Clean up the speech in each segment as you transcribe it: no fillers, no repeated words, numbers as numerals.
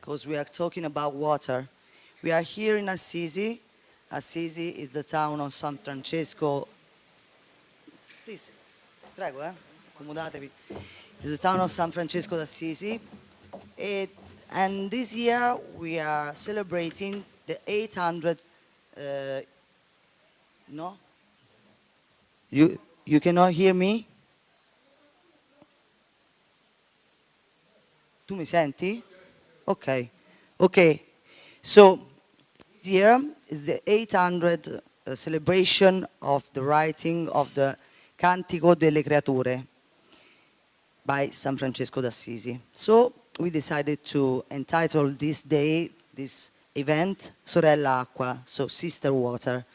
because we are talking about water. We are here in Assisi. Assisi is the town of San Francesco. Please, prego, accomodatevi. It's the town of San Francesco d'Assisi. And this year we are celebrating the 800, no? You cannot hear me? Tu mi senti? Okay. Okay. So this year is the 800 celebration of the writing of the Canticle delle Creature by San Francesco d'Assisi. So we decided to entitle this day, this event, Sorella Acqua, so Sister Water.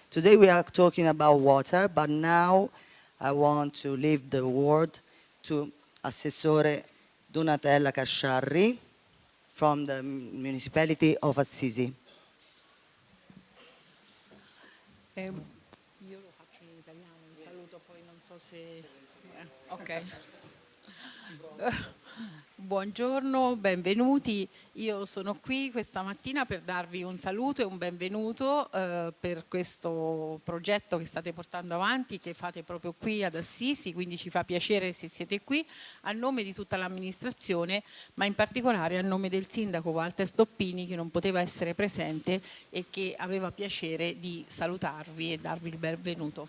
Today we are talking about water, but now I want to leave the word to Assessore Donatella Casciarri from the municipality of Assisi. Io lo faccio in italiano, il saluto poi non so se... ok. Buongiorno, benvenuti. Io sono qui questa mattina per darvi un saluto e un benvenuto per questo progetto che state portando avanti, che fate proprio qui ad Assisi, quindi ci fa piacere se siete qui, a nome di tutta l'amministrazione, ma in particolare a nome del sindaco Walter Stoppini, che non poteva essere presente e che aveva piacere di salutarvi e darvi il benvenuto.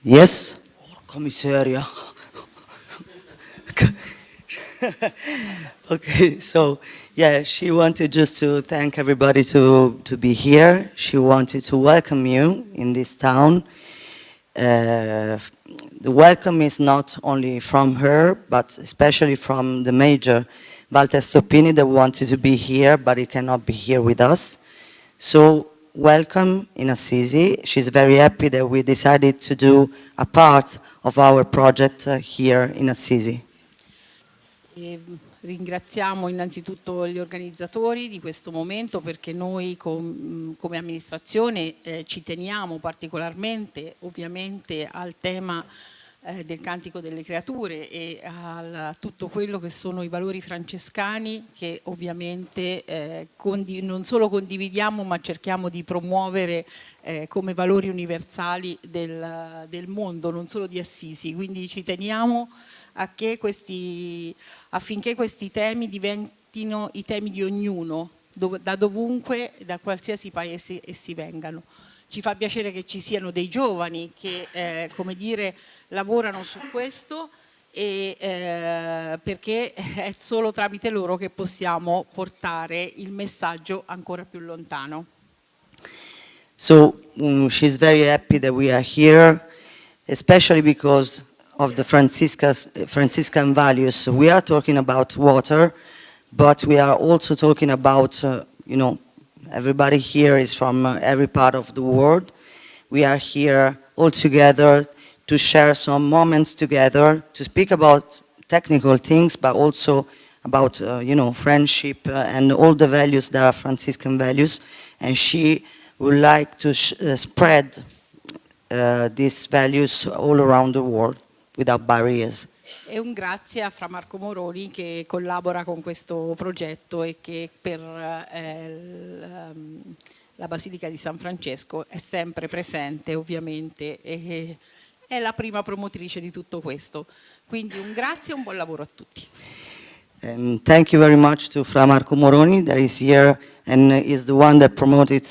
Yes? Porca miseria. Okay, so yeah, she wanted just to thank everybody to be here. She wanted to welcome you in this town. The welcome is not only from her, but especially from the Major, Walter Stoppini, that wanted to be here, but he cannot be here with us. So welcome in Assisi. She's very happy that we decided to do a part of our project here in Assisi. Ringraziamo innanzitutto gli organizzatori di questo momento, perché noi come amministrazione ci teniamo particolarmente ovviamente al tema del Cantico delle Creature e a tutto quello che sono i valori francescani che ovviamente non solo condividiamo, ma cerchiamo di promuovere come valori universali del mondo, non solo di Assisi. Quindi ci teniamo affinché questi temi diventino i temi di ognuno, da dovunque, da qualsiasi paese essi vengano. Ci fa piacere che ci siano dei giovani che, come dire, lavorano su questo, e perché è solo tramite loro che possiamo portare il messaggio ancora più lontano. So she's very happy that we are here, especially because of the Franciscan values. We are talking about water, but we are also talking about, everybody here is from every part of the world. We are here all together to share some moments together, to speak about technical things, but also about, friendship and all the values that are Franciscan values. And she would like to spread these values all around the world, without barriers. E un grazie a Fra Marco Moroni che collabora con questo progetto e che per la Basilica di San Francesco è sempre presente ovviamente e è la prima promotrice di tutto questo. Quindi un grazie e un buon lavoro a tutti. And thank you very much to Fra Marco Moroni that is here and is the one that promoted,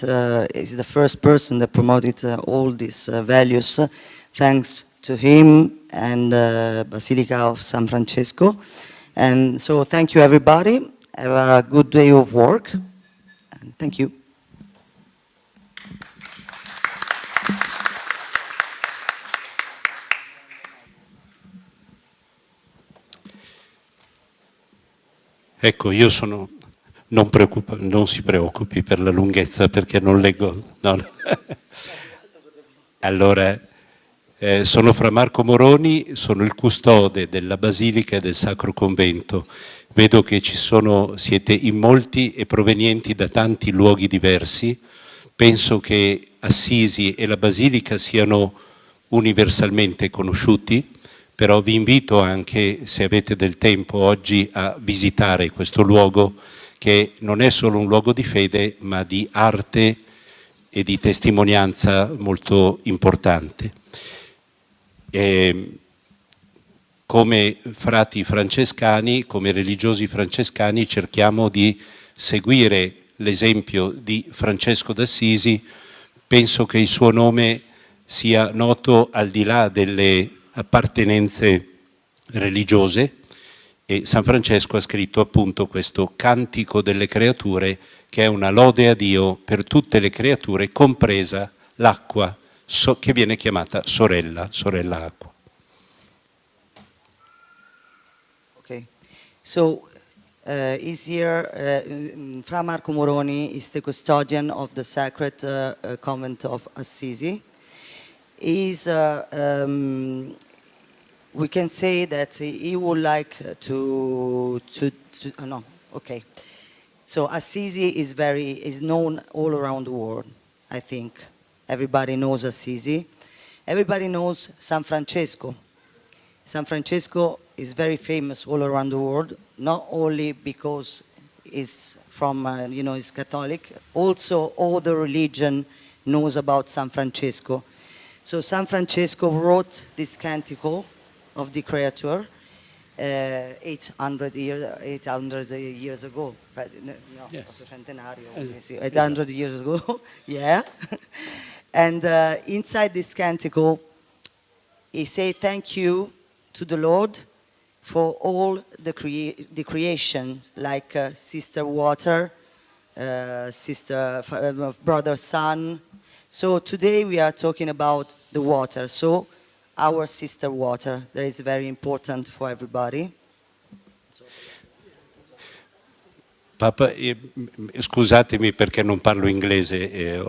is the first person that promoted all these values. Thanks to him and Basilica of San Francesco. And so thank you everybody. Have a good day of work. And thank you. Ecco, io sono, non si preoccupi per la lunghezza perché non leggo. No. Allora, sono Fra Marco Moroni, sono il custode della Basilica e del Sacro Convento. Vedo che siete in molti e provenienti da tanti luoghi diversi. Penso che Assisi e la Basilica siano universalmente conosciuti, però vi invito anche, se avete del tempo oggi, a visitare questo luogo che non è solo un luogo di fede, ma di arte e di testimonianza molto importante. Come frati francescani, come religiosi francescani, cerchiamo di seguire l'esempio di Francesco d'Assisi. Penso che il suo nome sia noto al di là delle appartenenze religiose, e San Francesco ha scritto appunto questo Cantico delle creature, che è una lode a Dio per tutte le creature, compresa l'acqua, che viene chiamata sorella, sorella acqua. Okay, so is here, Fra Marco Moroni is the custodian of the Sacred Convent of Assisi. We can say that he would like no, okay. So Assisi is known all around the world, I think. Everybody knows Assisi. Everybody knows San Francesco. San Francesco is very famous all around the world, not only because he's from, he's Catholic, also all the religion knows about San Francesco. So San Francesco wrote this canticle of the Creator 800 years ago, right? No, Yes. Sì, 800 years ago, yeah. And inside this canticle, he said, thank you to the Lord for all the creation, like sister water, brother sun. So today we are talking about the water. So our sister water, that is very important for everybody. Papa, scusatemi perché non parlo inglese,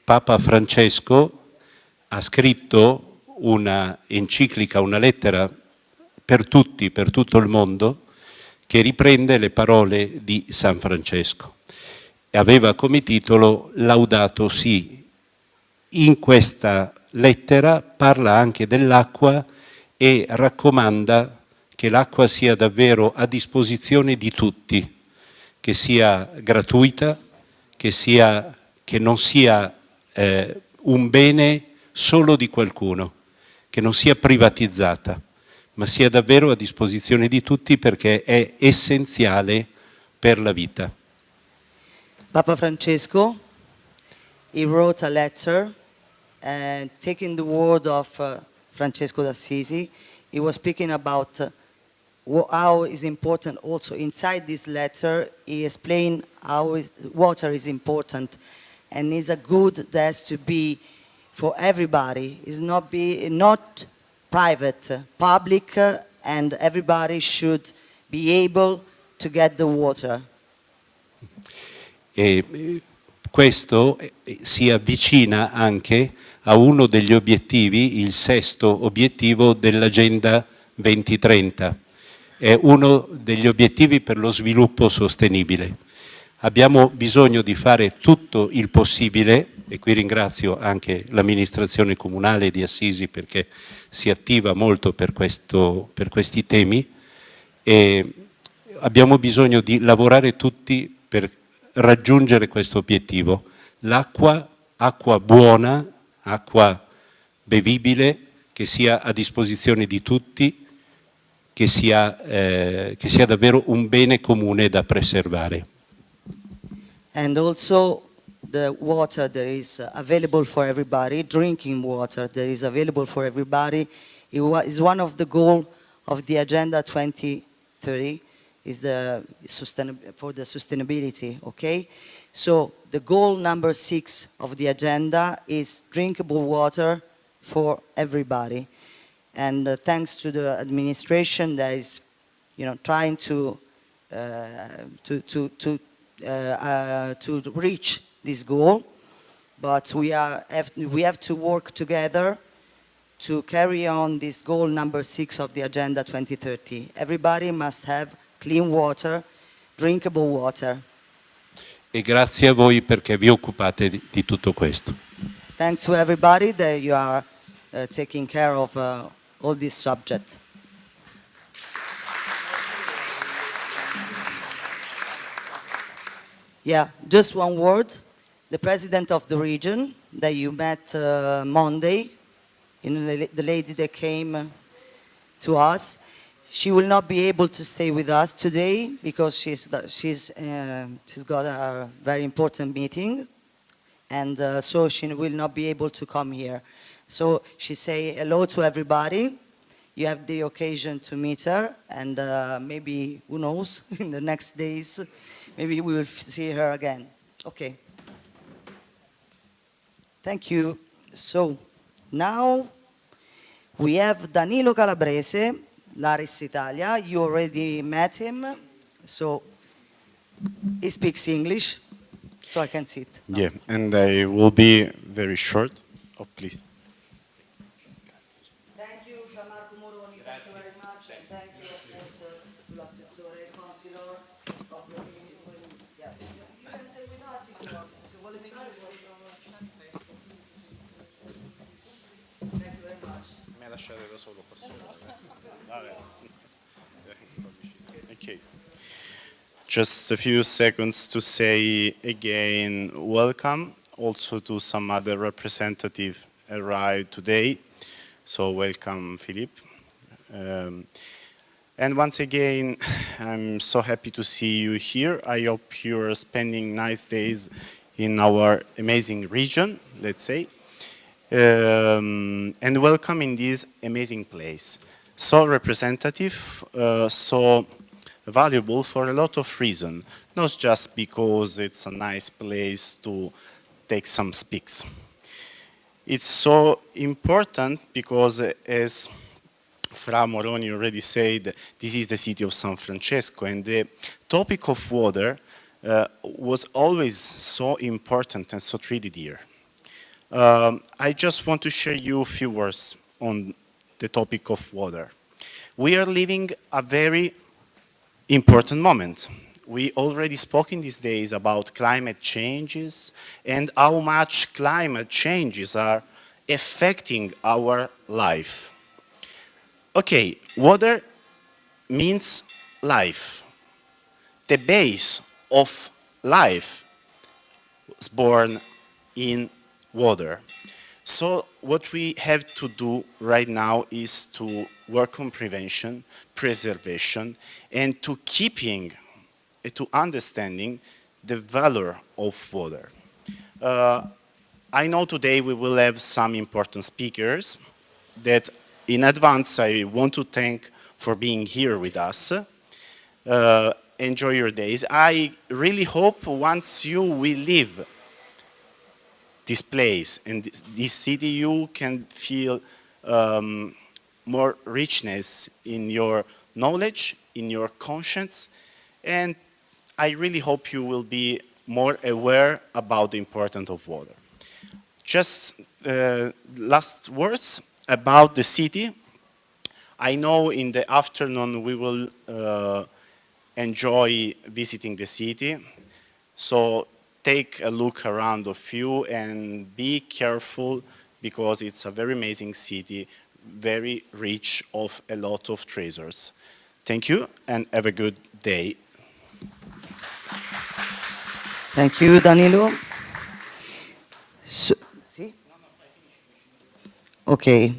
Papa Francesco ha scritto una enciclica, una lettera per tutti, per tutto il mondo, che riprende le parole di San Francesco. E aveva come titolo Laudato Si. In questa lettera parla anche dell'acqua e raccomanda che l'acqua sia davvero a disposizione di tutti, che sia gratuita, che non sia un bene solo di qualcuno, che non sia privatizzata, ma sia davvero a disposizione di tutti perché è essenziale per la vita. Papa Francesco, he wrote a letter and taking the word of Francesco d'Assisi, he was speaking about how is important also. Inside this letter, he explained how water is important and is a good that has to be for everybody. It's not private, public, and everybody should be able to get the water. E questo si avvicina anche a uno degli obiettivi, il sesto obiettivo dell'Agenda 2030. È uno degli obiettivi per lo sviluppo sostenibile. Abbiamo bisogno di fare tutto il possibile, e qui ringrazio anche l'amministrazione comunale di Assisi perché si attiva molto per questi temi, e abbiamo bisogno di lavorare tutti per raggiungere questo obiettivo. L'acqua, acqua buona, acqua bevibile, che sia a disposizione di tutti, che sia davvero un bene comune da preservare. And also the water that is available for everybody, drinking water that is available for everybody, is one of the goals of the Agenda 2030, is for the sustainability, okay? So the goal number 6 of the agenda is drinkable water for everybody. And thanks to the administration that is, trying to reach this goal, but we have to work together to carry on this goal number 6 of the Agenda 2030. Everybody must have clean water, drinkable water. E grazie a voi perché vi occupate di tutto questo. Thanks to everybody that you are taking care of all these subjects. Yeah, just one word. The president of the region that you met Monday, the lady that came to us, she will not be able to stay with us today because she's got a very important meeting, and so she will not be able to come here. So she say hello to everybody. You have the occasion to meet her, and maybe, who knows, in the next days, maybe we will see her again. Okay. Thank you. So now we have Danilo Calabrese, Laris Italia. You already met him, so he speaks English, so I can sit. Yeah, and I will be very short. Oh, please. Thank you, Marco Moroni. Thank you very much, and thank you, of course, to l'assessore consular of the yeah. You can stay with us if you want. Se vuole stare, thank you very much. Mi lasciate da solo qua sopra. Vabbè. Okay. Just a few seconds to say again welcome also to some other representative arrived today. So welcome, Philip. And once again, I'm so happy to see you here. I hope you're spending nice days in our amazing region, let's say. And welcome in this amazing place. So representative, so valuable for a lot of reasons, not just because it's a nice place to take some speaks. It's so important because, as Fra Moroni already said, this is the city of San Francesco, and the topic of water was always so important and so treated here. I just want to share you a few words on the topic of water. We are living a very important moment. We already spoke in these days about climate changes and how much climate changes are affecting our life. Okay, water means life. The base of life was born in water. So what we have to do right now is to work on prevention, preservation, and to keeping, to understanding the value of water. I know today we will have some important speakers that in advance I want to thank for being here with us. Enjoy your days. I really hope once you will leave this place and this city, you can feel more richness in your knowledge, in your conscience, and I really hope you will be more aware about the importance of water. Just last words about the city. I know in the afternoon we will enjoy visiting the city, so take a look around of you and be careful because it's a very amazing city, very rich of a lot of treasures. Thank you and have a good day. Thank you, Danilo. So, okay,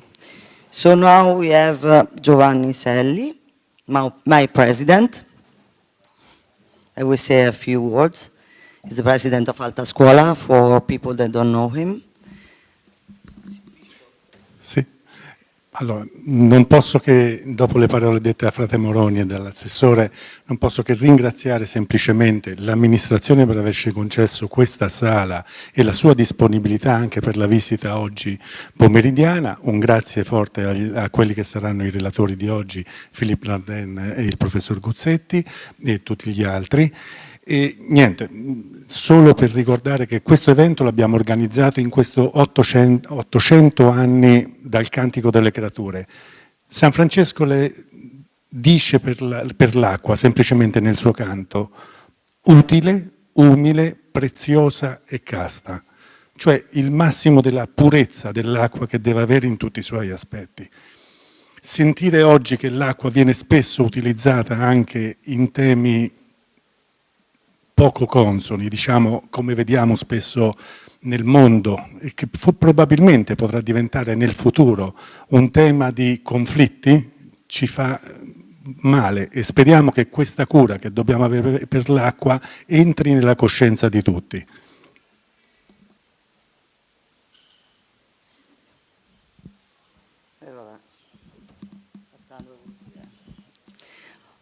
so now we have Giovanni Selli, my president. I will say a few words. He's the president of Alta Scuola, for people that don't know him. Sì. Allora, non posso che, dopo le parole dette da Frate Moroni e dall'assessore, non posso che ringraziare semplicemente l'amministrazione per averci concesso questa sala e la sua disponibilità anche per la visita oggi pomeridiana. Un grazie forte a quelli che saranno i relatori di oggi, Philippe Nardin e il professor Guzzetti e tutti gli altri. E niente, solo per ricordare che questo evento l'abbiamo organizzato in questo 800 anni dal Cantico delle Creature. San Francesco le dice per l'acqua, semplicemente nel suo canto, utile, umile, preziosa e casta. cioè il massimo della purezza dell'acqua che deve avere in tutti i suoi aspetti. Sentire oggi che l'acqua viene spesso utilizzata anche in temi poco consoni, diciamo, come vediamo spesso nel mondo, e che probabilmente potrà diventare nel futuro un tema di conflitti, ci fa male, e speriamo che questa cura che dobbiamo avere per l'acqua entri nella coscienza di tutti.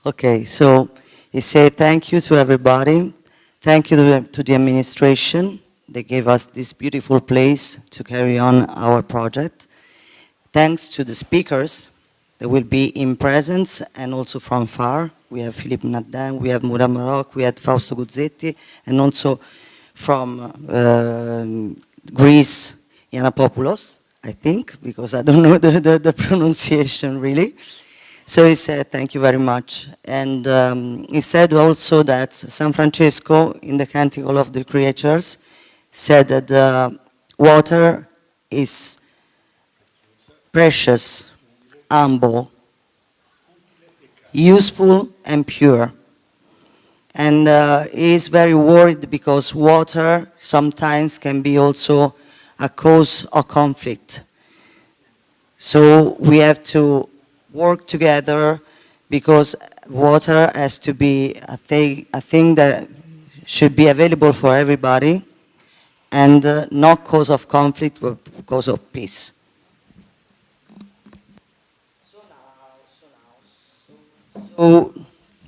Okay, so he said thank you to everybody. Thank you to the administration. They gave us this beautiful place to carry on our project. Thanks to the speakers that will be in presence and also from far. We have Philippe Nadin, we have Murat Marok, we had Fausto Guzzetti, and also from Greece, Yiannopoulos, I think, because I don't know the pronunciation really. So he said, thank you very much. And he said also that San Francesco, in the Canticle of the Creatures, said that water is precious, humble, useful, and pure. And he is very worried because water sometimes can be also a cause of conflict. So we have to work together because water has to be a thing that should be available for everybody and not cause of conflict but cause of peace. So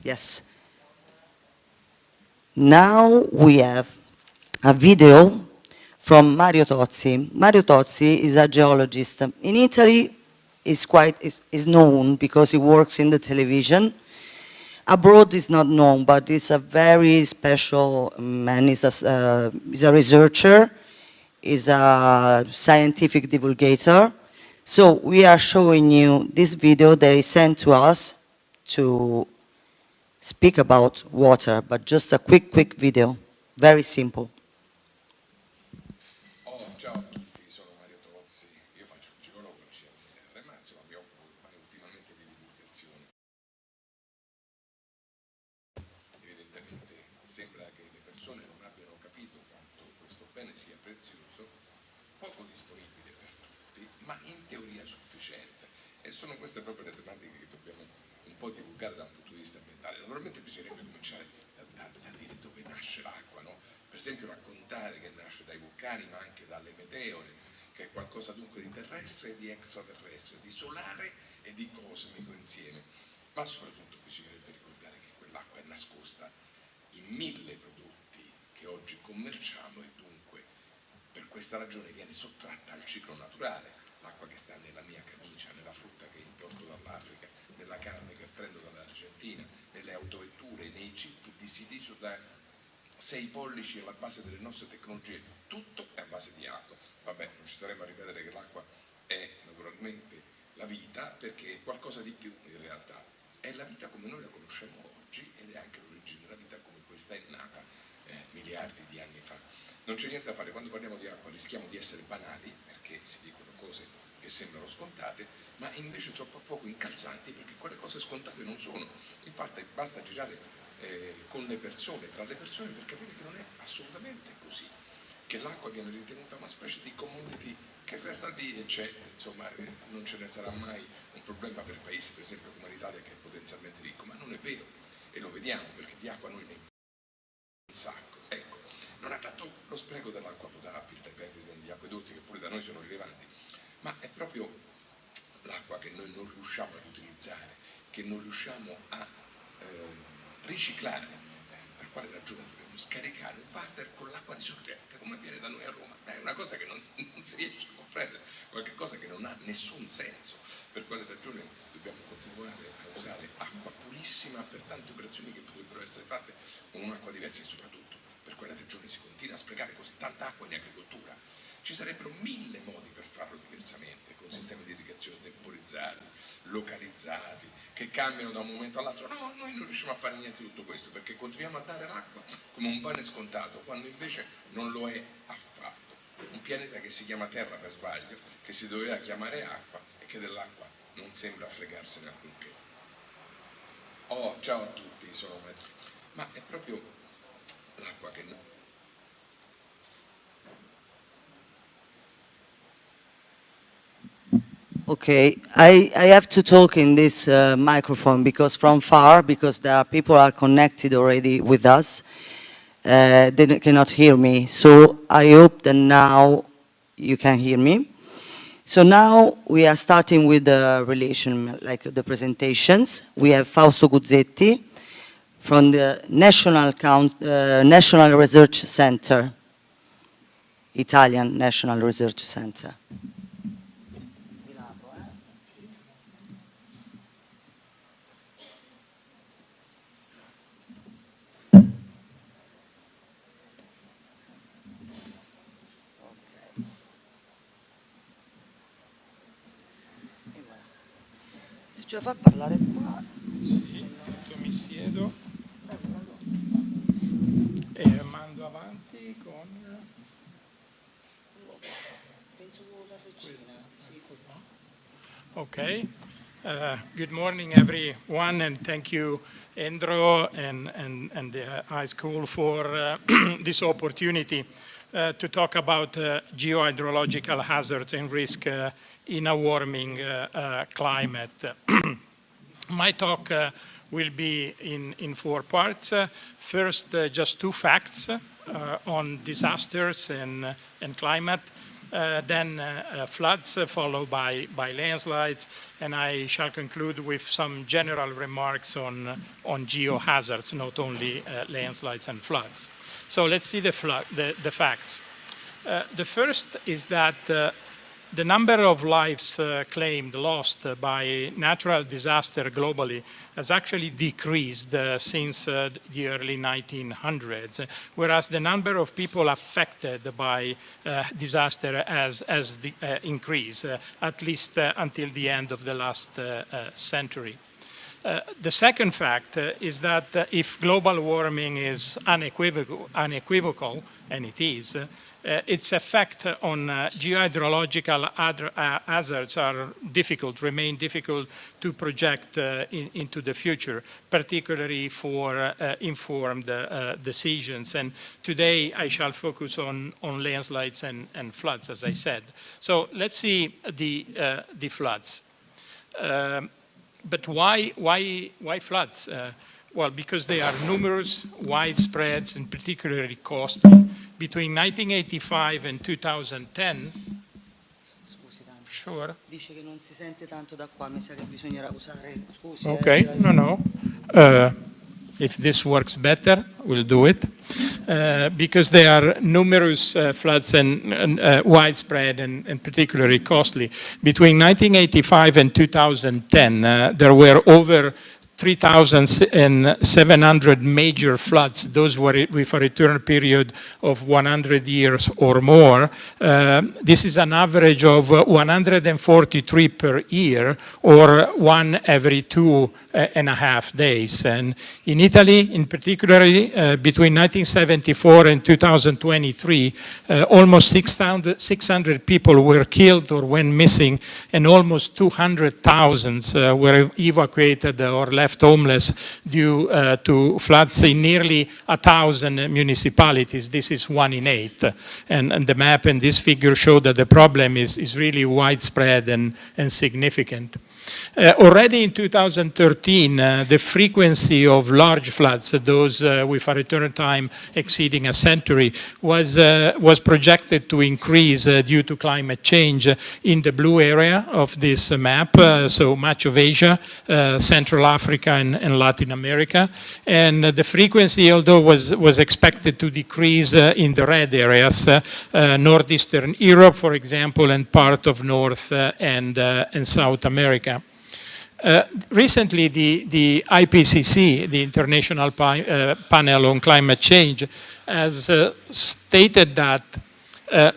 yes. Now we have a video from Mario Tozzi. Mario Tozzi is a geologist. In Italy, is known because he works in the television. Abroad is not known, but he's a very special man. He's a researcher, he's a scientific divulgator. So we are showing you this video that he sent to us to speak about water, but just a quick video, very simple. Ciao a tutti, sono Mario Tozzi, io faccio il geologo al CNR, ma insomma mi occupo ultimamente di divulgazione. Evidentemente sembra che le persone non abbiano capito quanto questo bene sia prezioso, poco disponibile per tutti, ma in teoria sufficiente. E sono queste proprio le tematiche che dobbiamo un po' divulgare da un punto di vista ambientale. Naturalmente bisognerebbe cominciare da dire dove nasce l'acqua, no? Per esempio raccontare che nasce dai vulcani ma anche dalle meteore, che è qualcosa dunque di terrestre e di extraterrestre, di solare e di cosmico insieme. Ma soprattutto bisognerebbe ricordare che quell'acqua è nascosta in 1000 prodotti che oggi commerciamo e dunque per questa ragione viene sottratta al ciclo naturale. L'acqua che sta nella mia camicia, nella frutta che importo dall'Africa, nella carne che prendo dall'Argentina, nelle autovetture, nei chip di silicio da 6 pollici alla base delle nostre tecnologie, tutto è a base di acqua. Vabbè, non ci staremo a ripetere che l'acqua è naturalmente la vita, perché è qualcosa di più in realtà. È la vita come noi la conosciamo oggi ed è anche l'origine della vita come questa è nata miliardi di anni fa. Non c'è niente da fare, quando parliamo di acqua rischiamo di essere banali, perché si dicono cose che sembrano scontate, ma invece troppo poco incalzanti, perché quelle cose scontate non sono. Infatti basta girare con le persone, tra le persone, per capire che non è assolutamente così, che l'acqua viene ritenuta una specie di commodity che resta lì e c'è, insomma, non ce ne sarà mai un problema per paesi, per esempio come l'Italia, che è potenzialmente ricco, ma non è vero, e lo vediamo, perché di acqua noi ne un sacco. Ecco, non è tanto lo spreco dell'acqua potabile, le perdite degli acquedotti, che pure da noi sono rilevanti, ma è proprio l'acqua che noi non riusciamo ad utilizzare, che non riusciamo a riciclare. Per quale ragione dovremmo scaricare un water con l'acqua di sorgente, come avviene da noi a Roma? È una cosa che non si riesce a comprendere, qualche cosa che non ha nessun senso. Per quale ragione dobbiamo continuare a usare acqua pulissima per tante operazioni che potrebbero essere fatte con un'acqua diversa, e soprattutto per quale ragione si continua a sprecare così tanta acqua in agricoltura? Ci sarebbero 1000 modi per farlo diversamente, con sistemi di irrigazione temporizzati, localizzati, che cambiano da un momento all'altro. No, noi non riusciamo a fare niente di tutto questo, perché continuiamo a dare l'acqua come un bene scontato, quando invece non lo è affatto. un pianeta che si chiama Terra per sbaglio, che si doveva chiamare acqua e che dell'acqua non sembra fregarsene alcunché. Oh, ciao a tutti, sono Matteo. Ma è proprio l'acqua che... Okay, I have to talk in this microphone because from far, because there are people are connected already with us, they cannot hear me. So I hope that now you can hear me. So now we are starting with the relation, like the presentations. We have Fausto Guzzetti from the National Research Center, Italian National Research Center. Se ce la fa parlare qua. Sì, mi siedo e mando avanti con... Penso con la freccina. Okay. Good morning, everyone, and thank you, Endro and the high school for this opportunity to talk about geohydrological hazards and risk in a warming climate. My talk will be in 4 parts. First, just 2 facts on disasters and climate. Then floods, followed by landslides, and I shall conclude with some general remarks on geohazards, not only landslides and floods. So let's see the facts. The first is that the number of lives claimed lost by natural disaster globally has actually decreased since the early 1900s, whereas the number of people affected by disaster has increased, at least until the end of the last century. The second fact is that if global warming is unequivocal, and it is, its effect on geohydrological hazards remain difficult to project into the future, particularly for informed decisions. And today I shall focus on landslides and floods, as I said. So let's see the floods. But why floods? Well, because they are numerous, widespread, and particularly costly. Between 1985 and 2010, Scusi tanto. sure. Dice che non si sente tanto da qua, mi sa che bisognerà usare. Scusi. Okay, no. If this works better, we'll do it. Because there are numerous floods and widespread and particularly costly. Between 1985 and 2010, there were over 3,700 major floods. Those were with a return period of 100 years or more. This is an average of 143 per year, or 1 every 2.5 days. And in Italy, in particular, between 1974 and 2023, almost 600 people were killed or went missing, and almost 200,000 were evacuated or left homeless due to floods in nearly 1,000 municipalities. This is 1 in 8. And the map and this figure show that the problem is really widespread and significant. Already in 2013, the frequency of large floods, those with a return time exceeding a century, was projected to increase due to climate change in the blue area of this map, so much of Asia, Central Africa, and Latin America. And the frequency, although was expected to decrease in the red areas, northeastern Europe, for example, and part of North and South America. Recently, the IPCC, the International Panel on Climate Change, has stated that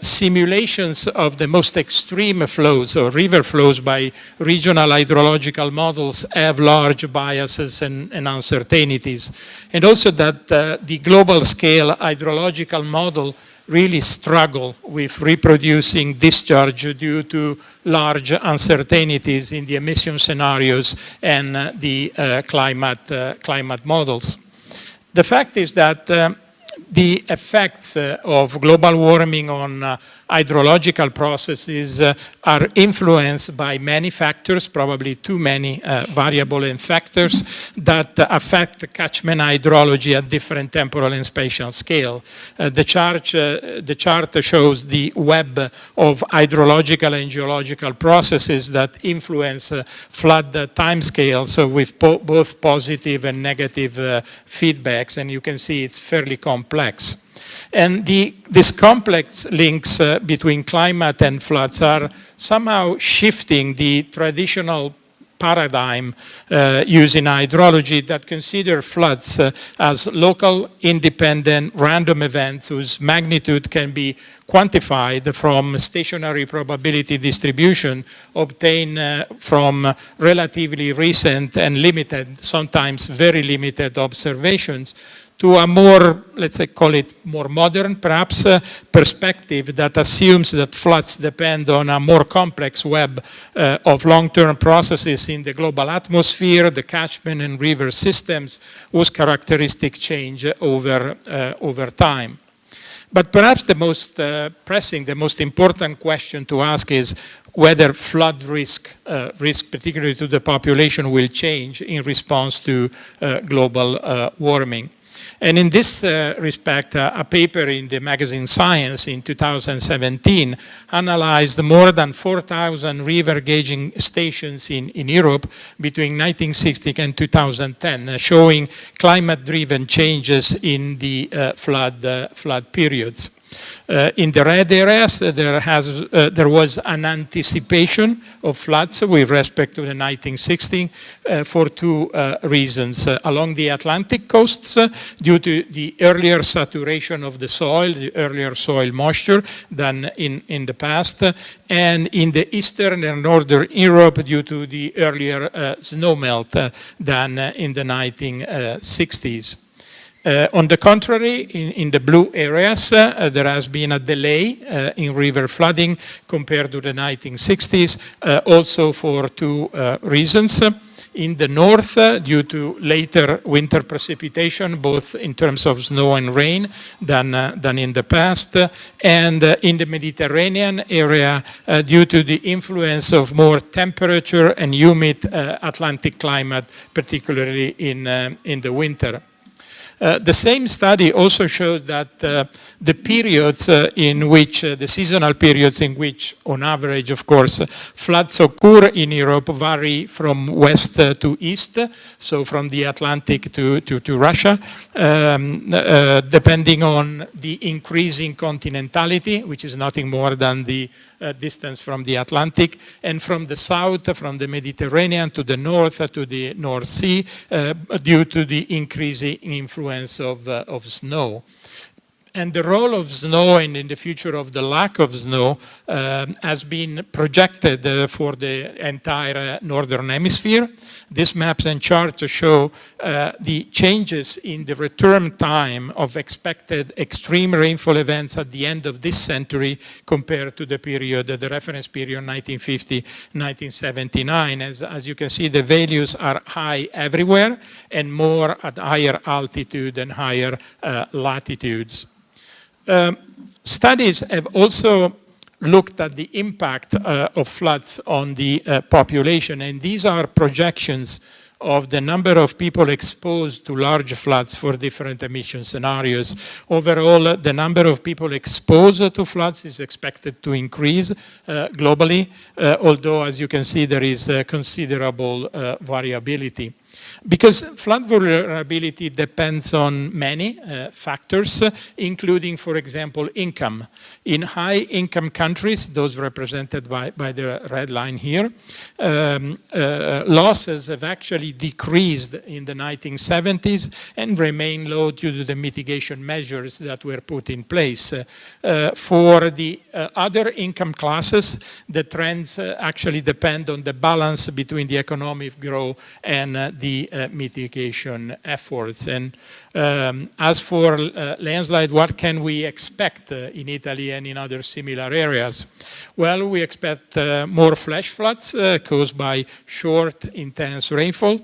simulations of the most extreme flows or river flows by regional hydrological models have large biases and uncertainties. And also that the global scale hydrological model really struggle with reproducing discharge due to large uncertainties in the emission scenarios and the climate models. The fact is that the effects of global warming on hydrological processes are influenced by many factors, probably too many variable and factors that affect catchment hydrology at different temporal and spatial scale. The chart shows the web of hydrological and geological processes that influence flood timescales, so with both positive and negative feedbacks, and you can see it's fairly complex. And these complex links between climate and floods are somehow shifting the traditional paradigm used in hydrology that consider floods as local, independent, random events whose magnitude can be quantified from stationary probability distribution obtained from relatively recent and limited, sometimes very limited observations, to a more, let's say, call it more modern, perhaps, perspective that assumes that floods depend on a more complex web of long-term processes in the global atmosphere, the catchment and river systems, whose characteristics change over time. But perhaps the most pressing, the most important question to ask is whether flood risk particularly to the population, will change in response to global warming. And in this respect, a paper in the magazine Science in 2017 analyzed more than 4,000 river gauging stations in Europe between 1960 and 2010, showing climate-driven changes in the flood periods. In the red areas, there was an anticipation of floods with respect to the 1960 for two reasons. Along the Atlantic coasts, due to the earlier saturation of the soil, the earlier soil moisture than in the past, and in the eastern and northern Europe due to the earlier snowmelt than in the 1960s. On the contrary, in the blue areas, there has been a delay in river flooding compared to the 1960s, also for two reasons. In the north, due to later winter precipitation, both in terms of snow and rain than in the past, and in the Mediterranean area, due to the influence of more temperature and humid Atlantic climate, particularly in the winter. The same study also shows that the periods in which, the seasonal periods in which, on average, of course, floods occur in Europe vary from west to east, so from the Atlantic to Russia, depending on the increasing continentality, which is nothing more than the distance from the Atlantic, and from the south, from the Mediterranean to the North Sea, due to the increasing influence of snow. And the role of snow and in the future of the lack of snow has been projected for the entire northern hemisphere. These maps and charts show the changes in the return time of expected extreme rainfall events at the end of this century compared to the period, the reference period 1950-1979. As you can see, the values are high everywhere and more at higher altitude and higher latitudes. Studies have also looked at the impact of floods on the population, and these are projections of the number of people exposed to large floods for different emission scenarios. Overall, the number of people exposed to floods is expected to increase globally, although, as you can see, there is considerable variability. Because flood vulnerability depends on many factors, including, for example, income. In high-income countries, those represented by the red line here, losses have actually decreased in the 1970s and remain low due to the mitigation measures that were put in place. For the other income classes, the trends actually depend on the balance between the economic growth and the mitigation efforts. And as for landslide, what can we expect in Italy and in other similar areas? Well, we expect more flash floods caused by short, intense rainfall.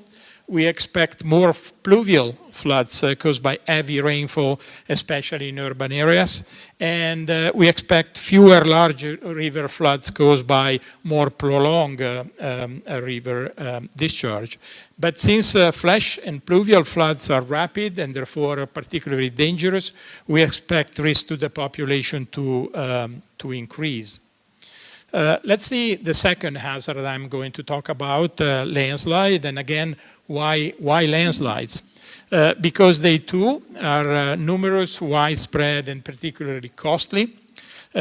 We expect more pluvial floods caused by heavy rainfall, especially in urban areas. And we expect fewer large river floods caused by more prolonged river discharge. But since flash and pluvial floods are rapid and therefore particularly dangerous, we expect risk to the population to increase. Let's see the second hazard I'm going to talk about, landslide. And again, why landslides? Because they too are numerous, widespread, and particularly costly.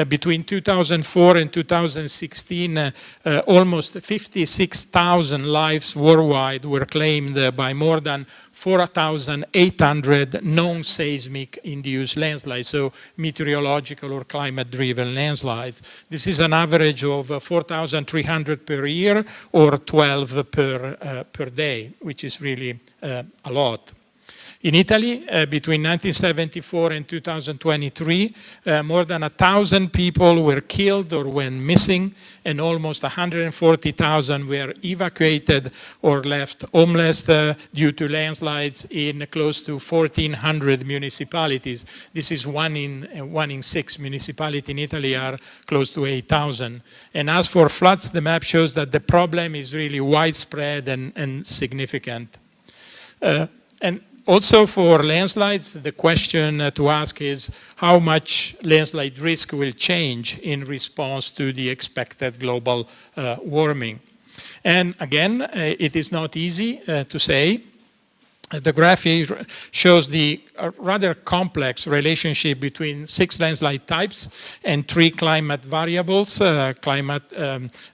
Between 2004 and 2016, almost 56,000 lives worldwide were claimed by more than 4,800 non-seismic induced landslides, so meteorological or climate-driven landslides. This is an average of 4,300 per year or 12 per day, which is really a lot. In Italy, between 1974 and 2023, more than 1,000 people were killed or went missing, and almost 140,000 were evacuated or left homeless due to landslides in close to 1,400 municipalities. This is one in 6 municipalities in Italy are close to 8,000. And as for floods, the map shows that the problem is really widespread and significant. And also for landslides, the question to ask is how much landslide risk will change in response to the expected global warming. And again, it is not easy to say. The graph here shows the rather complex relationship between 6 landslide types and 3 climate variables,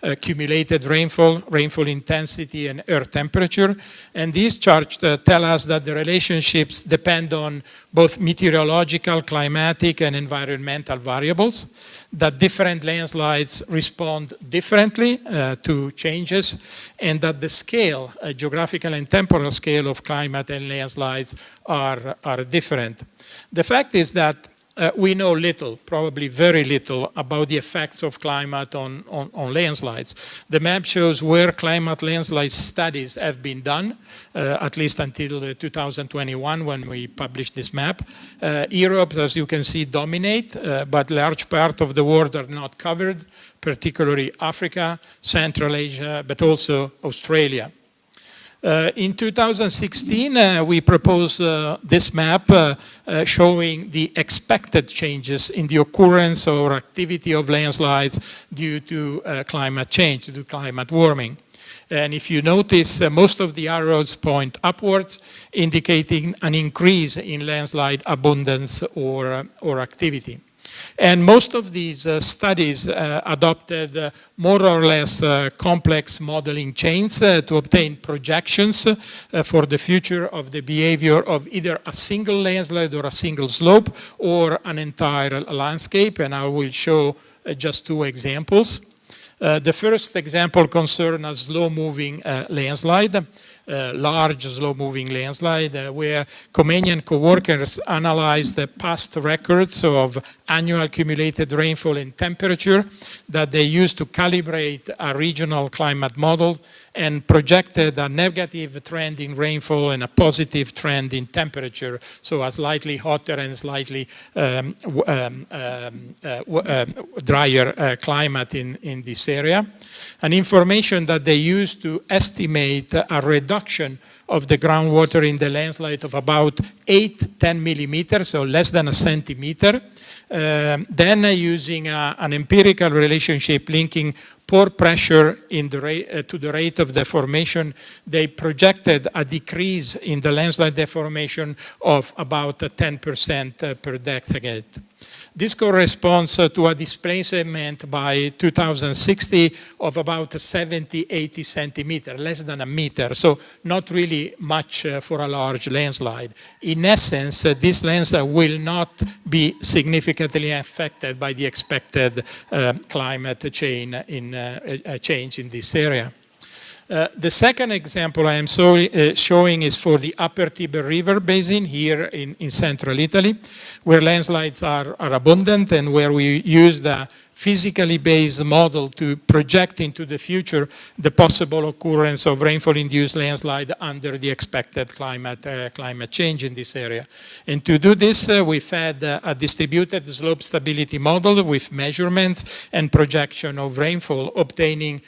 accumulated rainfall, rainfall intensity, and earth temperature. And these charts tell us that the relationships depend on both meteorological, climatic, and environmental variables, that different landslides respond differently to changes, and that the scale, geographical and temporal scale of climate and landslides are different. The fact is that we know little, probably very little, about the effects of climate on landslides. The map shows where climate landslide studies have been done, at least until 2021 when we published this map. Europe, as you can see, dominate, but large part of the world are not covered, particularly Africa, Central Asia, but also Australia. In 2016, we proposed this map showing the expected changes in the occurrence or activity of landslides due to climate change, due to climate warming. And if you notice, most of the arrows point upwards, indicating an increase in landslide abundance or activity. And most of these studies adopted more or less complex modeling chains to obtain projections for the future of the behavior of either a single landslide or a single slope or an entire landscape. And I will show just 2 examples. The first example concerns a slow-moving landslide, large slow-moving landslide, where Comenian co-workers analyzed the past records of annual accumulated rainfall and temperature that they used to calibrate a regional climate model and projected a negative trend in rainfall and a positive trend in temperature, so a slightly hotter and slightly drier climate in this area. An information that they used to estimate a reduction of the groundwater in the landslide of about 8-10 millimeters, so less than a centimeter. Then using an empirical relationship linking pore pressure in the to the rate of deformation, they projected a decrease in the landslide deformation of about 10% per decade. This corresponds to a displacement by 2060 of about 70-80 centimeters, less than a meter, so not really much for a large landslide. In essence, this landslide will not be significantly affected by the expected climate change in this area. The second example I am showing is for the upper Tiber River basin here in central Italy, where landslides are abundant and where we use the physically based model to project into the future the possible occurrence of rainfall-induced landslide under the expected climate change in this area. And to do this, we've had a distributed slope stability model with measurements and projection of rainfall, obtaining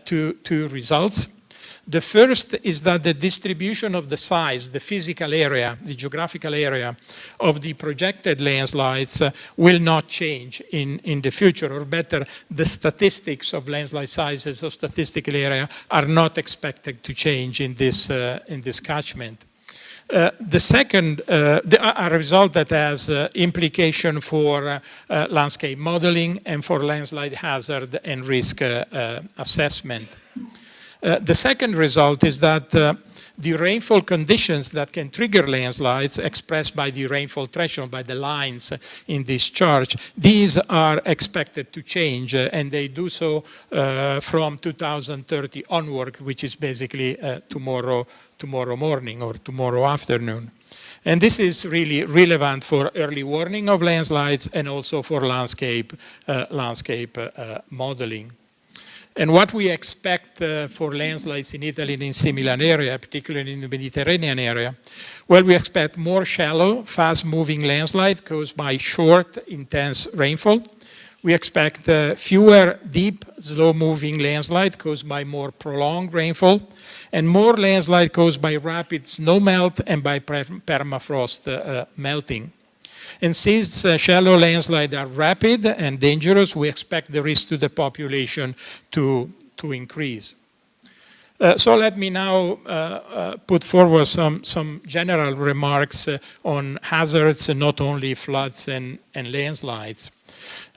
two results. The first is that the distribution of the size, the physical area, the geographical area of the projected landslides will not change in the future, or better, the statistics of landslide sizes of statistical area are not expected to change in this catchment. The second, a result that has implication for landscape modeling and for landslide hazard and risk assessment. The second result is that the rainfall conditions that can trigger landslides expressed by the rainfall threshold, by the lines in this chart, these are expected to change and they do so from 2030 onward, which is basically tomorrow morning or tomorrow afternoon. And this is really relevant for early warning of landslides and also for landscape modeling. And what we expect for landslides in Italy and in similar area, particularly in the Mediterranean area, well, we expect more shallow, fast-moving landslide caused by short, intense rainfall. We expect fewer deep, slow-moving landslide caused by more prolonged rainfall, and more landslide caused by rapid snow melt and by permafrost melting. And since shallow landslides are rapid and dangerous, we expect the risk to the population to increase. So let me now put forward some general remarks on hazards, not only floods and landslides.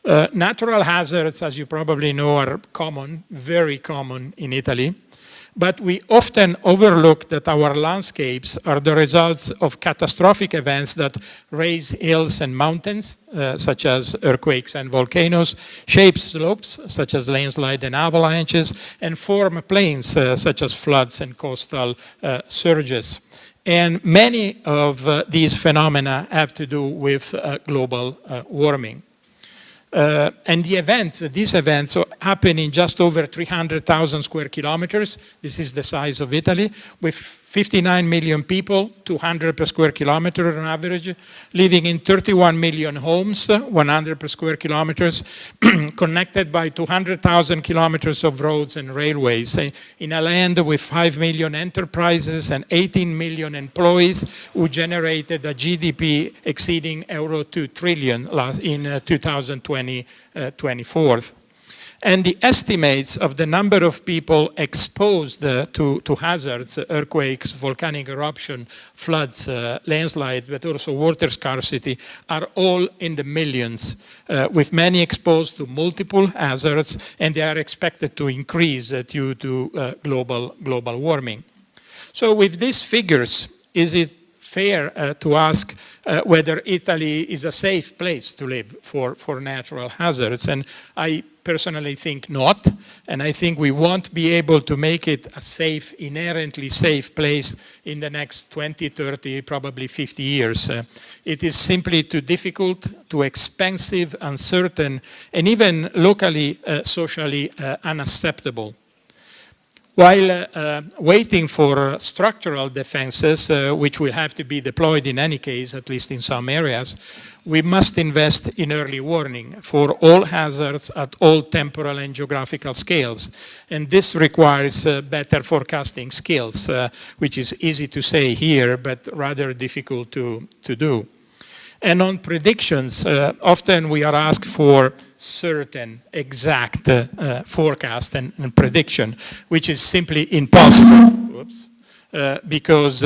Natural hazards, as you probably know, are common, very common in Italy. But we often overlook that our landscapes are the results of catastrophic events that raise hills and mountains, such as earthquakes and volcanoes, shape slopes, such as landslide and avalanches, and form plains, such as floods and coastal surges. And many of these phenomena have to do with global warming. And these events happen in just over 300,000 square kilometers. This is the size of Italy, with 59 million people, 200 per square kilometer on average, living in 31 million homes, 100 per square kilometers, connected by 200,000 kilometers of roads and railways, in a land with 5 million enterprises and 18 million employees who generated a GDP exceeding €2 trillion in 2024. And the estimates of the number of people exposed to hazards, earthquakes, volcanic eruption, floods, landslide, but also water scarcity, are all in the millions, with many exposed to multiple hazards, and they are expected to increase due to global warming. So with these figures, is it fair to ask whether Italy is a safe place to live for natural hazards? And I personally think not, and I think we won't be able to make it a safe, inherently safe place in the next 20, 30, probably 50 years. It is simply too difficult, too expensive, uncertain, and even locally, socially unacceptable. While waiting for structural defenses, which will have to be deployed in any case, at least in some areas, we must invest in early warning for all hazards at all temporal and geographical scales. And this requires better forecasting skills, which is easy to say here, but rather difficult to do. And on predictions, often we are asked for certain, exact forecast and prediction, which is probably impossible. Whoops. Because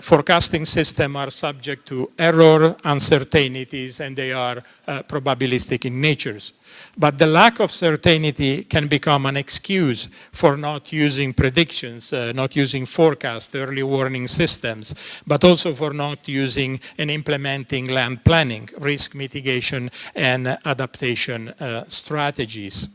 forecasting systems are subject to error, uncertainties, and they are probabilistic in nature. But the lack of certainty can become an excuse for not using predictions, not using forecast, early warning systems, but also for not using and implementing land planning, risk mitigation, and adaptation strategies.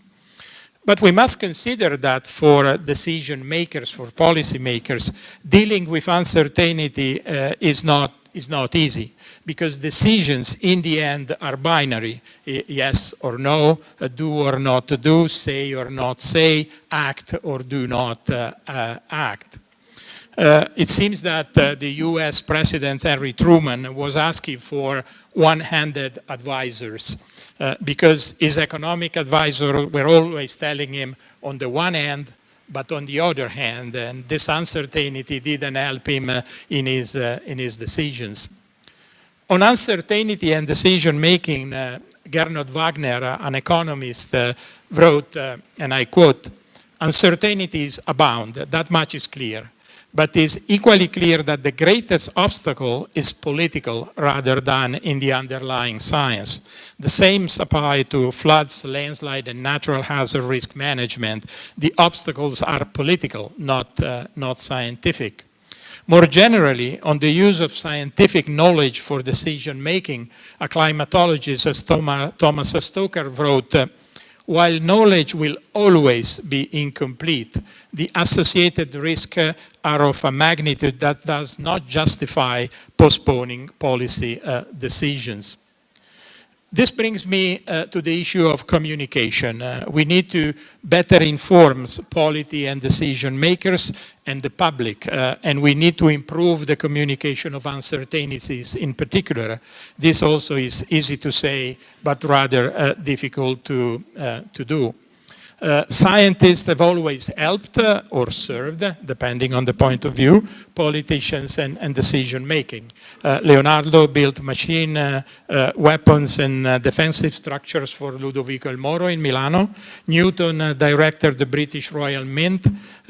But we must consider that for decision makers, for policy makers, dealing with uncertainty is not easy, because decisions in the end are binary. Yes or no, do or not do, say or not say, act or do not act. It seems that the US President Harry Truman was asking for one-handed advisors because his economic advisors were always telling him on the one hand, but on the other hand, and this uncertainty didn't help him in his decisions. On uncertainty and decision-making, Gernot Wagner, an economist, wrote, and I quote, "Uncertainties abound, that much is clear. But it is equally clear that the greatest obstacle is political rather than in the underlying science. The same applies to floods, landslide, and natural hazard risk management. The obstacles are political, not scientific." More generally, on the use of scientific knowledge for decision making, a climatologist, as Thomas Stoker wrote, "While knowledge will always be incomplete, the associated risks are of a magnitude that does not justify postponing policy decisions." This brings me to the issue of communication. We need to better inform policy and decision makers and the public, and we need to improve the communication of uncertainties in particular. This also is easy to say, but rather difficult to do. Scientists have always helped or served, depending on the point of view, politicians and decision making. Leonardo built machine weapons and defensive structures for Ludovico il Moro in Milano. Newton directed the British Royal Mint.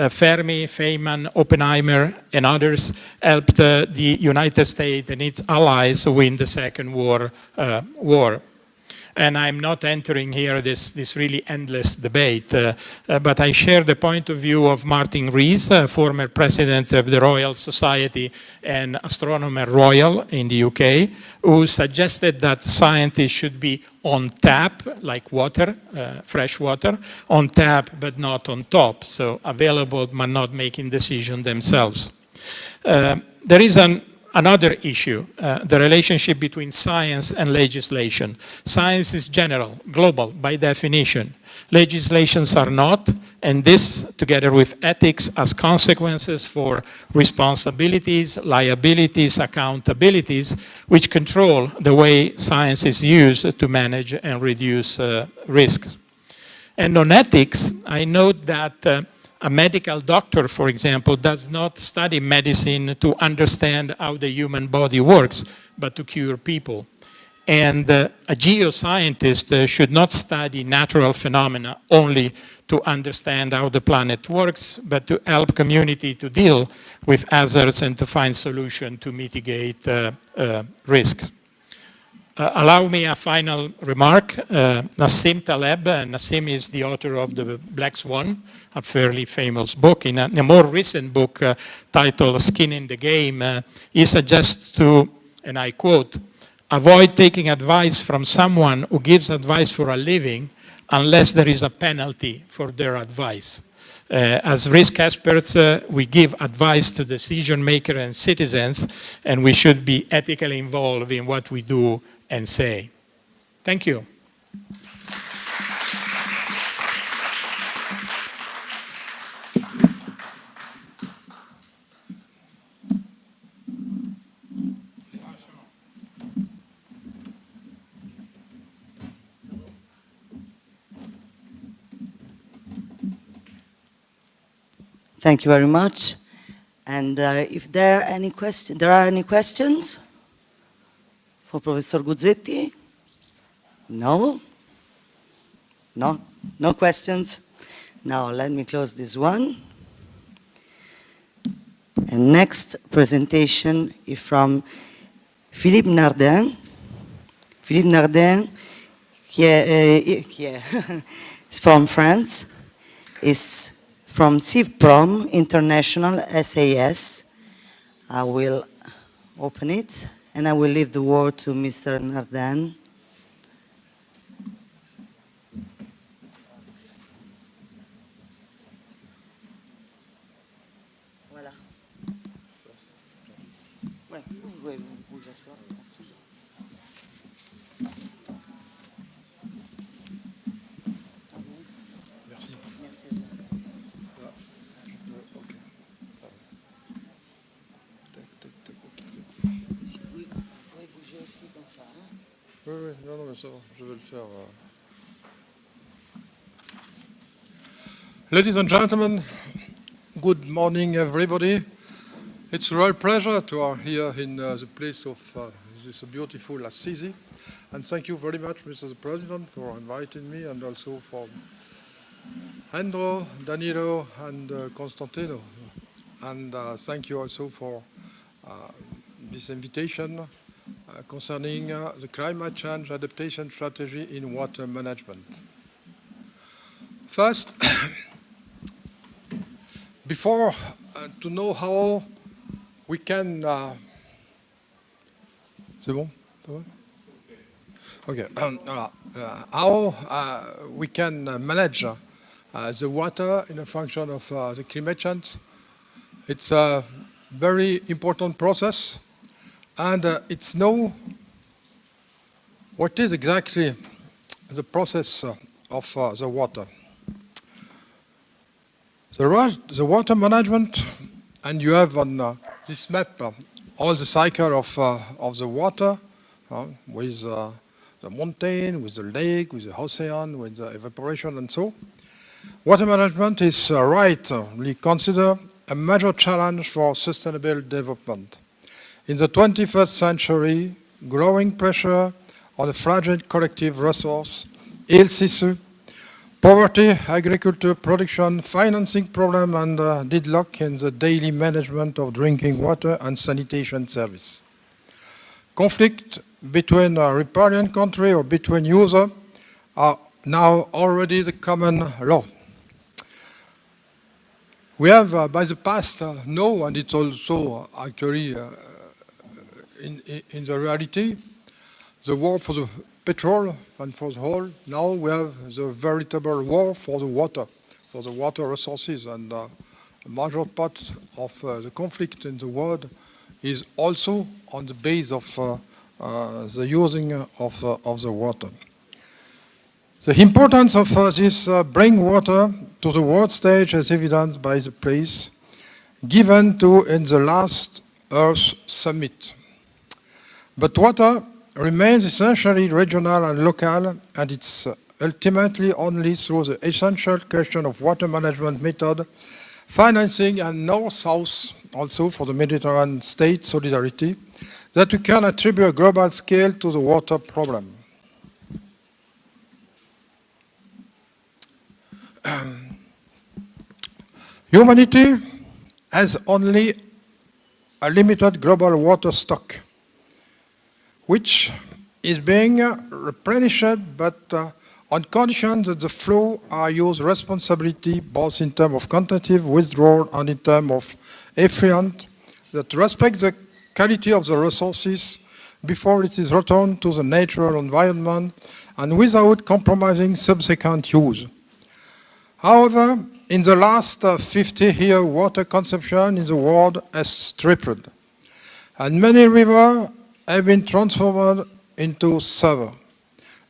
Fermi, Feynman, Oppenheimer, and others helped the United States and its allies win the Second World War. And I'm not entering here this really endless debate, but I share the point of view of Martin Rees, former president of the Royal Society and Astronomer Royal in the UK, who suggested that scientists should be on tap, like water, fresh water, on tap but not on top, so available but not making decisions themselves. There is another issue, the relationship between science and legislation. Science is general, global, by definition. Legislations are not, and this, together with ethics, has consequences for responsibilities, liabilities, accountabilities, which control the way science is used to manage and reduce risks. And on ethics, I note that a medical doctor, for example, does not study medicine to understand how the human body works, but to cure people. And a geoscientist should not study natural phenomena only to understand how the planet works, but to help community to deal with hazards and to find solutions to mitigate risk. Allow me a final remark. Nassim Taleb, Nassim is the author of The Black Swan, a fairly famous book. In a more recent book titled Skin in the Game, he suggests to, and I quote, "Avoid taking advice from someone who gives advice for a living unless there is a penalty for their advice." As risk experts, we give advice to decision makers and citizens, and we should be ethically involved in what we do and say. Thank you. Thank you very much. And if there are any questions for Professor Guzzetti? No? No questions? Now let me close this one. And next presentation is from Philippe Nardin. Philippe Nardin, is from France, is from CIVPROM International SAS. I will open it and I will leave the word to Mr. Nardin. Si vous pouvez bouger aussi comme ça. Oui, oui, non, non, mais ça va, je vais le faire. Ladies and gentlemen, good morning, everybody. It's a real pleasure to are here in the place of this beautiful Assisi. And thank you very much, Mr. President, for inviting me, and also for Andro, Danilo, and Constantino. And thank you also for this invitation concerning the climate change adaptation strategy in water management. First, before to know how we can... C'est bon? Okay. How we can manage the water in a function of the climate change. It's a very important process, and it's know what is exactly the process of the water. The water management, and you have on this map all the cycle of the water with the mountain, with the lake, with the ocean, with the evaporation, and so. Water management is rightly considered a major challenge for sustainable development. In the 21st century, growing pressure on a fragile collective resource, health issue, poverty, agriculture, production, financing problem, and deadlock in the daily management of drinking water and sanitation service. Conflict between a riparian country or between users are now already the common law. We have, by the past, know, and it's also actually in the reality, the war for the petrol and for the oil. Now we have the veritable war for the water resources, and a major part of the conflict in the world is also on the base of the using of the water. The importance of this bring water to the world stage is evidenced by the praise given to in the last Earth Summit. But water remains essentially regional and local, and it's ultimately only through the essential question of water management method, financing, and north-south, also for the Mediterranean state solidarity, that we can attribute a global scale to the water problem. Humanity has only a limited global water stock, which is being replenished, but on condition that the flow are used responsibility, both in terms of quantitative withdrawal and in terms of effluent, that respect the quality of the resources before it is returned to the natural environment and without compromising subsequent use. However, in the last 50 years, water consumption in the world has tripled, and many rivers have been transformed into sewer.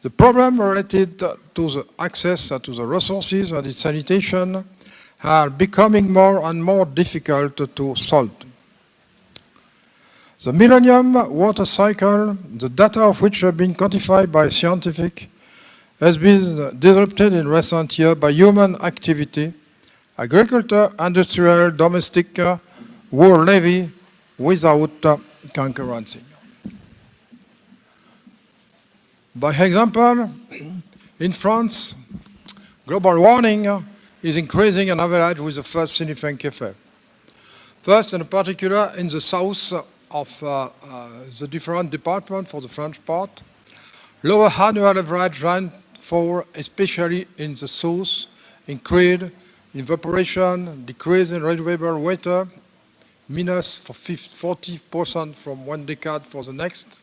The problem related to the access to the resources and its sanitation are becoming more and more difficult to solve. The Millennium Water Cycle, the data of which have been quantified by scientific, has been disrupted in recent years by human activity, agriculture, industrial, domestic, war levy, without concurrency. By example, in France, global warming is increasing on average with the first significant effect. First, in particular, in the south of the different departments for the French part, lower annual average rainfall, especially in the south, increased evaporation, decrease in renewable water, minus for 40% from one decade for the next,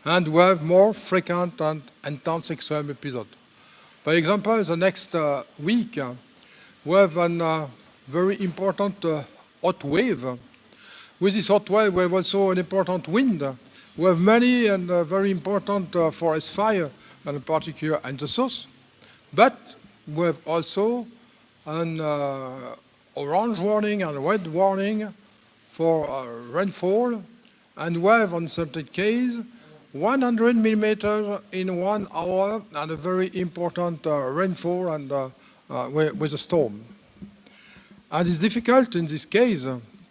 and we have more frequent and intense extreme episodes. For example, the next week, we have a very important hot wave With this hot wave, we have also an important wind. We have many and very important forest fire, and in particular in the south. But we have also an orange warning and red warning for rainfall, and we have, on certain cases, 100 millimeters in 1 hour, and a very important rainfall and with a storm. And it's difficult in this case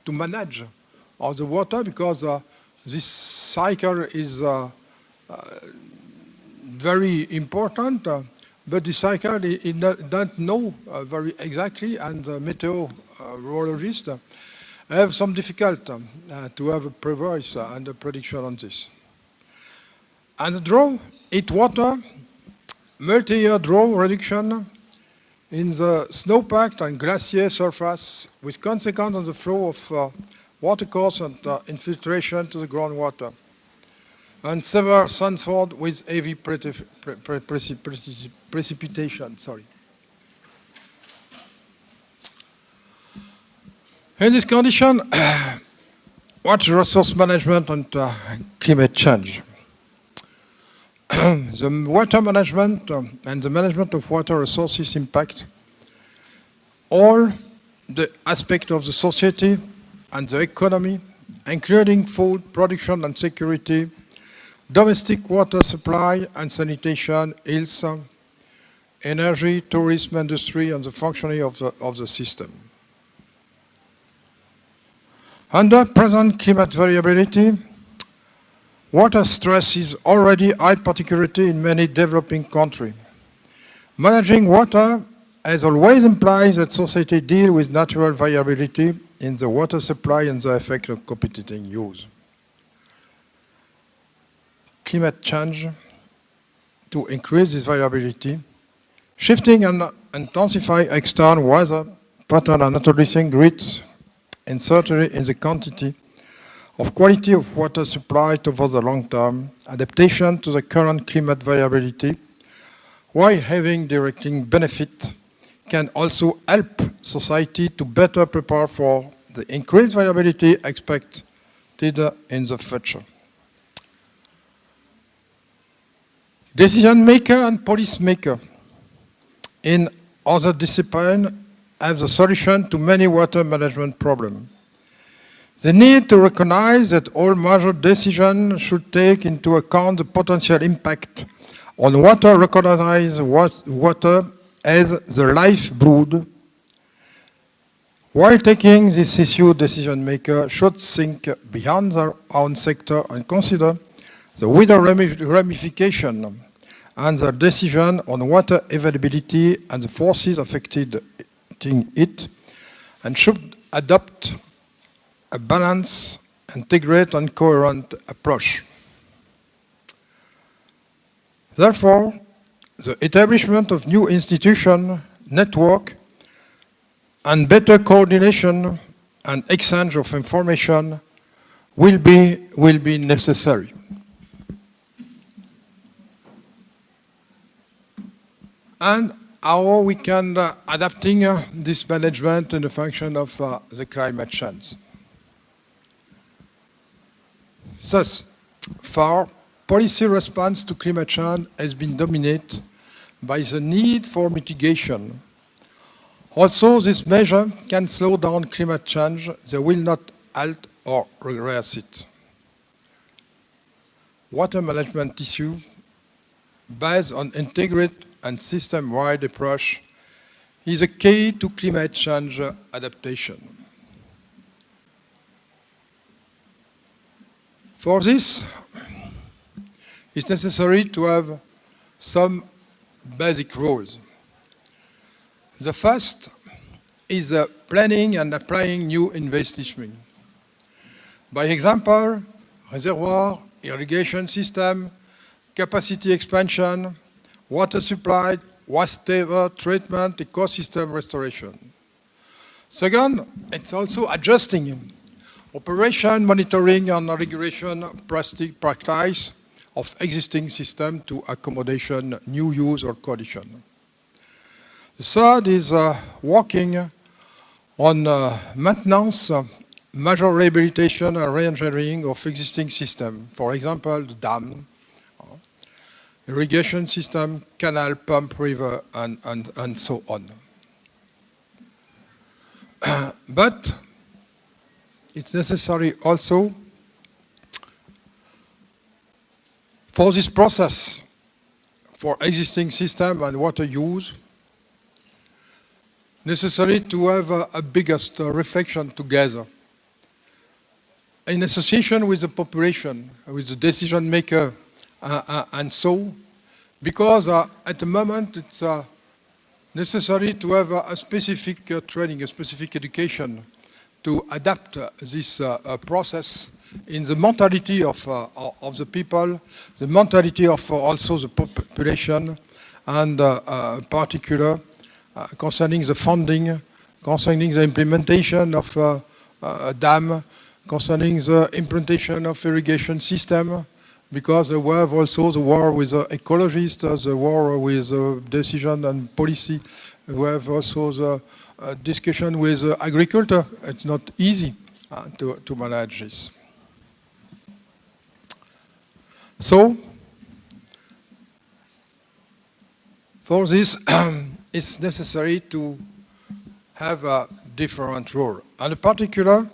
to manage all the water because this cycle is very important, but the cycle don't know very exactly, and the meteorologists have some difficulty to have a previous and a prediction on this. And the draw, heat water, multi-year draw reduction in the snowpack and glacier surface with consequence on the flow of watercourse and infiltration to the groundwater. And severe sunspots with heavy precipitation. In this condition, what's resource management and climate change? The water management and the management of water resources impact all the aspects of the society and the economy, including food production and security, domestic water supply and sanitation, health, energy, tourism industry, and the functioning of the system. Under present climate variability, water stress is already high, particularly in many developing countries. Managing water as always implies that society deal with natural variability in the water supply and the effect of competing use. Climate change to increase this variability, shifting and intensify external weather pattern and introducing grids and certainly in the quantity of quality of water supply over the long term, adaptation to the current climate variability, while having directing benefit, can also help society to better prepare for the increased variability expected in the future. Decision maker and policy maker in other disciplines have the solution to many water management problems. They need to recognize that all major decisions should take into account the potential impact on water, recognize water as the lifeblood. While taking this issue, decision maker should think beyond their own sector and consider the wider ramification and their decision on water availability and the forces affecting it, and should adopt a balanced, integrated, and coherent approach. Therefore, the establishment of new institution, network, and better coordination and exchange of information will be necessary. And how we can adapting this management in the function of the climate change. Thus far, policy response to climate change has been dominated by the need for mitigation. Also, this measure can slow down climate change. They will not halt or regress it. Water management issue based on integrated and system-wide approach is a key to climate change adaptation. For this, it's necessary to have some basic rules. The first is planning and applying new investment. By example, reservoir, irrigation system, capacity expansion, water supply, wastewater treatment, ecosystem restoration. Second, it's also adjusting operation, monitoring, and regulation practice of existing system to accommodation new use or condition. The third is working on maintenance major rehabilitation and re-engineering of existing systems. For example, the dam, irrigation system, canal, pump, river, and so on. But it's necessary also for this process, for existing system and water use, necessary to have a biggest reflection together in association with the population, with the decision maker, and so, because at the moment it's necessary to have a specific training, a specific education to adapt this process in the mentality of the people, the mentality of also the population, and particular concerning the funding, concerning the implementation of a dam, concerning the implementation of irrigation system, because we have also the war with ecologists, the war with decision and policy. We have also the discussion with agriculture. It's not easy to manage this. So, for this, it's necessary to have a different role, and in particular,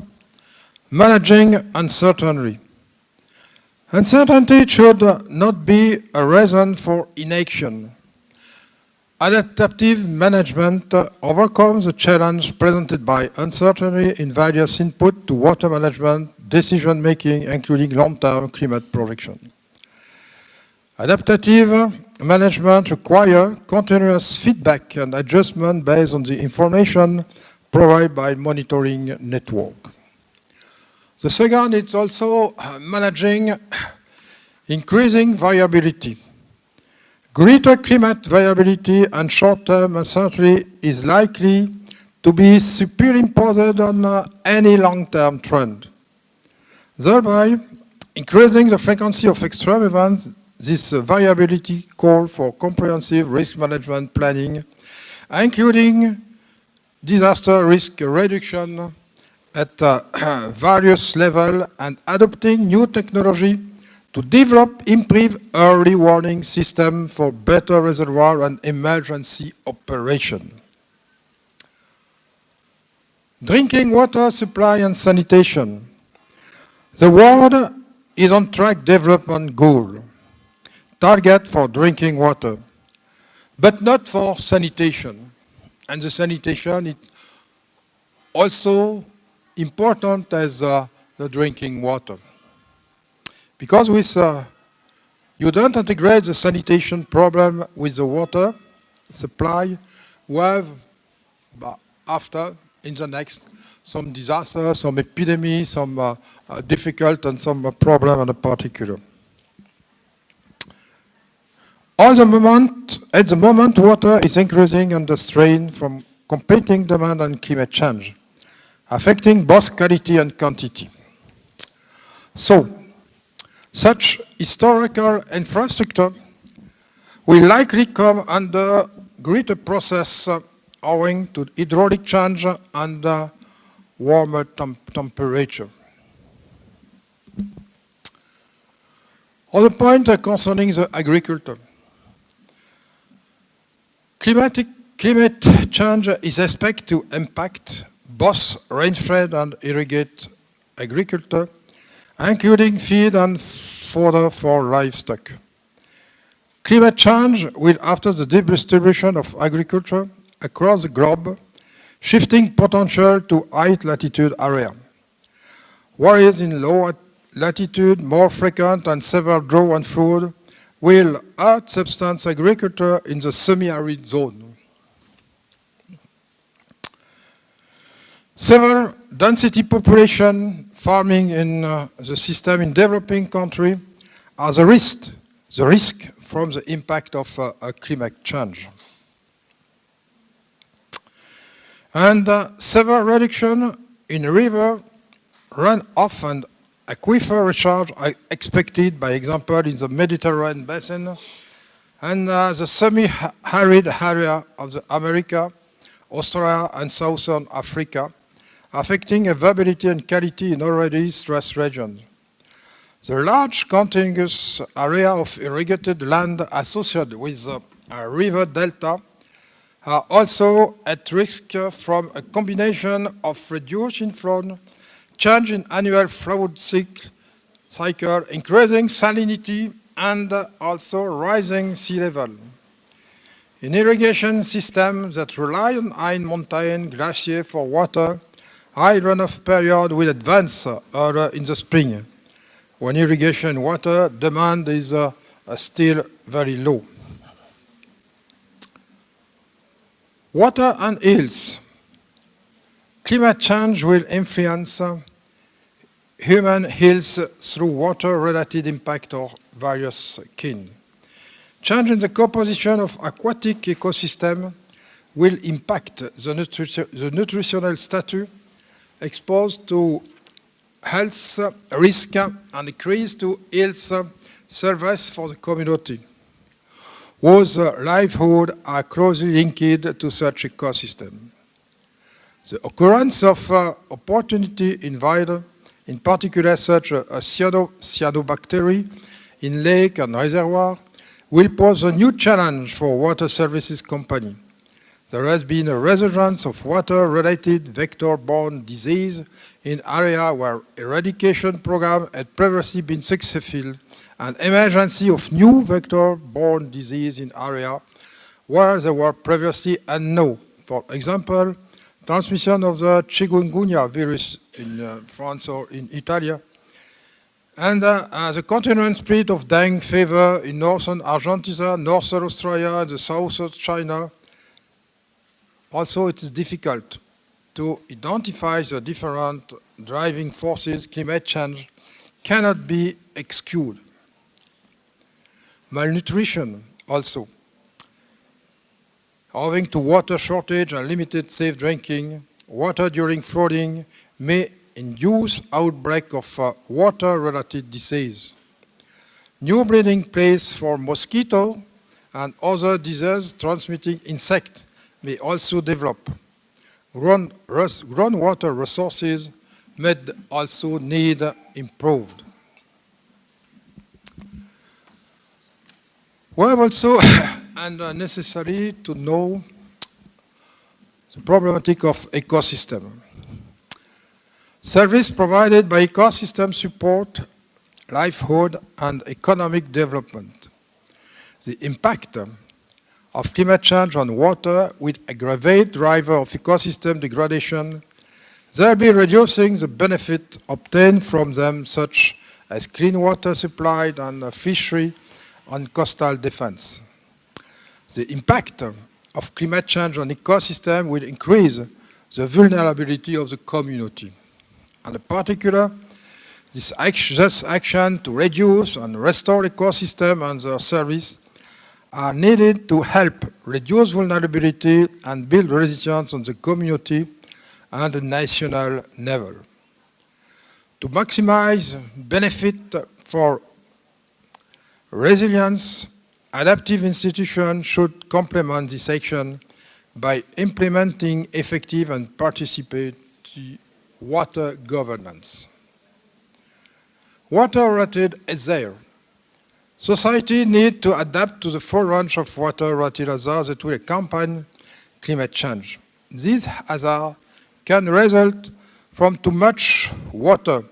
managing uncertainty. Uncertainty should not be a reason for inaction. Adaptive management overcomes the challenge presented by uncertainty in various inputs to water management, decision-making, including long-term climate projection. Adaptive management requires continuous feedback and adjustment based on the information provided by monitoring network. The second is also managing increasing variability. Greater climate variability and short-term uncertainty is likely to be superimposed on any long-term trend. Thereby, increasing the frequency of extreme events, this variability calls for comprehensive risk management planning, including disaster risk reduction at various levels and adopting new technology to develop improved early warning system for better reservoir and emergency operation. Drinking water supply and sanitation. The world is on track development goal, target for drinking water, but not for sanitation. And the sanitation is also important as the drinking water. Because with, you don't integrate the sanitation problem with the water supply, we have, after, in the next, some disaster, some epidemic, some difficult and some problem in particular. At the moment, water is increasing under strain from competing demand and climate change, affecting both quality and quantity. So, such historical infrastructure will likely come under greater process owing to hydraulic change and warmer temperature. Other point concerning the agriculture. Climate change is expected to impact both rainfed and irrigate agriculture, including feed and fodder for livestock. Climate change will alter the distribution of agriculture across the globe, shifting potential to high latitude area, whereas in low latitude, more frequent and severe drought and flood will hurt subsistence agriculture in the semi-arid zone. Several density population farming in the system in developing countries are the risk from the impact of climate change. And severe reduction in river runoff and aquifer recharge are expected, by example, in the Mediterranean basin and the semi-arid area of the America, Australia, and Southern Africa, affecting availability and quality in already stressed regions. The large contiguous area of irrigated land associated with a river delta are also at risk from a combination of reduced inflow, change in annual flood cycle, increasing salinity, and also rising sea level. In irrigation systems that rely on high mountain glacier for water, high runoff period will advance earlier in the spring, when irrigation water demand is still very low. Water and hills. Climate change will influence human health through water-related impact of various kind. Change in the composition of aquatic ecosystem will impact the nutritional status exposed to health risk and increase to health service for the community, whose livelihood are closely linked to such ecosystem. The occurrence of opportunity invited, in particular such a cyanobacteria in lake and reservoir, will pose a new challenge for water services company. There has been a resurgence of water-related vector-borne disease in areas where eradication programs had previously been successful, and emergency of new vector-borne disease in areas where they were previously unknown. For example, transmission of the chikungunya virus in France or in Italy, and the continuing spread of dengue fever in northern Argentina, northern Australia, and the south of China. Also, it is difficult to identify the different driving forces. Climate change cannot be excluded. Malnutrition also. Owing to water shortage and limited safe drinking, water during flooding may induce outbreak of water-related disease. New breeding place for mosquito and other disease-transmitting insects may also develop. Groundwater resources may also need improved. We have also and necessary to know the problematic of ecosystem. Service provided by ecosystem support livelihood and economic development. The impact of climate change on water will aggravate driver of ecosystem degradation, thereby reducing the benefit obtained from them, such as clean water supply and fishery and coastal defense. The impact of climate change on ecosystem will increase the vulnerability of the community. And in particular, this action to reduce and restore ecosystem and their service are needed to help reduce vulnerability and build resilience on the community and the national level. To maximize benefit for resilience, adaptive institutions should complement this action by implementing effective and participatory water governance. Water-related hazard. Society needs to adapt to the full range of water-related hazards that will accompany climate change. These hazards can result from too much water,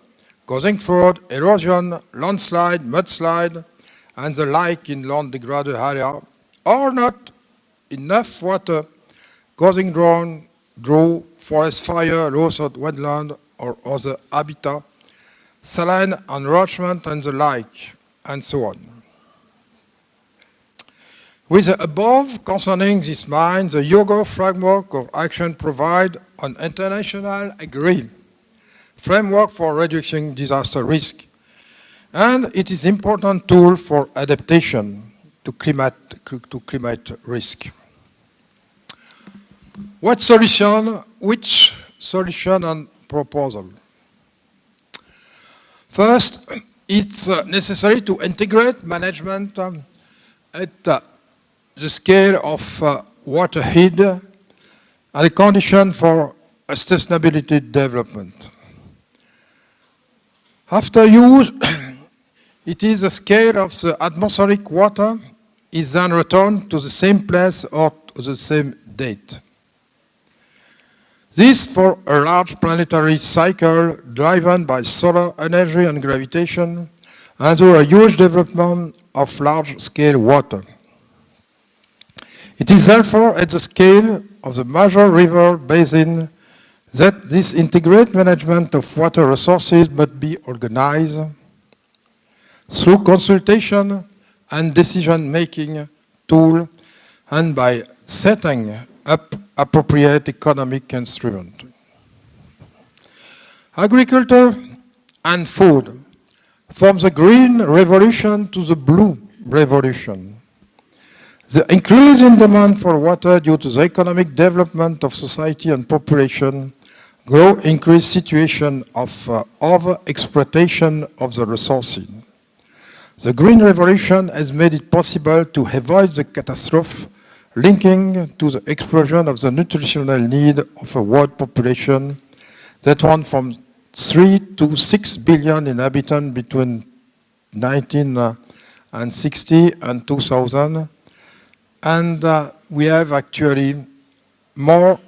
causing flood, erosion, landslide, mudslide, and the like in land-degraded area, or not enough water, causing drought, forest fire, loss of wetland or other habitat, saline enrichment and the like, and so on. With the above concerning this mine, the Yoga framework of action provide an international agreed framework for reducing disaster risk, and it is an important tool for adaptation to climate risk. What solution? Which solution and proposal? First, it's necessary to integrate management at the scale of water head and the condition for sustainability development. After use, it is the scale of the atmospheric water is then returned to the same place or to the same date. This for a large planetary cycle driven by solar energy and gravitation, and through a huge development of large-scale water. It is therefore at the scale of the major river basin that this integrated management of water resources must be organized through consultation and decision-making tool and by setting up appropriate economic instruments. Agriculture and food from the green revolution to the blue revolution. The increase in demand for water due to the economic development of society and population grow increased situation of over-exploitation of the resources. The Green Revolution has made it possible to avoid the catastrophe linking to the explosion of the nutritional need of a world population that went from 3 to 6 billion inhabitants between 1960 and 2000. And we have actually more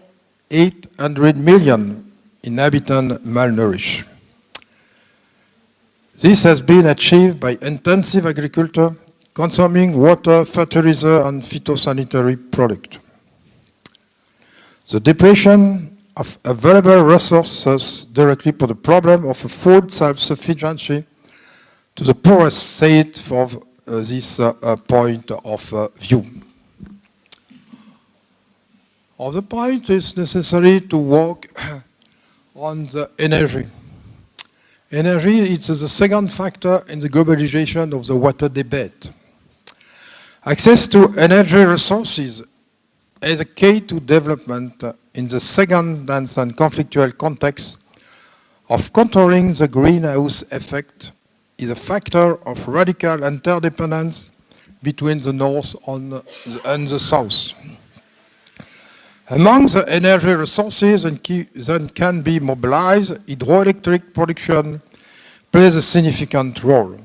800 million inhabitants malnourished. This has been achieved by intensive agriculture, consuming water, fertilizer, and phytosanitary products. The depletion of available resources directly put the problem of food self-sufficiency to the poorest state for this point of view. Other point is necessary to work on the energy. Energy is the second factor in the globalization of the water debate. Access to energy resources is a key to development in the second dense and conflictual context of controlling the greenhouse effect is a factor of radical interdependence between the North and the South. Among the energy resources that can be mobilized, hydroelectric production plays a significant role.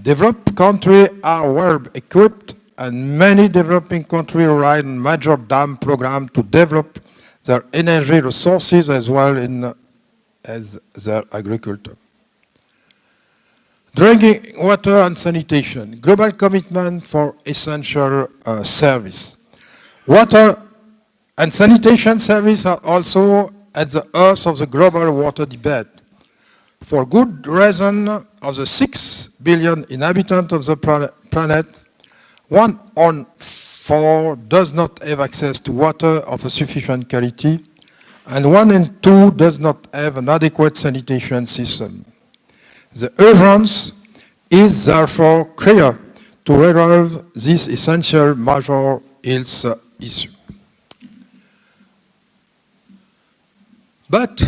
Developed countries are well equipped, and many developing countries rely on major dam programs to develop their energy resources as well as their agriculture. Drinking water and sanitation, global commitment for essential service. Water and sanitation services are also at the heart of the global water debate. For good reason, of the 6 billion inhabitants of the planet, 1 on 4 does not have access to water of a sufficient quality, and 1 in 2 does not have an adequate sanitation system. The urgence is therefore clear to resolve this essential major health issue. But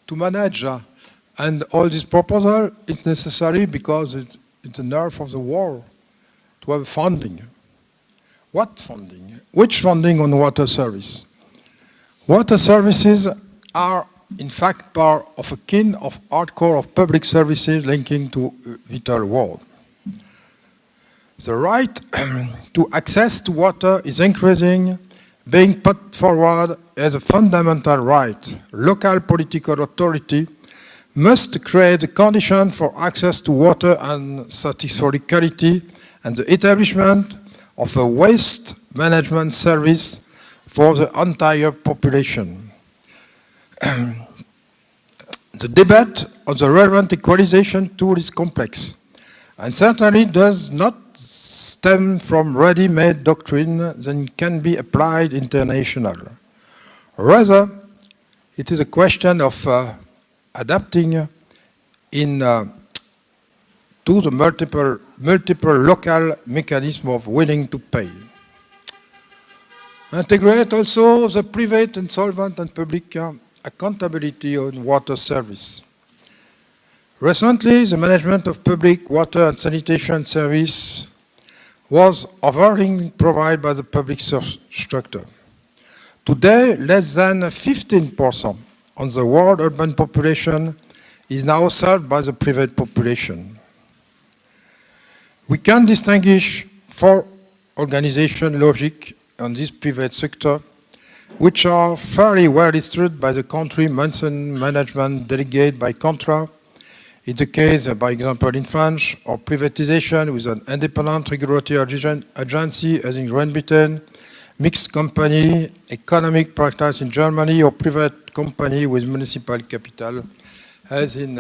to manage and all this proposal, it's necessary because it's the nerve of the war to have funding. What funding? Which funding on water service? Water services are in fact part of a kind of hardcore of public services linking to vital world. The right to access to water is increasing, being put forward as a fundamental right. Local political authority must create the condition for access to water and satisfactory quality and the establishment of a waste management service for the entire population. The debate on the relevant equalization tool is complex and certainly does not stem from ready-made doctrine that can be applied internationally. Rather, it is a question of adapting to the multiple local mechanism of willing to pay. Integrate also the private, insolvent, and public accountability on water service. Recently, the management of public water and sanitation service was overwhelmingly provided by the public structure. Today, less than 15% of the world urban population is now served by the private population. We can distinguish four organization logic on this private sector, which are fairly well illustrated by the country management delegate by contra. In the case, by example, in France, or privatization with an independent regulatory agency as in Great Britain, mixed company, economic practice in Germany, or private company with municipal capital as in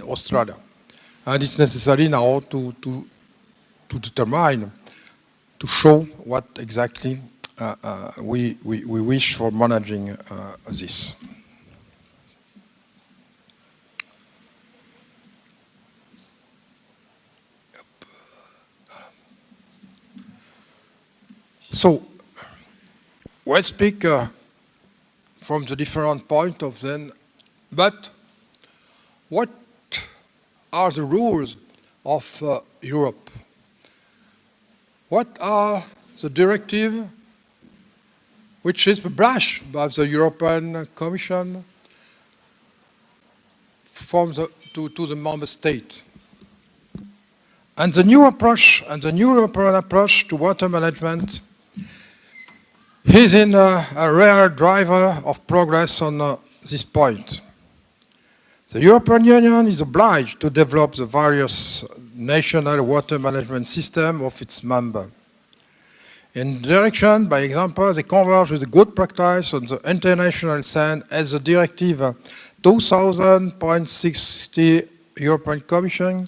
Australia. And it's necessary now to determine, to show what exactly we wish for managing this. So, we'll speak from the different point of them, but what are the rules of Europe? What are the directives which is published by the European Commission to the member state? And the new approach, and the new European approach to water management is in a rare driver of progress on this point. The European Union is obliged to develop the various national water management systems of its members. In direction, by example, they converge with the good practice on the international scene as the Directive 2000.60 European Commission,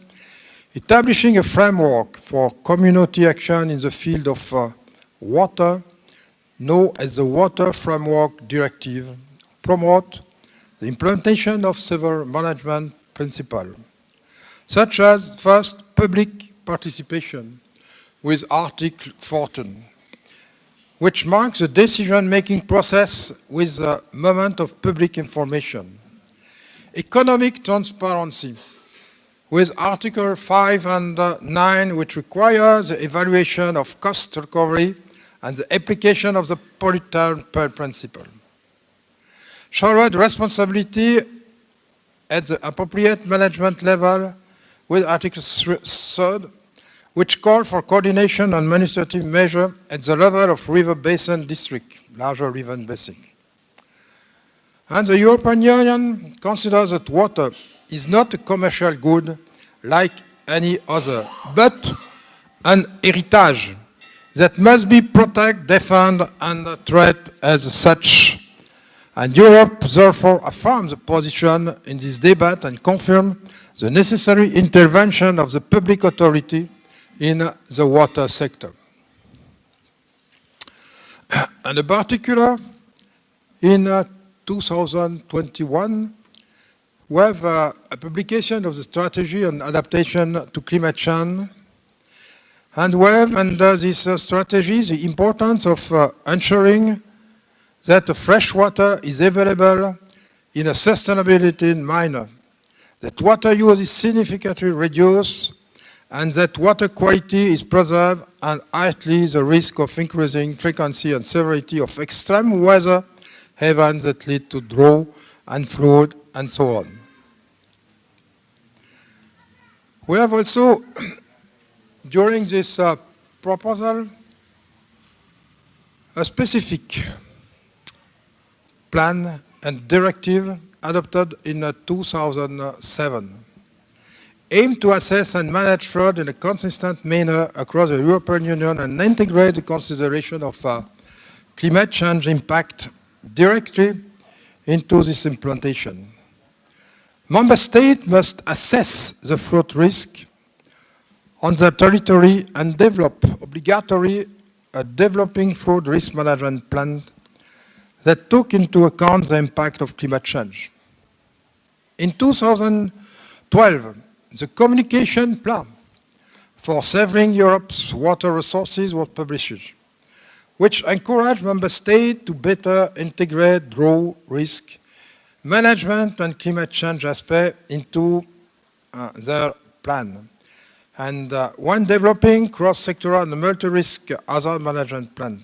establishing a framework for community action in the field of water, known as the Water Framework Directive, promote the implementation of several management principles, such as, first, public participation with Article 14, which marks the decision-making process with a moment of public information. Economic transparency with Article 5 and 9, which requires the evaluation of cost recovery and the application of the polluter pays principle. Shared responsibility at the appropriate management level with Article 3, which call for coordination and administrative measure at the level of river basin district, larger river basin. And the European Union considers that water is not a commercial good like any other, but an heritage that must be protected, defended, and treated as such. And Europe therefore affirms the position in this debate and confirms the necessary intervention of the public authority in the water sector. And in particular, in 2021, we have a publication of the strategy on adaptation to climate change. And we have under this strategy the importance of ensuring that the fresh water is available in a sustainability manner, that water use is significantly reduced, and that water quality is preserved, and at least the risk of increasing frequency and severity of extreme weather events that lead to drought and flood and so on. We have also, during this proposal, a specific plan and directive adopted in 2007, aimed to assess and manage fraud in a consistent manner across the European Union and integrate the consideration of climate change impact directly into this implementation. Member States must assess the flood risk on their territory and develop obligatory developing flood risk management plan that took into account the impact of climate change. In 2012, the communication plan for saving Europe's water resources was published, which encouraged member states to better integrate drought risk management and climate change aspects into their plan. And when developing cross-sectoral and multi-risk hazard management plan.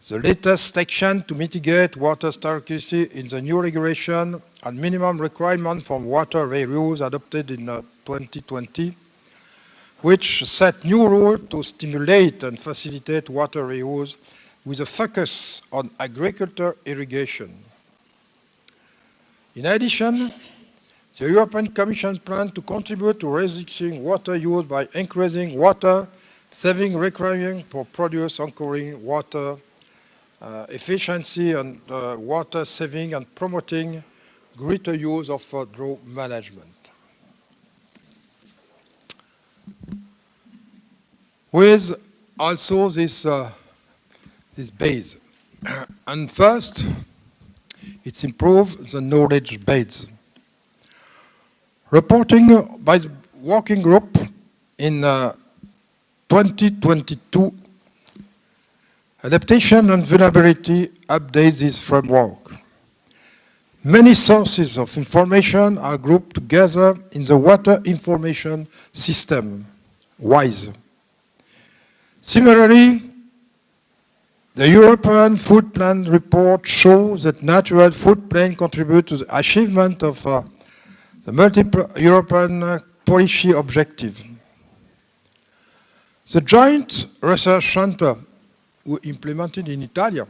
The latest action to mitigate water scarcity in the new regulation and minimum requirement for water reuse adopted in 2020, which set new rules to stimulate and facilitate water reuse with a focus on agriculture irrigation. In addition, the European Commission plans to contribute to reducing water use by increasing water saving requirements for produce, encouraging water efficiency and water saving, and promoting greater use of drought management. With also this base. And first, it's improved the knowledge base. Reporting by the working group in 2022, adaptation and vulnerability updates this framework. Many sources of information are grouped together in the Water Information System, WISE. Similarly, the European Food Plan report shows that natural food plan contribute to the achievement of the multiple European policy objective. The joint research center we implemented in Italy.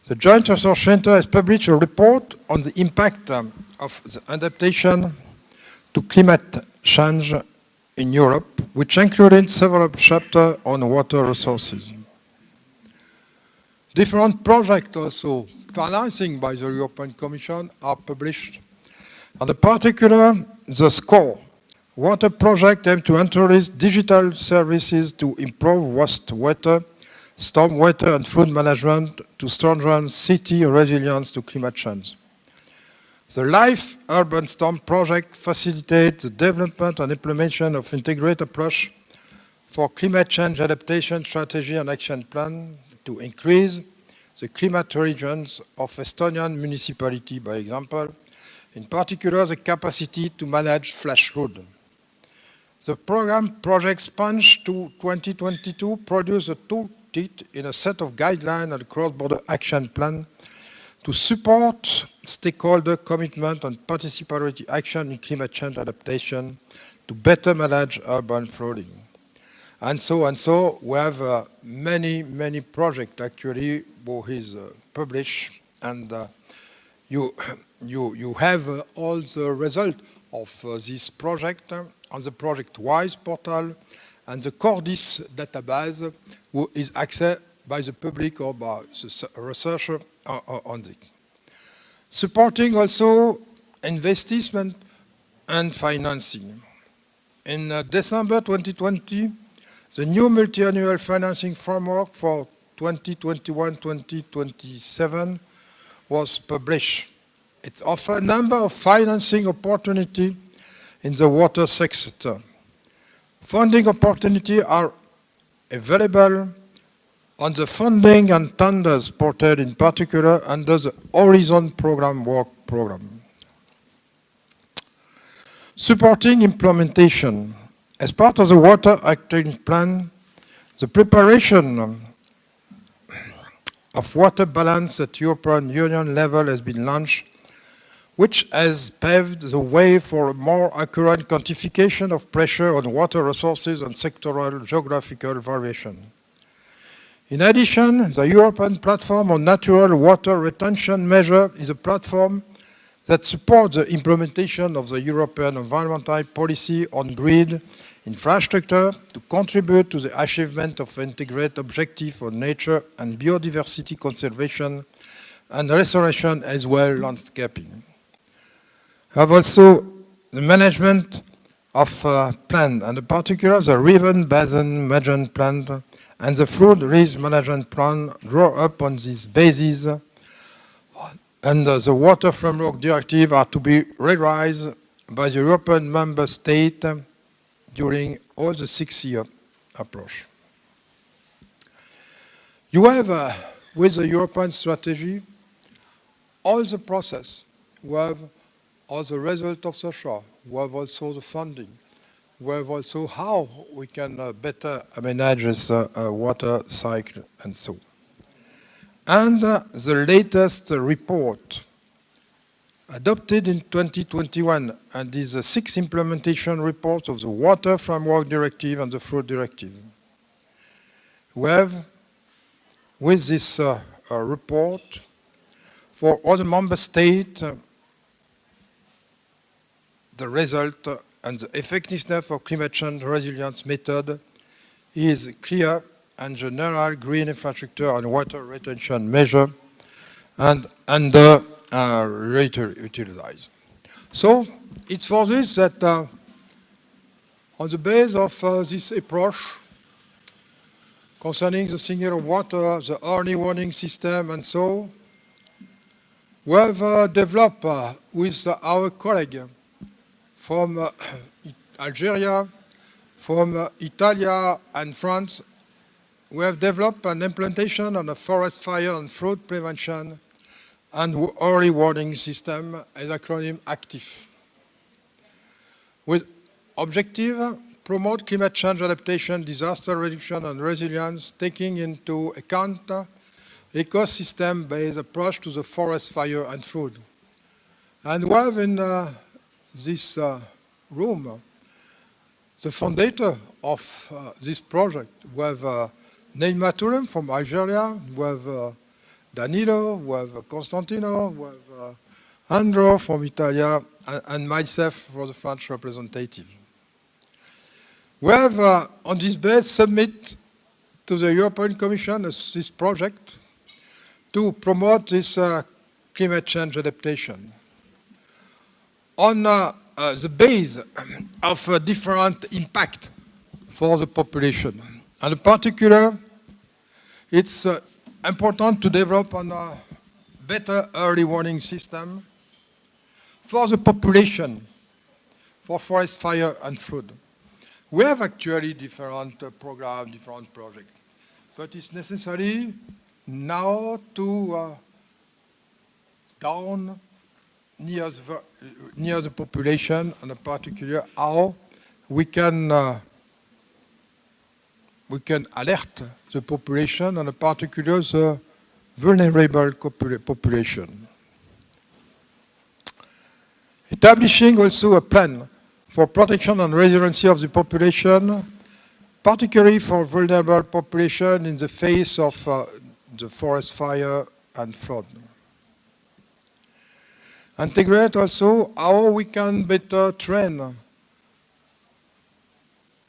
The Joint Research Center has published a report on the impact of the adaptation to climate change in Europe, which included several chapters on water resources. Different projects also financing by the European Commission are published. And in particular, the SCORE water project aims to introduce digital services to improve wastewater, stormwater and flood management to strengthen city resilience to climate change. The LIFE Urban Storm project facilitates the development and implementation of integrated approach for climate change adaptation strategy and action plan to increase the climate regions of Estonian municipality, by example, in particular the capacity to manage flash flood. The program Project Sponge to 2022 produced a toolkit in a set of guidelines and cross-border action plan to support stakeholder commitment and participatory action in climate change adaptation to better manage urban flooding. And so, we have many projects actually who is published, and you have all the results of this project on the Project WISE portal and the Cordis database, who is accessed by the public or by the researcher on it. Supporting also investment and financing. In December 2020, the new multi-annual financing framework for 2021-2027 was published. It offers a number of financing opportunities in the water sector. Funding opportunities are available on the funding and tenders portal, in particular under the Horizon Program Work Program. Supporting implementation. As part of the Water Action Plan, the preparation of water balance at European Union level has been launched, which has paved the way for a more accurate quantification of pressure on water resources and sectoral geographical variation. In addition, the European Platform on Natural Water Retention Measure is a platform that supports the implementation of the European environmental policy on grid infrastructure to contribute to the achievement of integrated objectives for nature and biodiversity conservation and restoration, as well as landscaping. We have also the management of plan, and in particular the River Basin Management Plan and the Flood Risk Management Plan draw up on this basis, and the Water Framework Directive are to be revised by the European member state during all the 6-year approach. You have, with the European strategy, all the process. We have all the result of the show. We have also the funding. we have also how we can better manage this water cycle and so. And the latest report adopted in 2021 and is the sixth implementation report of the Water Framework Directive and the Flood Directive. We have, with this report, for all the member states, the result and the effectiveness of climate change resilience method is clear and general green infrastructure and water retention measure and under utilized. So it's for this that on the base of this approach concerning the single water, the early warning system and so, we have developed with our colleague from Algeria, from Italy and France, we have developed an implementation on a forest fire and flood prevention and early warning system, as acronym ACTIF. With objective, promote climate change adaptation, disaster reduction and resilience, taking into account ecosystem-based approach to the forest fire and flood. And we have in this room the founder of this project. We have Neymar Tourem from Algeria, we have Danilo, we have Constantino, we have Andro from Italy, and myself for the French representative. We have, on this base, submit to the European Commission this project to promote this climate change adaptation. On the base of different impact for the population. And in particular, it's important to develop a better early warning system for the population, for forest fire and flood. We have actually different programs, different projects, but it's necessary now to down near the population, and in particular how we can alert the population, and in particular the vulnerable population. Establishing also a plan for protection and resiliency of the population, particularly for vulnerable population in the face of the forest fire and flood. Integrate also how we can better train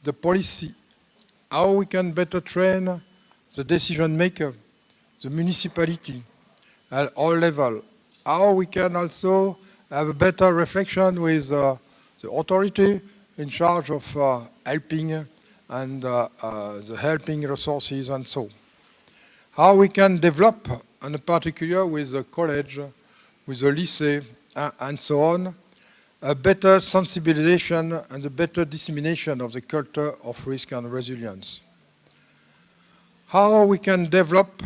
the policy, how we can better train the decision maker, the municipality at all levels, how we can also have a better reflection with the authority in charge of helping and the helping resources and so. How we can develop, and in particular with the college, with the lycée, and so on, a better sensibilization and a better dissemination of the culture of risk and resilience. How we can develop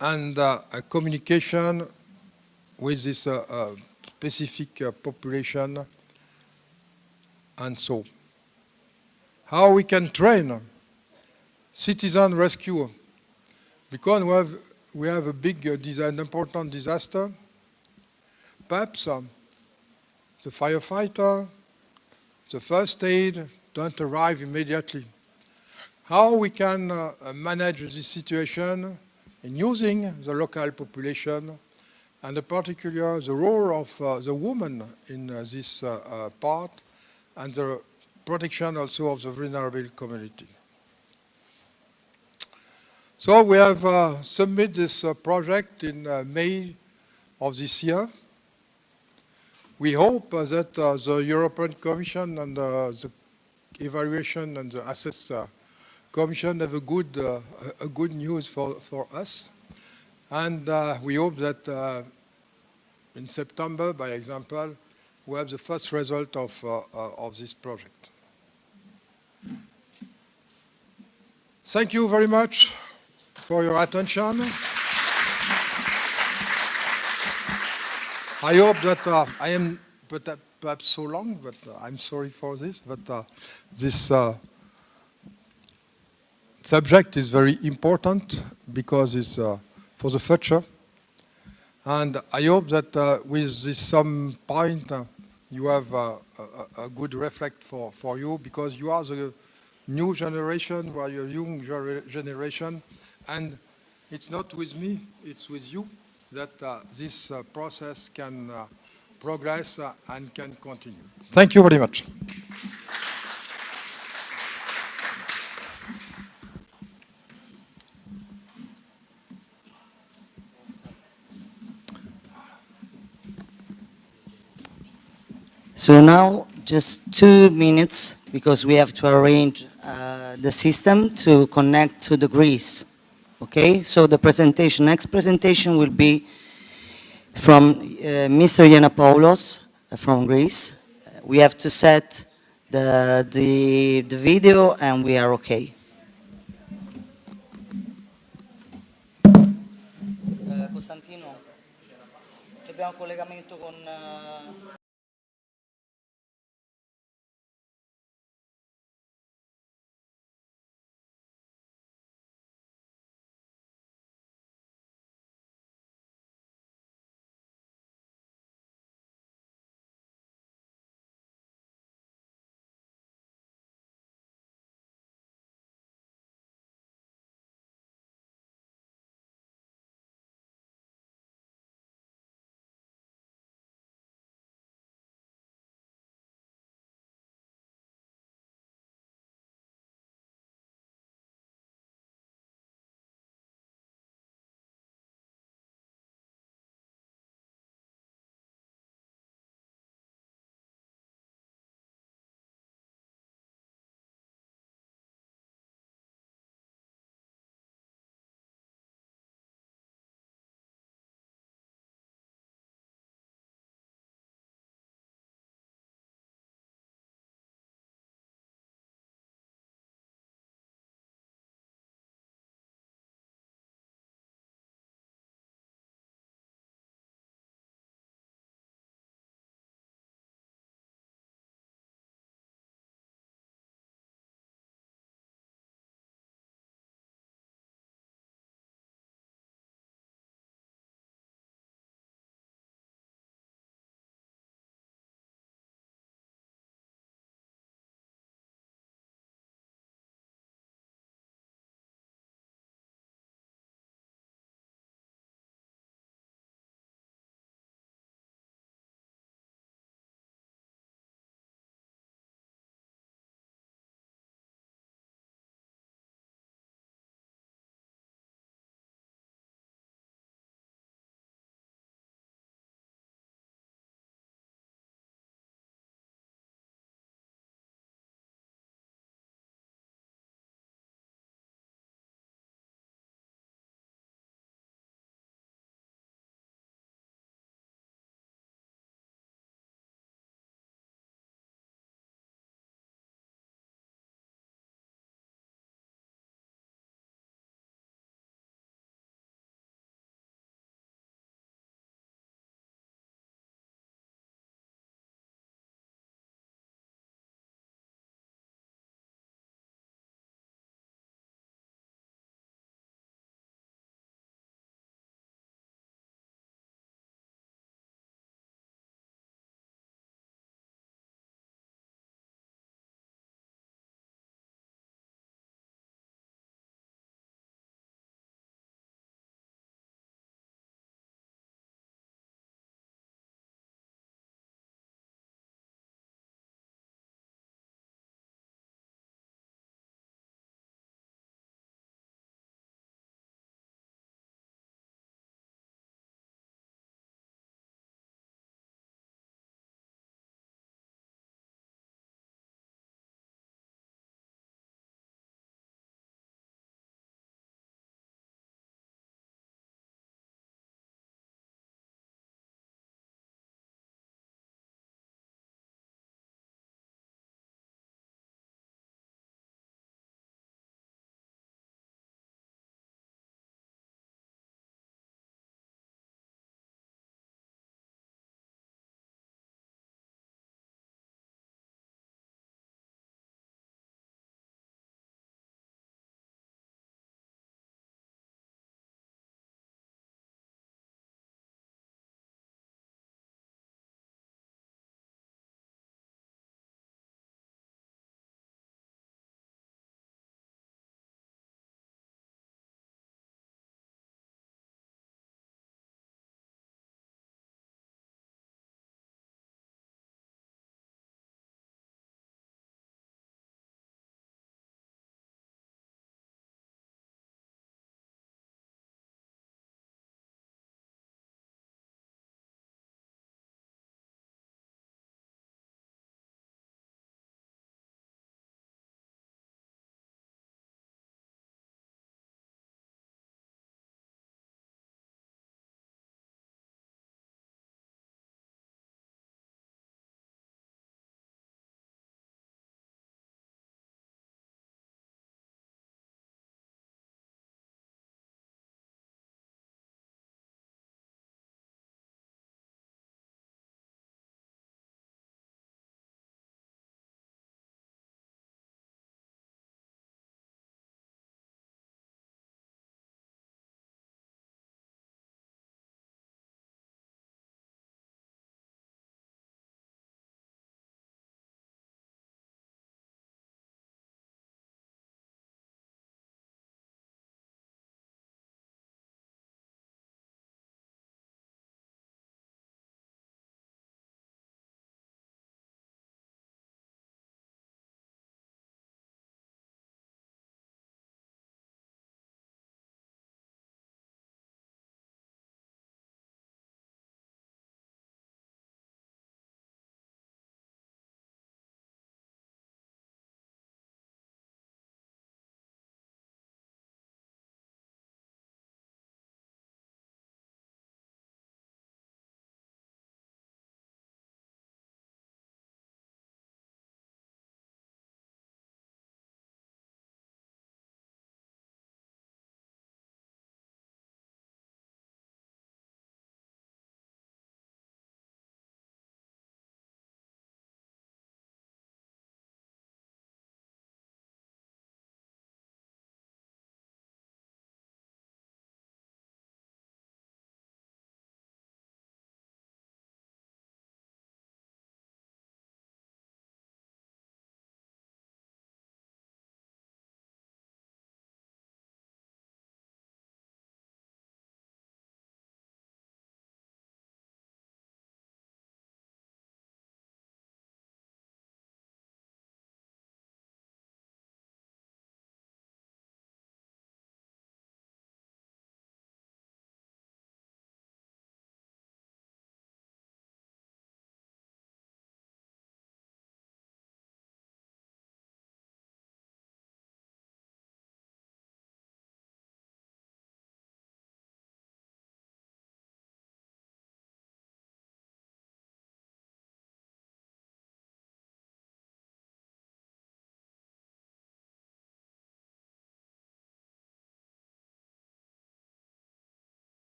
and a communication with this specific population and so. How we can train citizen rescue, because we have a big important disaster. Perhaps the firefighter, the first aid don't arrive immediately. How we can manage this situation in using the local population, and in particular the role of the woman in this part, and the protection also of the vulnerable community. So we have submitted this project in May of this year. We hope that the European Commission and the evaluation and the assess Commission have a good news for us. And we hope that in September, by example, we have the first result of this project. Thank you very much for your attention. I hope that I am perhaps so long, but I'm sorry for this. But this subject is very important because it's for the future. And I hope that with this some point, you have a good reflect for you, because you are the new generation, you are a young generation, and it's not with me, it's with you that this process can progress and can continue. Thank you very much. So now, just 2 minutes, because we have to arrange the system to connect to the Greece. Okay, so the presentation, next presentation will be from Mr. Yiannopoulos from Greece. We have to set the video and we are okay. Costantino, abbiamo un collegamento con...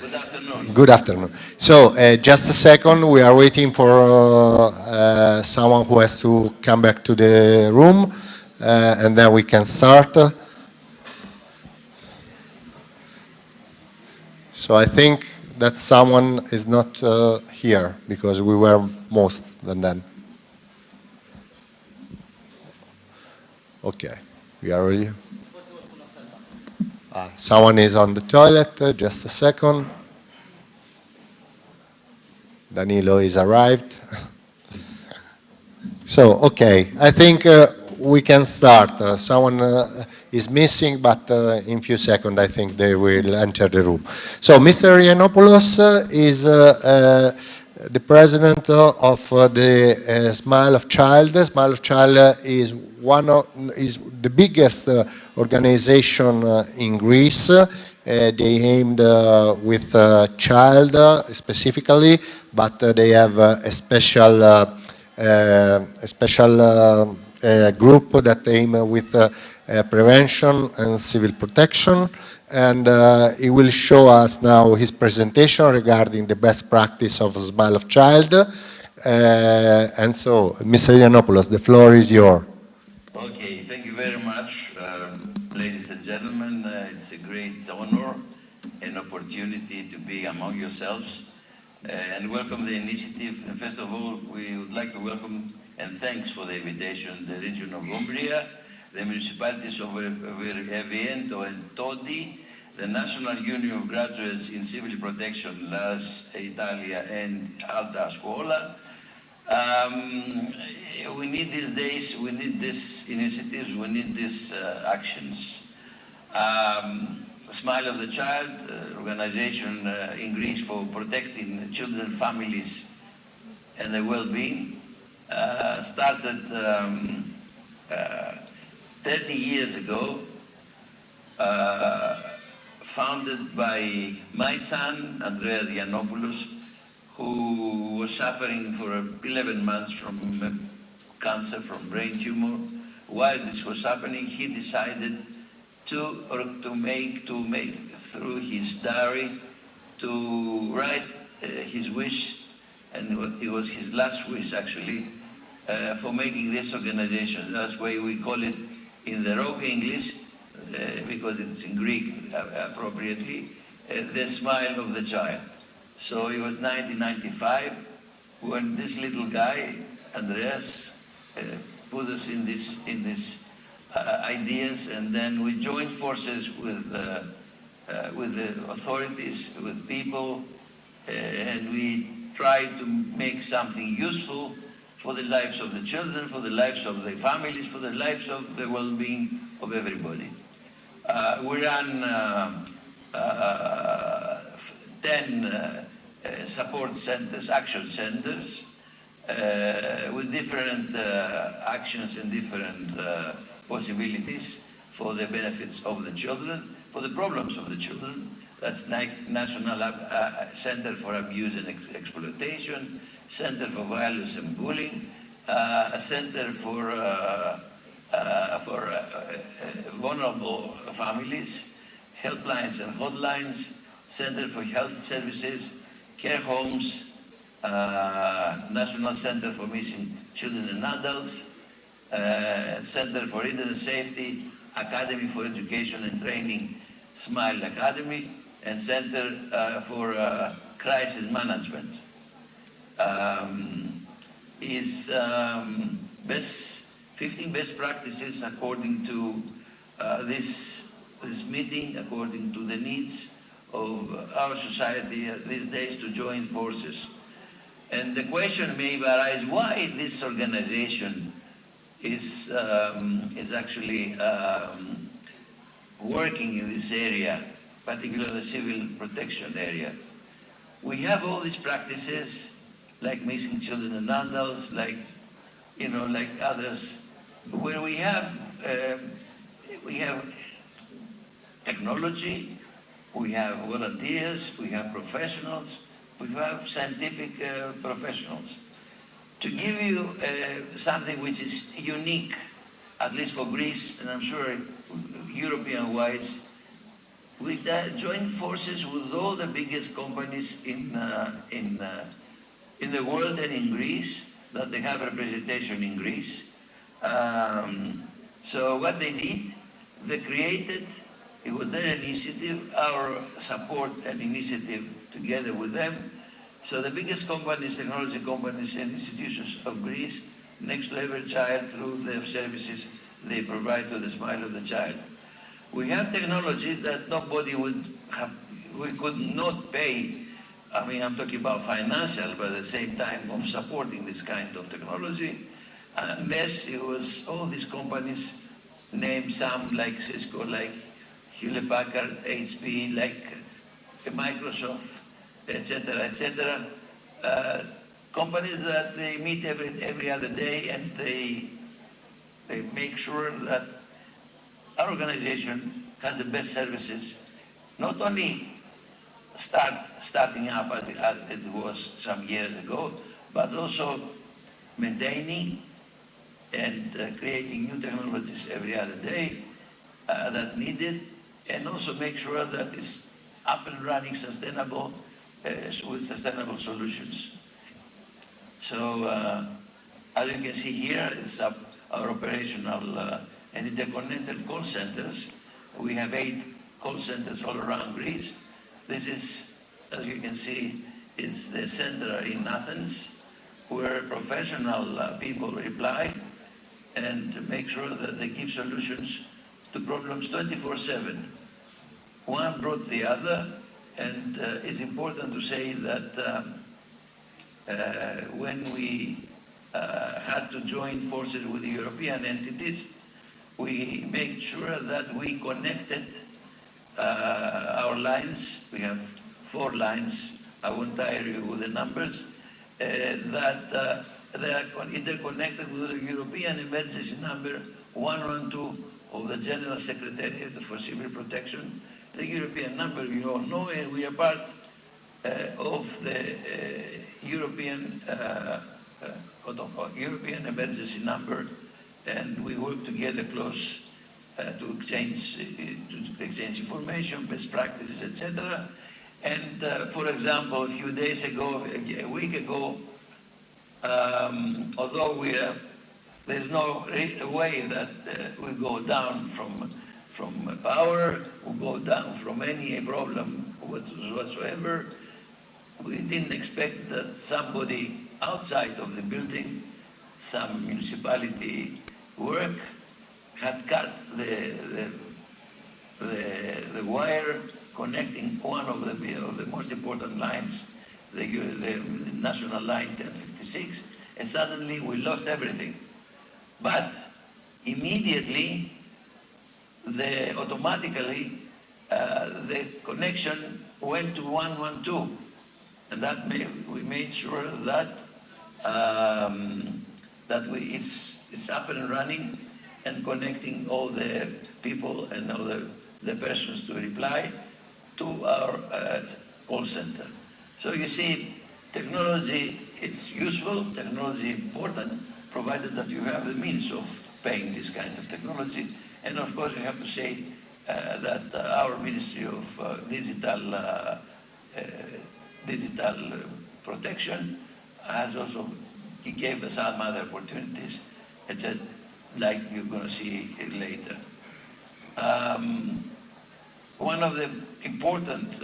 Good afternoon. Good afternoon. So, just a second, we are waiting for someone who has to come back to the room, and then we can start. So I think that someone is not here, because we were most than that. Okay, we are ready. Someone is on the toilet, just a second. Danilo is arrived. So, okay, I think we can start. Someone is missing, but in a few seconds I think they will enter the room. So, Mr. Yiannopoulos is the president of the Smile of Child. Smile of Child is the biggest organization in Greece. They aimed with child specifically, but they have a special group that aim with prevention and civil protection. And he will show us now his presentation regarding the best practice of Smile of Child. And so, Mr. Yiannopoulos, the floor is yours. Okay, thank you very much, ladies and gentlemen. It's a great honor and opportunity to be among yourselves and welcome the initiative. And first of all, we would like to welcome and thanks for the invitation the region of Umbria, the municipalities of Evento and Todi, the National Union of Graduates in Civil Protection, LAS Italia and Alta ACQUA. We need these days, we need these initiatives, we need these actions. Smile of the Child, organization in Greece for protecting children, families, and their well-being, started 30 years ago, founded by my son, Andreas Yiannopoulos, who was suffering for 11 months from cancer, from brain tumor. While this was happening, he decided to make through his diary, to write his wish, and it was his last wish actually, for making this organization. That's why we call it in the rogue English, because it's in Greek appropriately, the Smile of the Child. So it was 1995 when this little guy, Andreas, put us in this ideas, and then we joined forces with the authorities, with people, and we tried to make something useful for the lives of the children, for the lives of the families, for the lives of the well-being of everybody. We ran 10 support centers, action centers, with different actions and different possibilities for the benefits of the children, for the problems of the children. That's National Center for Abuse and Exploitation, Center for Violence and Bullying, a Center for vulnerable families, helplines and hotlines, Center for Health Services, care homes, National Center for Missing Children and Adults, Center for Internet Safety, Academy for Education and Training, Smile Academy, and Center for Crisis Management. Is 15 best practices according to this meeting, according to the needs of our society these days to join forces. And the question may arise, why this organization is actually working in this area, particularly the civil protection area. We have all these practices, like missing children and adults, like others, where we have technology, we have volunteers, we have professionals, we have scientific professionals. To give you something which is unique, at least for Greece, and I'm sure European-wise, We joined forces with all the biggest companies in the world and in Greece, that they have representation in Greece. So what they did, they created, it was their initiative, our support and initiative together with them. So the biggest companies, technology companies and institutions of Greece, next to every child through the services they provide to the smile of the child. We have technology that nobody would have, we could not pay. I mean, I'm talking about financial, but at the same time of supporting this kind of technology, unless it was all these companies, named some like Cisco, like Hewlett-Packard, HP, like Microsoft, etc., companies that they meet every other day, and they make sure that our organization has the best services, not only starting up as it was some years ago, but also maintaining and creating new technologies every other day that needed, and also make sure that it's up and running sustainable with sustainable solutions. So as you can see here, it's our operational and interconnected call centers. We have 8 call centers all around Greece. This is, as you can see, it's the center in Athens, where professional people reply and make sure that they give solutions to problems 24/7. One brought the other, and it's important to say that when we had to join forces with the European entities, we made sure that we connected our lines. We have 4 lines. I won't tire you with the numbers. That they are interconnected with the European emergency number 112 of the General Secretariat for Civil Protection. The European number you all know, and we are part of the European emergency number, and we work together close to exchange information, best practices, etc. And for example, a few days ago, a week ago, although there's no way that we go down from power, we go down from any problem whatsoever, we didn't expect that somebody outside of the building, some municipality work, had cut the wire connecting one of the most important lines, the national line 1056, and suddenly we lost everything. But immediately, automatically, the connection went to 112, and that we made sure that it's up and running and connecting all the people and all the persons to reply to our call center. So you see, technology is useful, technology important, provided that you have the means of paying this kind of technology. And of course, we have to say that our Ministry of Digital Protection has also gave us some other opportunities, etc., like you're going to see it later. One of the important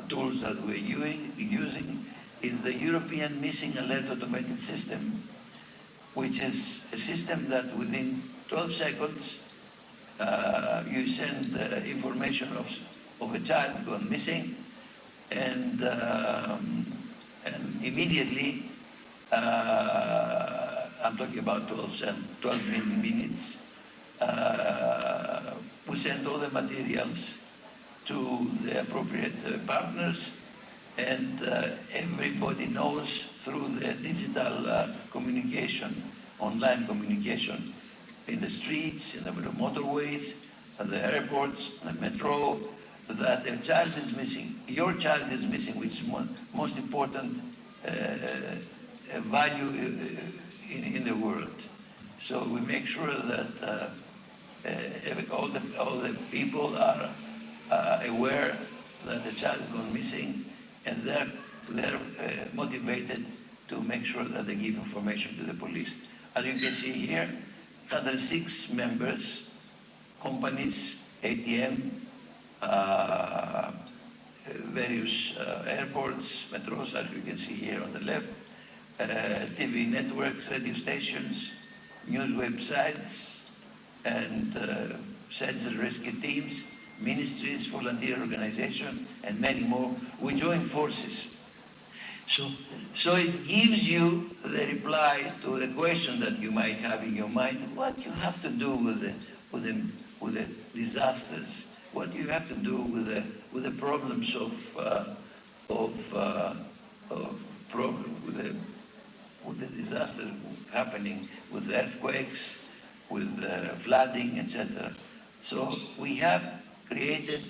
tools that we're using is the European Missing Alert Automated System, which is a system that within 12 seconds you send information of a child gone missing, and immediately, I'm talking about 12 minutes, we send all the materials to the appropriate partners, and everybody knows through the digital communication, online communication, in the streets, in the motorways, at the airports, the metro, that a child is missing. Your child is missing, which is most important value in the world. So we make sure that all the people are aware that the child has gone missing, and they're motivated to make sure that they give information to the police. As you can see here, 106 members, companies, ATM, various airports, metros, as you can see here on the left, TV networks, radio stations, news websites, and search and rescue teams, ministries, volunteer organizations, and many more. We join forces. So it gives you the reply to the question that you might have in your mind: what you have to do with the disasters, what you have to do with the problems with the disaster happening, with earthquakes, with flooding, etc. So we have created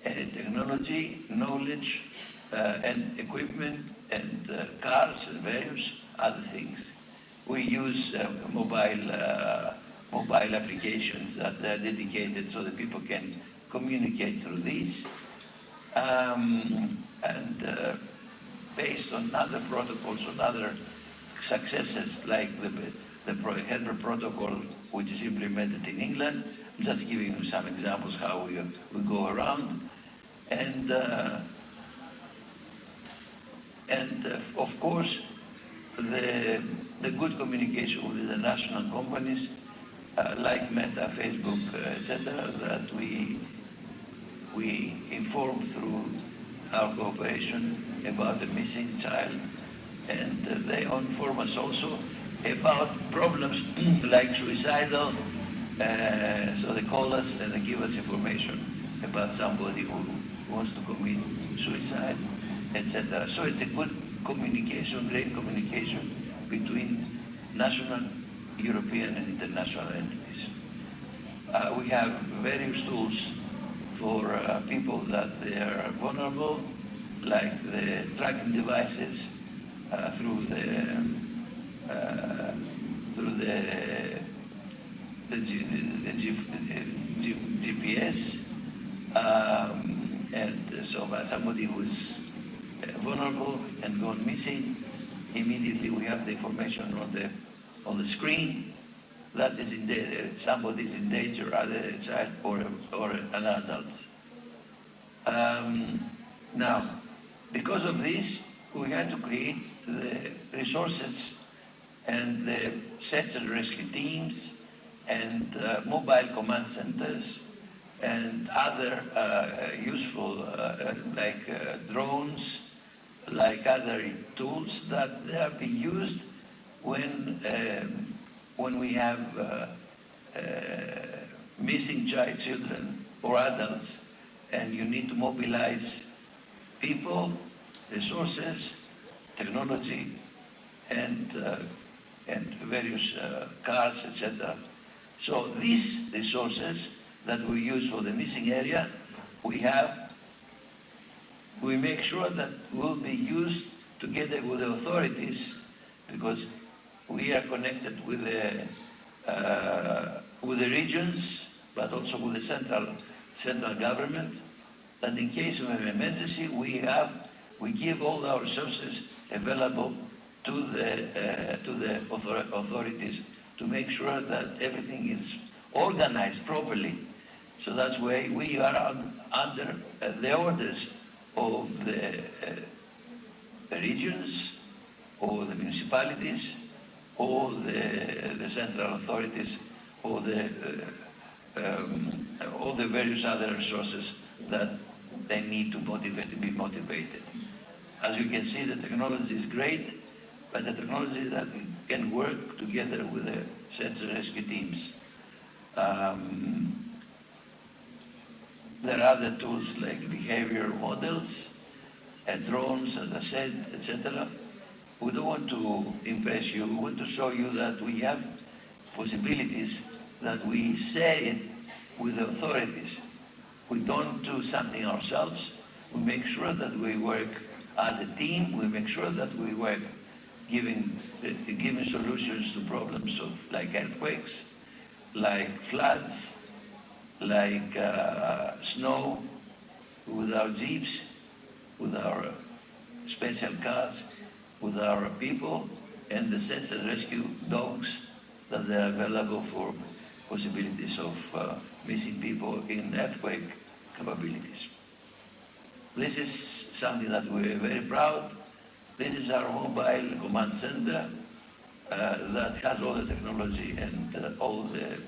technology, knowledge, and equipment, and cars and various other things. We use mobile applications that are dedicated so that people can communicate through these. Based on other protocols, on other successes, like the Helper protocol, which is implemented in England. I'm just giving you some examples how we go around. And of course, the good communication with the national companies, like Meta, Facebook, etc., that we inform through our cooperation about the missing child, and they inform us also about problems like suicidal, so they call us and they give us information about somebody who wants to commit suicide, etc. So it's a good communication, great communication between national, European and international entities. We have various tools for people that they are vulnerable, like the tracking devices through the GPS, and so somebody who is vulnerable and gone missing, immediately we have the information on the screen that is in danger, somebody is in danger, either a child or an adult. Now, because of this, we had to create the resources and the search and rescue teams and mobile command centers and other useful like drones, like other tools that they are being used when we have missing children or adults, and you need to mobilize people, resources, technology, and various cars, etc. So these resources that we use for the missing area, we make sure that will be used together with the authorities, because we are connected with the regions, but also with the central government. And in case of an emergency, we give all our resources available to the authorities to make sure that everything is organized properly. So that's why we are under the orders of the regions or the municipalities or the central authorities or all the various other resources that they need to be motivated. As you can see, the technology is great, but the technology that we can work together with the search and rescue teams. There are other tools like behavior models, drones, as I said, etc. We don't want to impress you. We want to show you that we have possibilities, that we share it with the authorities. We don't do something ourselves. We make sure that we work as a team. We make sure that we work giving solutions to problems like earthquakes, like floods, like snow, with our jeeps, with our special cars, with our people, and the search and rescue dogs that they are available for possibilities of missing people in earthquake capabilities. This is something that we're very proud. This is our mobile command center that has all the technology and all the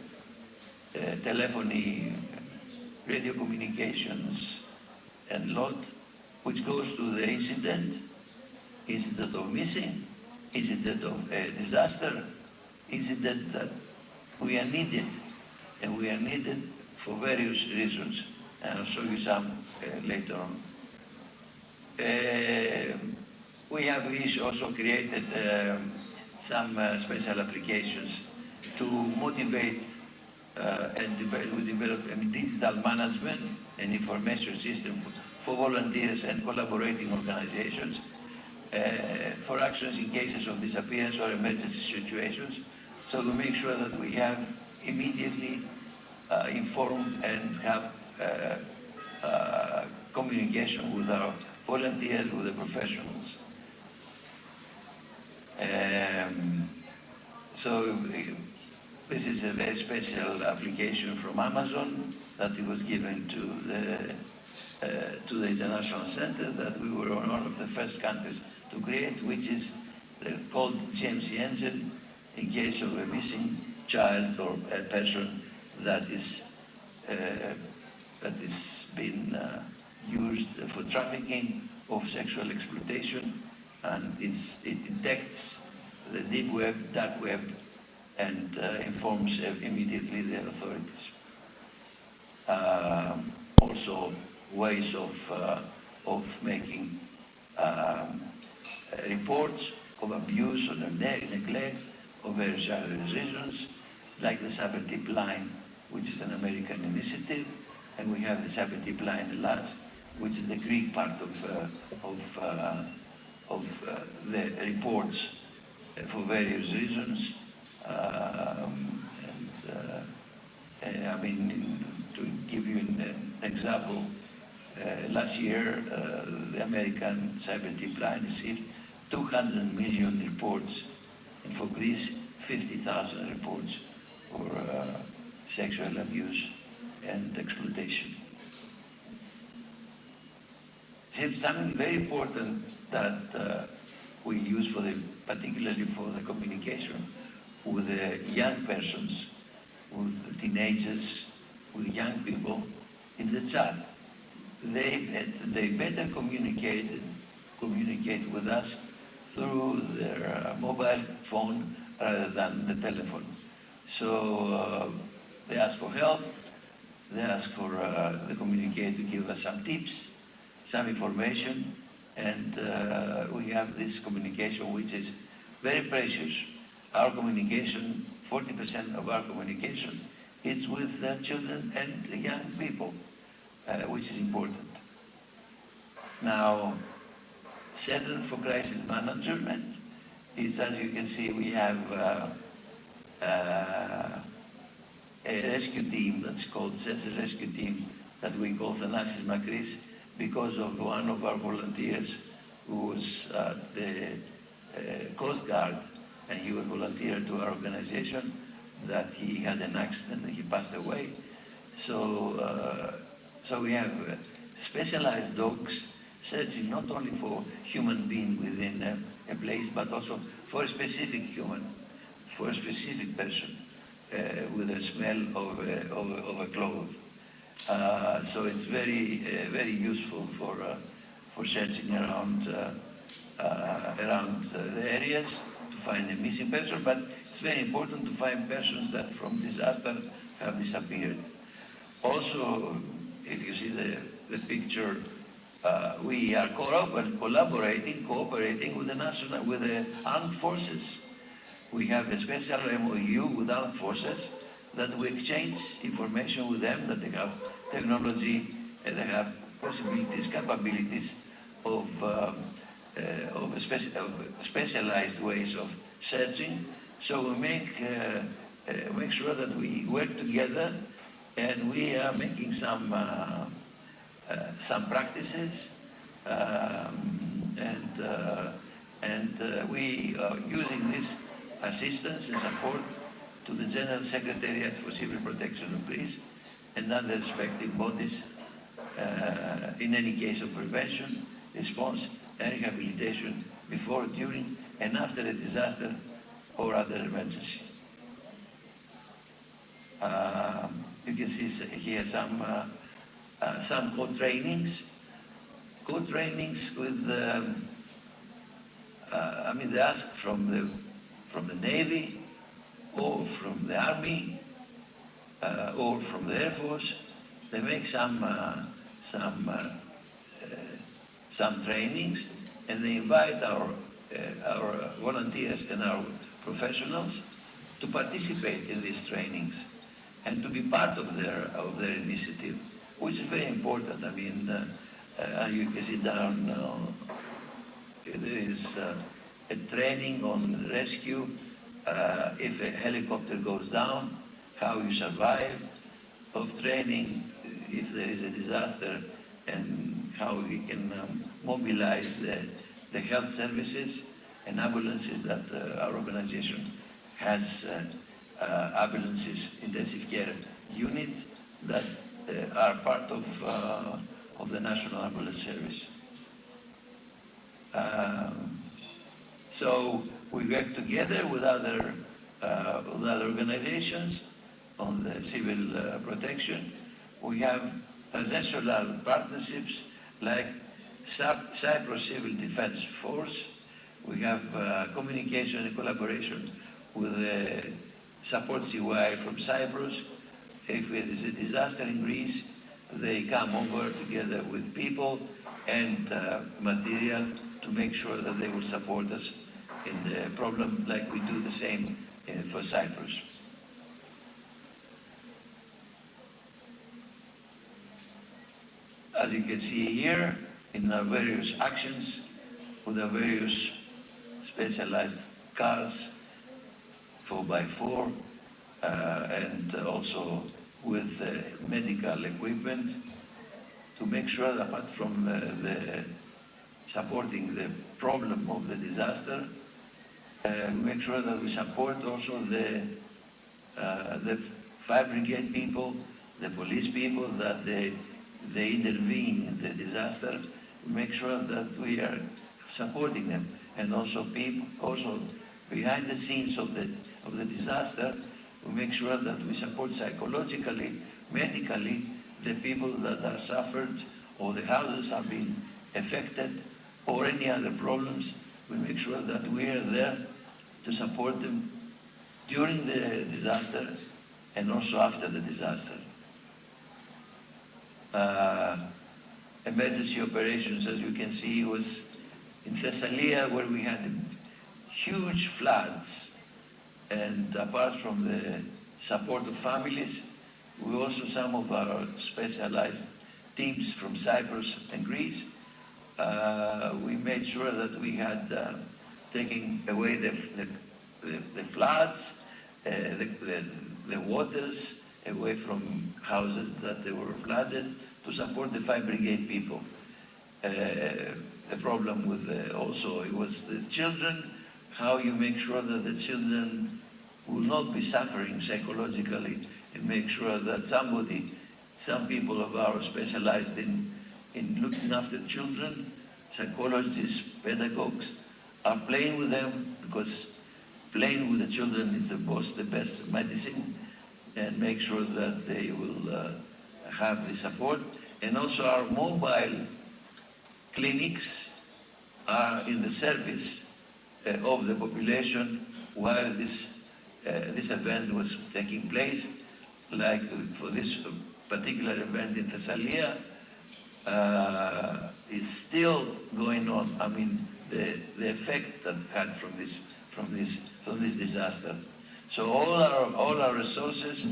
telephony, radio communications, and lot, which goes to the incident of missing, incident of disaster, incident that we are needed, and we are needed for various reasons. And I'll show you some later on. We have also created some special applications to motivate and develop a digital management and information system for volunteers and collaborating organizations for actions in cases of disappearance or emergency situations. So to make sure that we have immediately informed and have communication with our volunteers, with the professionals. So this is a very special application from Amazon that it was given to the International Center that we were one of the first countries to create, which is called James Jensen in case of a missing child or a person that is being used for trafficking of sexual exploitation, and it detects the deep web, dark web, and informs immediately the authorities. Also, ways of making reports of abuse or neglect of various other reasons, like the cyber tip line, which is an American initiative, and we have the cyber tip line Hellas, which is the Greek part of the reports for various reasons. I mean, to give you an example, last year the American cyber tip line received 200 million reports, and for Greece 50,000 reports for sexual abuse and exploitation. Something very important that we use particularly for the communication with the young persons, with teenagers, with young people, is the chat. They better communicate with us through their mobile phone rather than the telephone. So they ask for help, they ask for the communicator to give us some tips, some information, and we have this communication which is very precious. Our communication, 40% of our communication is with children and young people, which is important. Now, Center for Crisis Management is, as you can see, we have a rescue team that's called Center Rescue Team that we call Thanasis Makris because of one of our volunteers who was the Coast Guard, and he was volunteer to our organization, that he had an accident and he passed away. So, so we have specialized dogs searching not only for human being within a place, but also for a specific human, for a specific person with a smell of a cloth. So it's very useful for searching around the areas to find a missing person, but it's very important to find persons that from disaster have disappeared. Also, if you see the picture, we are cooperating with the armed forces. We have a special MOU with armed forces that we exchange information with them, that they have technology and they have possibilities, capabilities of specialized ways of searching. So we make sure that we work together, and we are making some some practices, and we are using this assistance and support to the General Secretariat for Civil Protection of Greece and other respective bodies in any case of prevention, response, and rehabilitation before, during, and after a disaster or other emergency. You can see here some co-trainings with, I mean, they ask from the Navy or from the Army or from the Air Force. They make some trainings, and they invite our volunteers and our professionals to participate in these trainings and to be part of their initiative, which is very important. I mean, you can see down, there is a training on rescue, if a helicopter goes down, how you survive, of training if there is a disaster, and how we can mobilize the health services and ambulances that our organization has ambulances, intensive care units that are part of the National Ambulance Service. So we work together with other organizations on the civil protection. We have transnational partnerships like Cyprus Civil Defense Force. We have communication and collaboration with the Support CY from Cyprus. If it is a disaster in Greece, they come over together with people and material to make sure that they will support us in the problem, like we do the same for Cyprus. As you can see here, in our various actions, with our various specialized cars, 4x4, and also with medical equipment, to make sure that apart from supporting the problem of the disaster, make sure that we support also the fire brigade people, the police people, that they intervene in the disaster, make sure that we are supporting them, and also people, also behind the scenes of the disaster, we make sure that we support psychologically, medically, the people that are suffered, or the houses are being affected, or any other problems. We make sure that we are there to support them during the disaster and also after the disaster. Emergency operations, as you can see, was in Thessalia, where we had huge floods, and apart from the support of families, we also, some of our specialized teams from Cyprus and Greece, we made sure that we had taken away the floods, the waters away from houses that they were flooded, to support the fire brigade people. The problem with also, it was the children, how you make sure that the children will not be suffering psychologically, and make sure that some people of ours specialized in looking after children, psychologists, pedagogues, are playing with them, because playing with the children is the best medicine, and make sure that they will have the support. And also our mobile clinics are in the service of the population while this event was taking place. Like for this particular event in Thessalia, it's still going on. I mean, the effect that had from this disaster. So all our resources,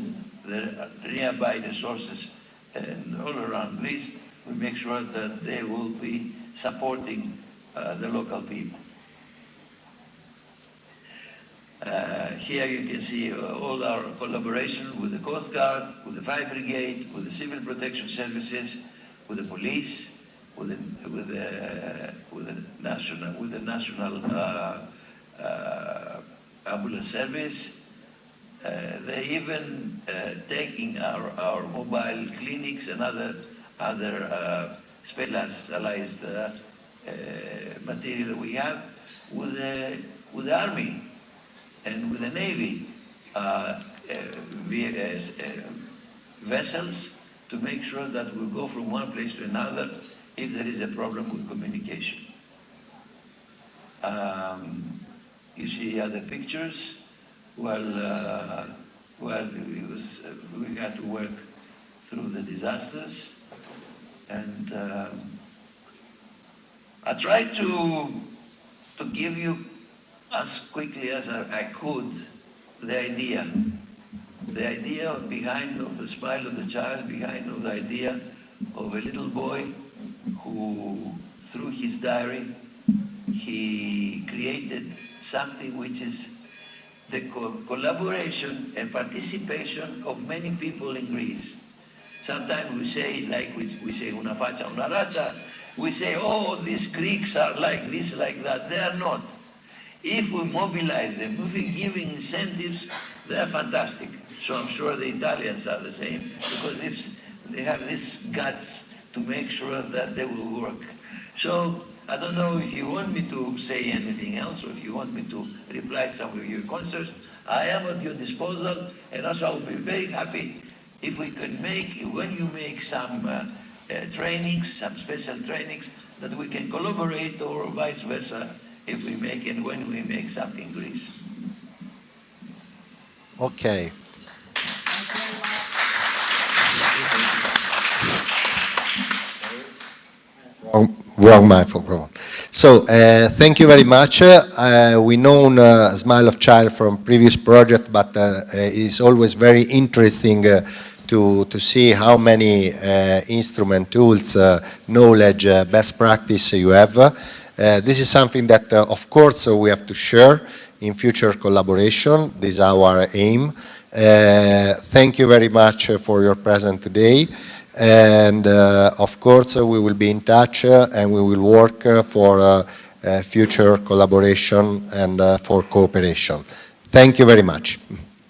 the nearby resources, and all around Greece, we make sure that they will be supporting the local people. Here you can see all our collaboration with the Coast Guard, with the Fire Brigade, with the Civil Protection Services, with the police, with the national ambulance service. They even taking our mobile clinics and other specialized material we have with the army and with the navy vessels to make sure that we go from one place to another if there is a problem with communication. You see other pictures. Well, we had to work through the disasters, and I tried to give you as quickly as I could the idea behind of the smile of the child, behind of the idea of a little boy who, through his diary, he created something which is the collaboration and participation of many people in Greece. Sometimes we say, like we say, una faccia, una razza, we say, oh, these Greeks are like this, like that. They are not. If we mobilize them, if we give incentives, they are fantastic. So I'm sure the Italians are the same, because if they have this guts to make sure that they will work. So I don't know if you want me to say anything else, or if you want me to reply to some of your concerns. I am at your disposal, and also I will be very happy if we can make, when you make some trainings, some special trainings, that we can collaborate, or vice versa, if we make and when we make something in Greece. Okay. Wrong microphone. So thank you very much. We know Smile of Child from previous project, but it's always very interesting to see how many instrument, tools, knowledge, best practice you have. This is something that, of course, we have to share in future collaboration. This is our aim. Thank you very much for your presence today. And of course, we will be in touch and we will work for future collaboration and for cooperation. Thank you very much.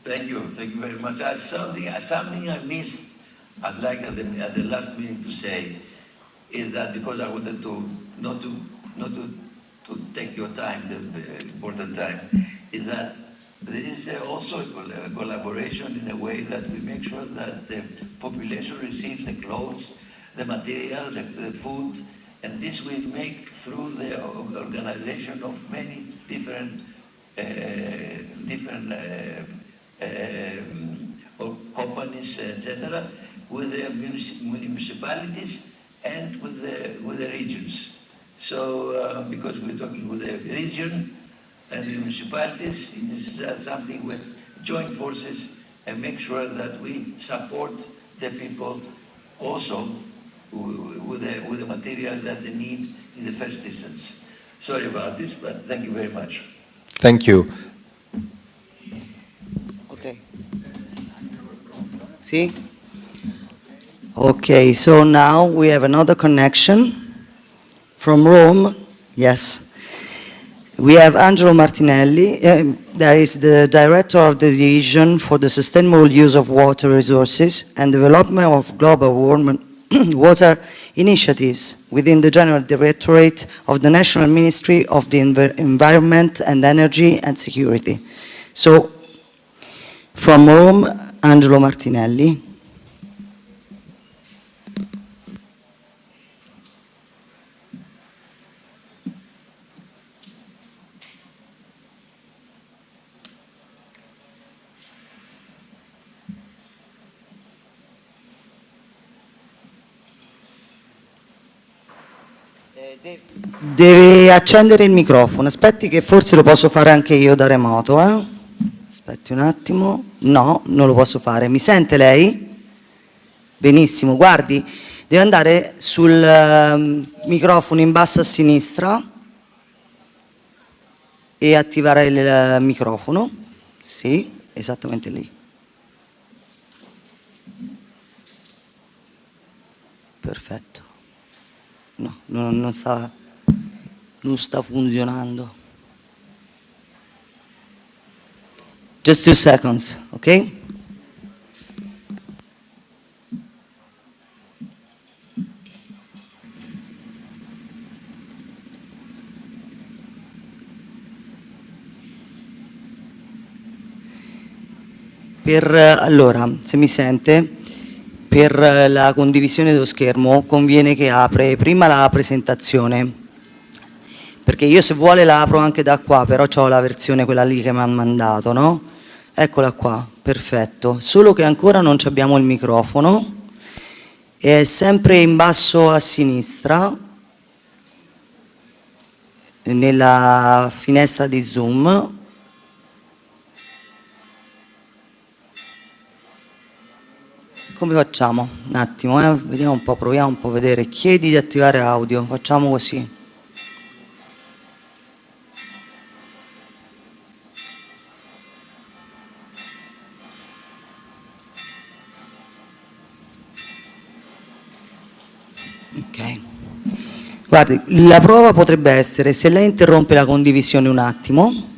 Thank you very much. Something I missed, I'd like at the last meeting to say, is that because I wanted to not to take your time, the important time, is that there is also a collaboration in a way that we make sure that the population receives the clothes, the material, the food, and this we make through the organization of many different companies, etc., with the municipalities and with the regions. So because we're talking with the region and the municipalities, this is something with joint forces, and make sure that we support the people also with the material that they need in the first instance. Sorry about this, but thank you very much. Thank you. Okay. See? Okay, so now we have another connection from Rome. Yes. We have Angelo Martinelli. There is the Director of the Division for the Sustainable Use of Water Resources and Development of Global Water Initiatives within the General Directorate of the National Ministry of the Environment and Energy and Security. So, from Rome, Angelo Martinelli. Deve accendere il microfono, aspetti che forse lo posso fare anche io da remoto. Aspetti un attimo, no, non lo posso fare. Mi sente lei? Benissimo, guardi, deve andare sul microfono in basso a sinistra e attivare il microfono. Sì, esattamente lì. perfetto. No, non sta funzionando. Just 2 seconds, ok? Allora, se mi sente, per la condivisione dello schermo conviene che apre prima la presentazione, perché io se vuole la apro anche da qua, però ho la versione quella lì che mi hanno mandato, no? Eccola qua, perfetto, solo che ancora non abbiamo il microfono, è sempre in basso a sinistra, nella finestra di Zoom. Come facciamo? Un attimo, vediamo un po', proviamo un po' a vedere. Chiedi di attivare audio, facciamo così. Ok. Guardi, la prova potrebbe essere se lei interrompe la condivisione un attimo.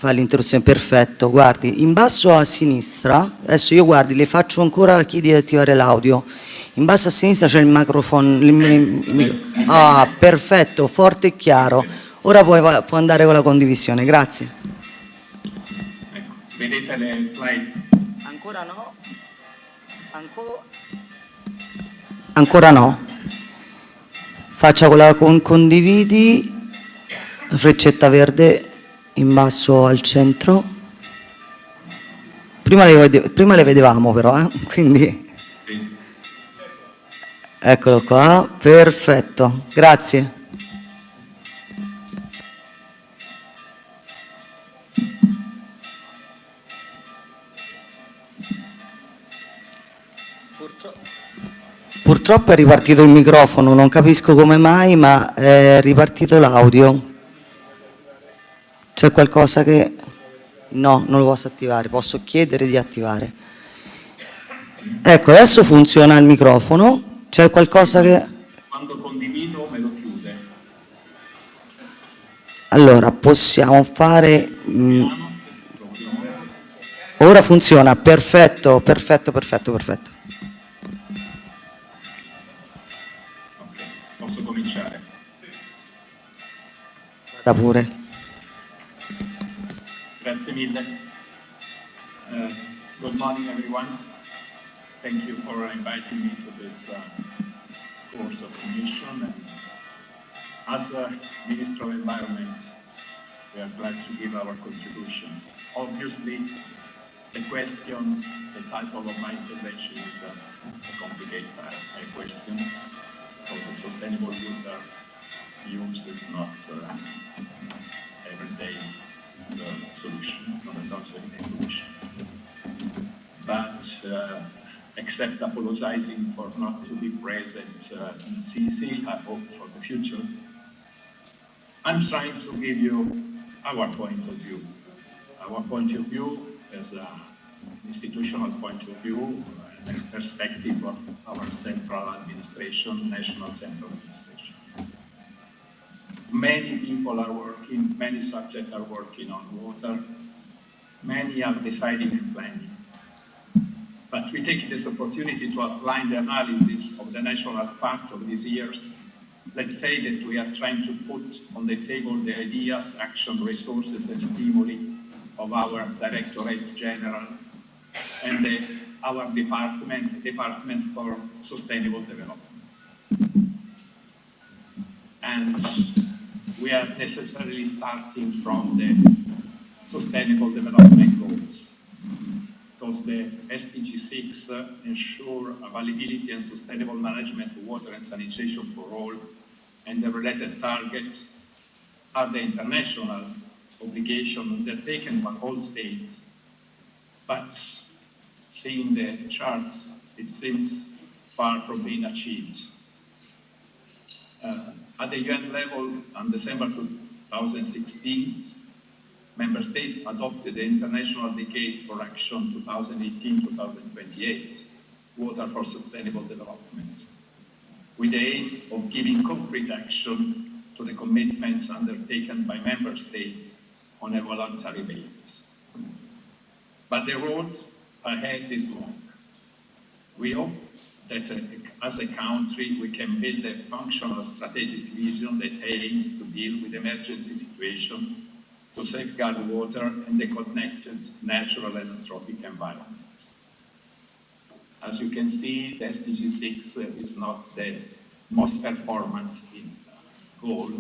Fa l'interruzione, perfetto. Guardi, in basso a sinistra, adesso io guardi, le faccio ancora, chiedi di attivare l'audio. In basso a sinistra c'è il microfono. Ah, perfetto, forte e chiaro. Ora può andare con la condivisione, grazie. Ecco, vedete le slide? Ancora no? Ancora no. Faccia con la condividi, freccetta verde in basso al centro. Prima le vedevamo però, quindi eccolo qua, perfetto, grazie. Purtroppo è ripartito il microfono, non capisco come mai, ma è ripartito l'audio. C'è qualcosa che... No, non lo posso attivare, posso chiedere di attivare. Ecco, adesso funziona il microfono, c'è qualcosa che... Quando condivido me lo chiude. Allora, possiamo fare... Ora funziona, perfetto, perfetto, perfetto, perfetto. Ok, posso cominciare? Da pure. Grazie mille. Good morning, everyone. Thank you for inviting me to this course of commission. And as Minister of Environment, we are glad to give our contribution. Obviously, the question, the title of my intervention is a complicated question, because a sustainable wood use is not everyday solution, not a solution. But except apologizing for not to be present in Assisi, I hope for the future, I'm trying to give you our point of view. Our point of view as an institutional point of view, and perspective of our central administration, national central administration. Many people are working, many subjects are working on water, many are deciding and planning. But we take this opportunity to outline the analysis of the national part of these years. Let's say that we are trying to put on the table the ideas, action, resources, and stimuli of our Directorate General and our Department for Sustainable Development. And we are necessarily starting from the Sustainable Development Goals, because the SDG 6 ensure availability and sustainable management of water and sanitation for all, and the related targets are the international obligation undertaken by all states. But seeing the charts, it seems far from being achieved. At the UN level, on December 2016, Member States adopted the International Decade for Action 2018-2028, water for sustainable development, with the aim of giving concrete action to the commitments undertaken by member states on a voluntary basis. But the road ahead is long. We hope that as a country we can build a functional strategic vision that aims to deal with emergency situations, to safeguard water and the connected natural and anthropic environment. As you can see, the SDG 6 is not the most performant goal,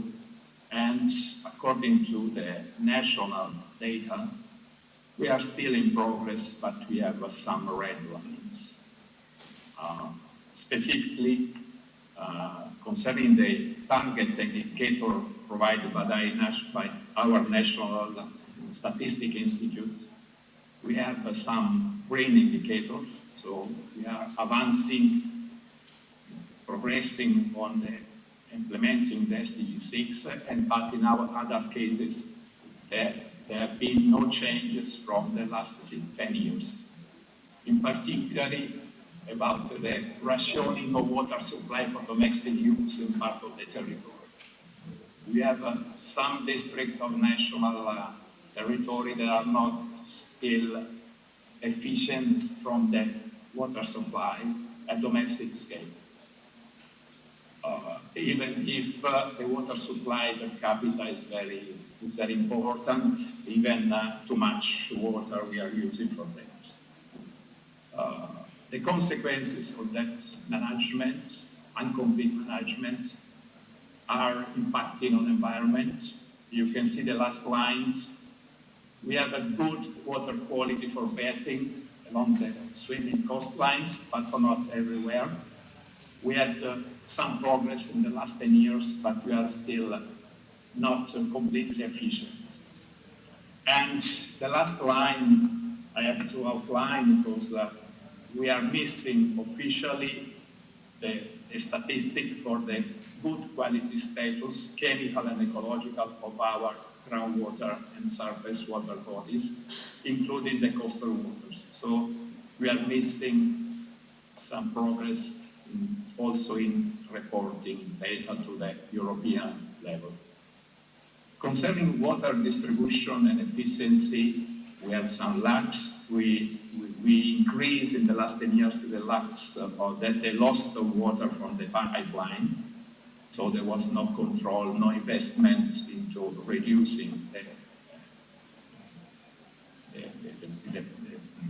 and according to the national data, we are still in progress, but we have some red lines. Specifically, concerning the targets and indicator provided by our National Statistic Institute, we have some green indicators, so we are advancing, progressing on implementing the SDG 6, but in our other cases, there have been no changes from the last 10 years. In particular, about the rationing of water supply for domestic use in part of the territory. We have some districts of national territory that are not still efficient from the water supply at domestic scale. Even if the water supply per capita is very important, even too much water we are using for that. The consequences of that management, incomplete management, are impacting on the environment. You can see the last lines. We have a good water quality for bathing along the swimming coastlines, but not everywhere. We had some progress in the last 10 years, but we are still not completely efficient. And the last line I have to outline because we are missing officially the statistic for the good quality status, chemical and ecological, of our groundwater and surface water bodies, including the coastal waters. So we are missing some progress also in reporting data to the European level. Concerning water distribution and efficiency, we have some lags. We increased in the last 10 years the lags of the loss of water from the pipeline. So there was no control, no investment into reducing the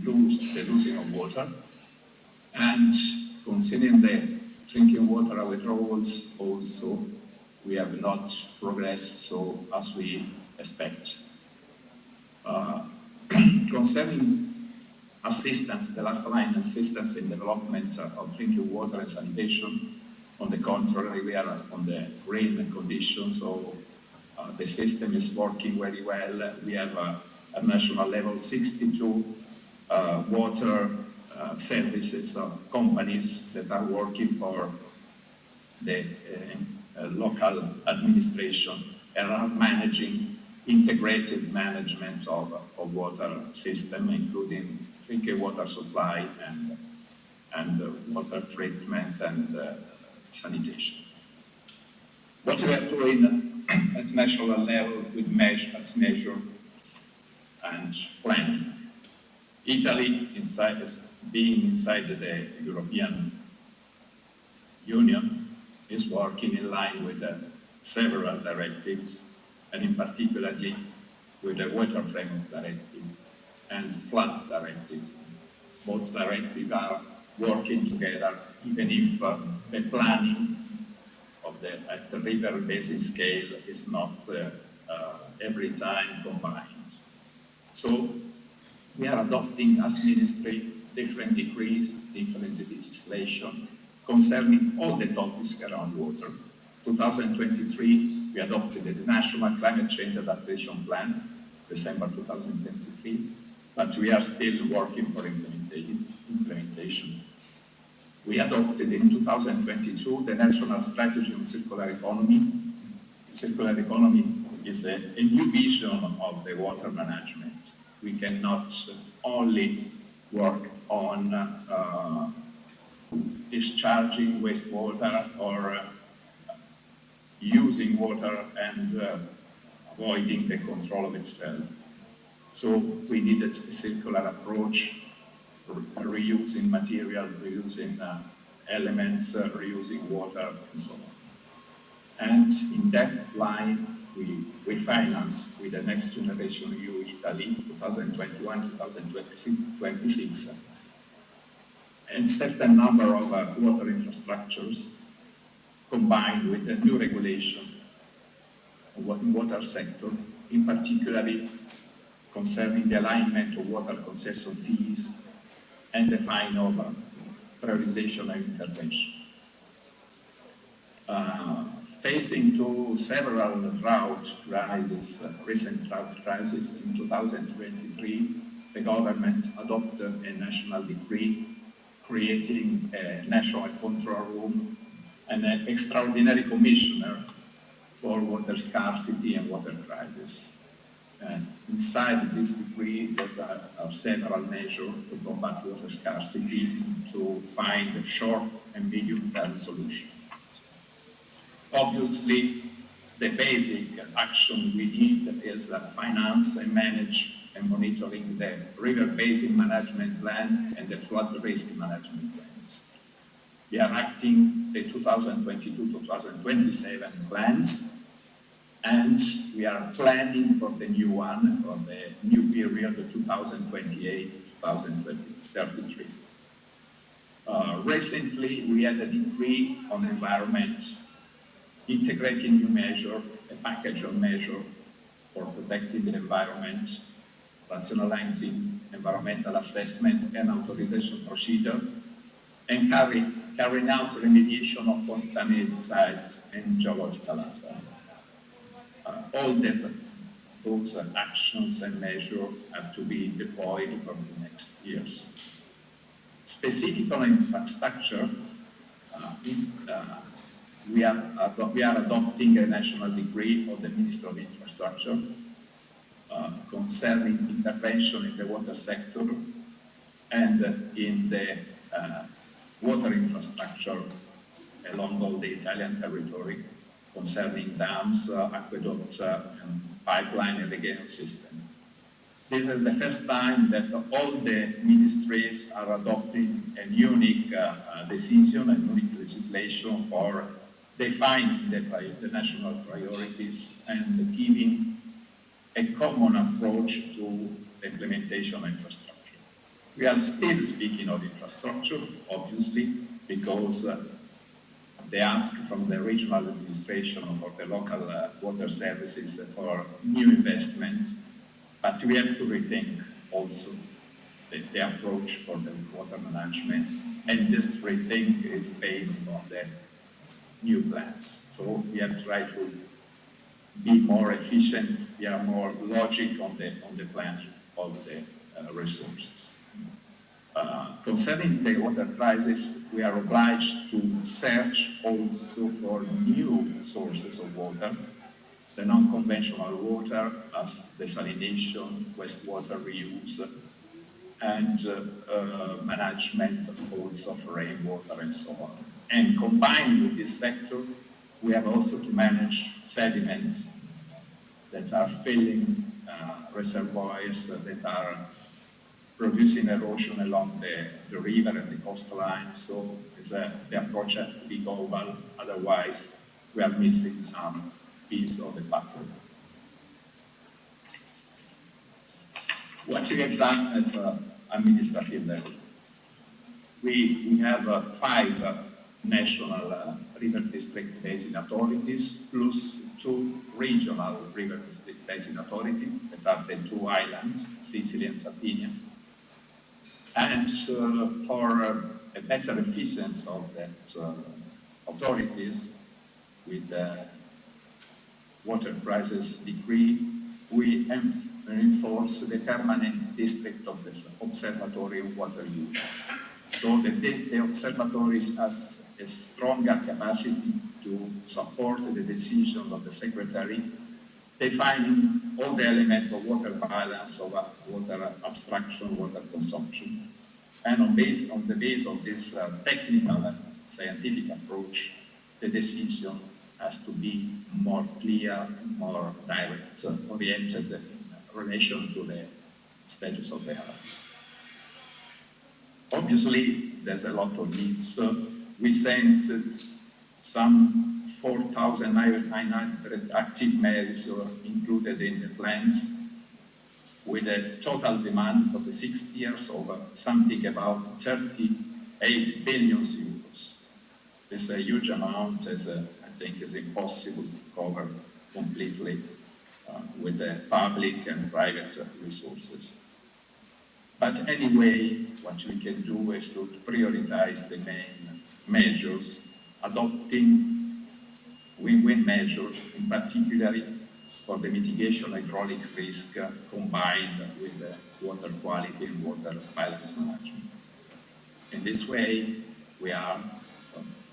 losing of water. And considering the drinking water withdrawals also, we have not progressed so as we expect. Concerning assistance, the last line, assistance in development of drinking water and sanitation, on the contrary, we are on the green condition, so the system is working very well. We have at national level 62 water services companies that are working for the local administration and are managing integrated management of water system, including drinking water supply and water treatment and sanitation. What we are doing at national level with measure and planning. Italy, being inside the European Union, is working in line with several directives, and in particularly with the Water Framework Directive and Flood Directive. Both directives are working together, even if the planning of at the river basin scale is not every time combined. So we are adopting as ministry different decrees, different legislation concerning all the topics around water. 2023, we adopted the National Climate Change Adaptation Plan, December 2023, but we are still working for implementation. We adopted in 2022 the National Strategy on Circular Economy. Circular economy is a new vision of the water management. We cannot only work on discharging wastewater or using water and avoiding the control of itself. So we needed a circular approach, reusing material, reusing elements, reusing water, and so on. And in that line, we finance with the Next Generation EU Italy 2021-2026 and certain number of water infrastructures combined with the new regulation of water sector, in particularly concerning the alignment of water concession fees and the fine of prioritization and intervention. Facing to several recent drought crises in 2023, the government adopted a national decree creating a national control room and an extraordinary commissioner for water scarcity and water crisis. Inside this decree, there's several measures to combat water scarcity to find a short and medium-term solution. Obviously, the basic action we need is finance and manage and monitoring the river basin management plan and the flood risk management plans. We are acting the 2022-2027 plans, and we are planning for the new one, for the new period, 2028-2033. Recently, we had a decree on environment, integrating new measure, a package of measures for protecting the environment, rationalizing environmental assessment and authorization procedure, and carrying out remediation of contaminated sites and geological hazards. All those actions and measures have to be deployed for the next years. Specific on infrastructure, we are adopting a national decree of the Minister of Infrastructure concerning intervention in the water sector and in the water infrastructure along all the Italian territory concerning dams, aqueducts, and pipeline irrigation system. This is the first time that all the ministries are adopting a unique decision, a unique legislation for defining the national priorities and giving a common approach to the implementation of infrastructure. We are still speaking of infrastructure, obviously, because they ask from the regional administration or for the local water services for new investment, but we have to rethink also the approach for the water management, and this rethink is based on the new plans. So we have tried to be more efficient, we are more logic on the plan of the resources. Concerning the water crisis, we are obliged to search also for new sources of water, the non-conventional water as desalination, wastewater reuse, and management also of rainwater and so on. And combined with this sector, we have also to manage sediments that are filling reservoirs that are producing erosion along the river and the coastline. So the approach has to be global, otherwise we are missing some piece of the puzzle. What we have done at administrative level, we have 5 national river district basin authorities plus 2 regional river district basin authorities that are the 2 islands, Sicily and Sardinia. And for a better efficiency of that authorities with the water crisis decree, we enforce the permanent district of the Observatory of Water Units. So the observatory has a stronger capacity to support the decision of the Secretary, defining all the elements of water balance, of water abstraction, water consumption, And on the base of this technical and scientific approach, the decision has to be more clear, more direct, oriented in relation to the status of the art. Obviously, there's a lot of needs. We sent some 4,900 active males included in the plans, with a total demand for the 6 years of something about 38 billion euros. It's a huge amount, as I think is impossible to cover completely with the public and private resources. But anyway, what we can do is to prioritize the main measures, adopting win-win measures, in particular for the mitigation of hydraulic risk combined with water quality and water balance management. In this way, we are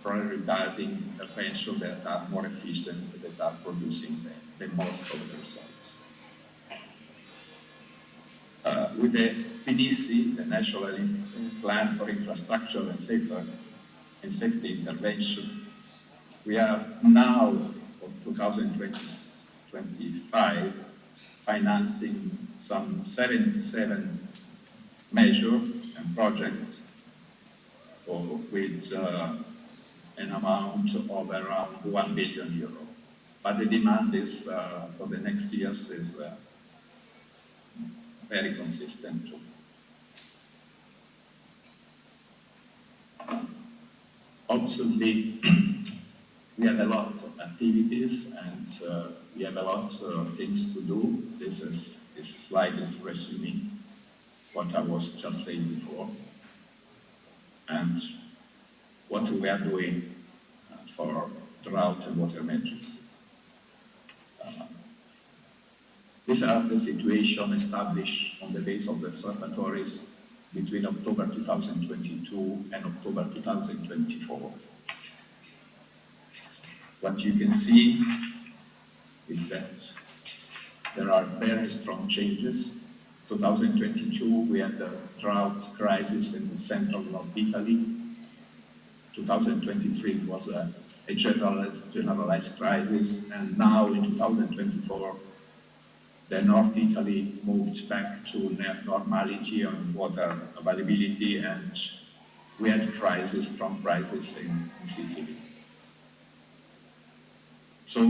prioritizing interventions that are more efficient, that are producing the most of the results. With the PNICI, the National Plan for Infrastructure and Safety Intervention, we are now, for 2025, financing some 77 measures and projects with an amount of around 1 billion euro. But the demand is, for the next years, is very consistent too. Obviously, we have a lot of activities and we have a lot of things to do. This slide is resuming what I was just saying before and what we are doing for drought and water emergency. These are the situation established on the base of the observatories between October 2022 and October 2024. What you can see is that there are very strong changes. 2022, we had the drought crisis in the central North Italy. 2023 was a generalized crisis, and now in 2024, the North Italy moved back to normality on water availability, and we had strong crisis in Sicily. So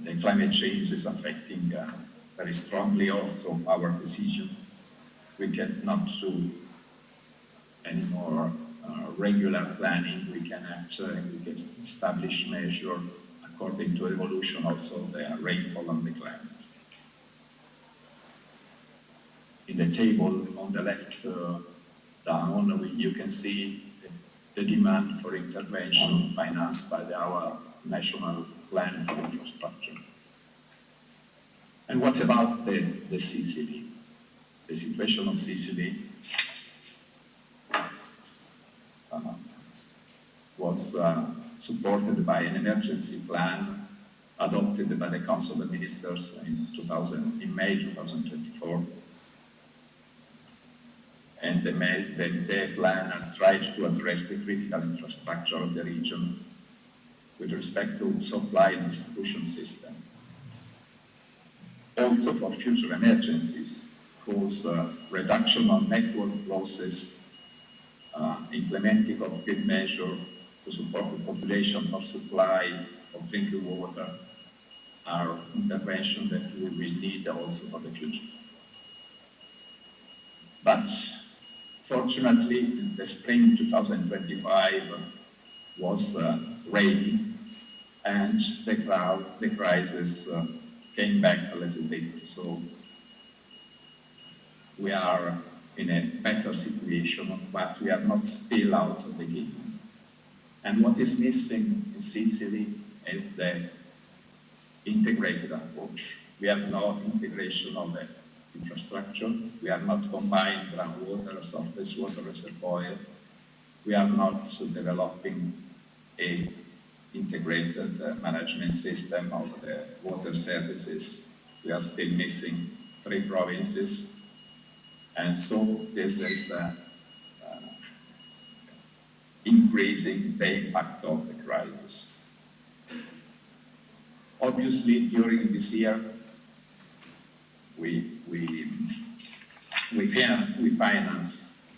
the climate change is affecting very strongly also our decision. We cannot do any more regular planning. We can establish measures according to evolution, also the rainfall and the climate. In the table on the left down, you can see the demand for intervention financed by our National Plan for Infrastructure. And what about the Sicily? The situation of Sicily was supported by an emergency plan adopted by the Council of Ministers in May 2024. And the plan tried to address the critical infrastructure of the region with respect to supply and distribution system. Also for future emergencies, cause reduction of network losses, implementing of grid measure to support the population for supply of drinking water are interventions that we will need also for the future. But fortunately, the spring 2025 was rainy, and the crisis came back a little bit. So we are in a better situation, but we are not still out of the game. And what is missing in Sicily is the integrated approach. We have no integration of the infrastructure. We are not combining groundwater or surface water reservoir. We are not developing a integrated management system of the water services. We are still missing 3 provinces. And so this is increasing the impact of the crisis. Obviously, during this year, we finance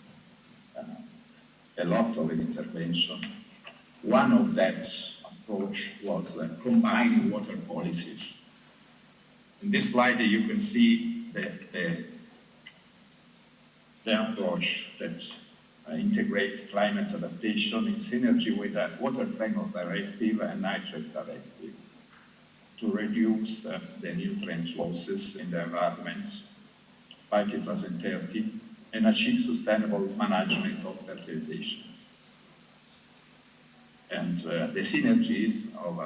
a lot of intervention. One of that approach was combining water policies. In this slide, you can see the approach that integrate climate adaptation in synergy with the Water Framework Directive and Nitrate Directive to reduce the nutrient losses in the environment by 2030 and achieve sustainable management of fertilization. And the synergies of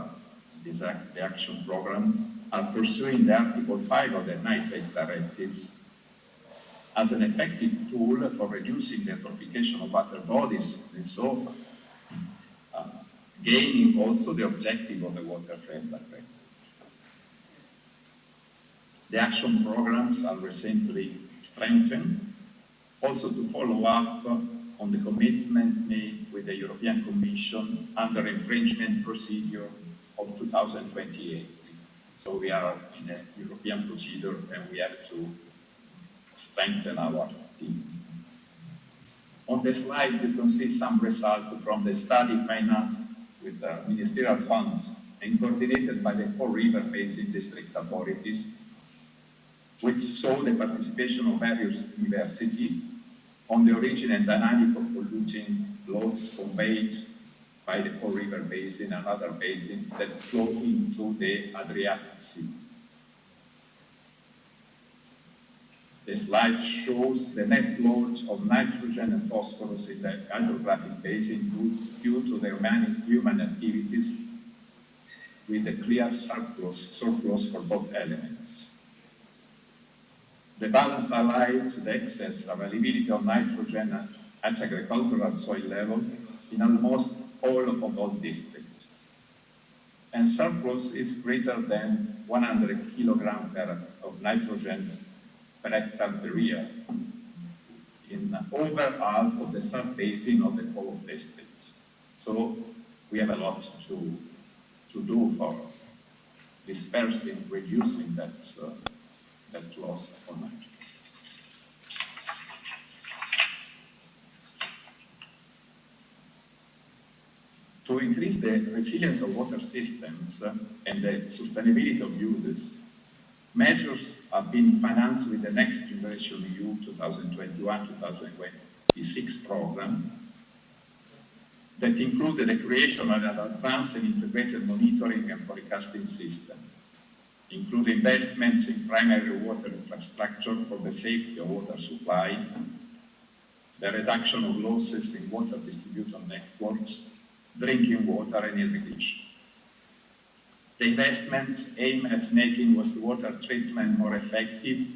the action program are pursuing the Article 5 of the Nitrate Directives as an effective tool for reducing the eutrophication of water bodies, and so gaining also the objective of the Water Framework Directive. The action programs are recently strengthened, also to follow up on the commitment made with the European Commission under infringement procedure of 2028. So we are in a European procedure and we have to strengthen our team. On the slide, you can see some results from the study financed with ministerial funds and coordinated by the Pearl River Basin District authorities, which saw the participation of various universities on the origin and dynamic of polluting loads conveyed by the Pearl River Basin and other basins that flow into the Adriatic Sea. The slide shows the net load of nitrogen and phosphorus in the hydrographic basin due to the human activities, with a clear surplus for both elements. The balance highlights the excess availability of nitrogen at agricultural soil level in almost all districts. And surplus is greater than 100 kilograms of nitrogen per hectare per year in over half of the sub-basin of the whole district. So we have a lot to do for dispersing, reducing that loss of nitrogen. To increase the resilience of water systems and the sustainability of uses, measures have been financed with the Next Generation EU 2021-2026 program that included the creation of an advanced and integrated monitoring and forecasting system, including investments in primary water infrastructure for the safety of water supply, the reduction of losses in water distribution networks, drinking water and irrigation. The investments aim at making wastewater treatment more effective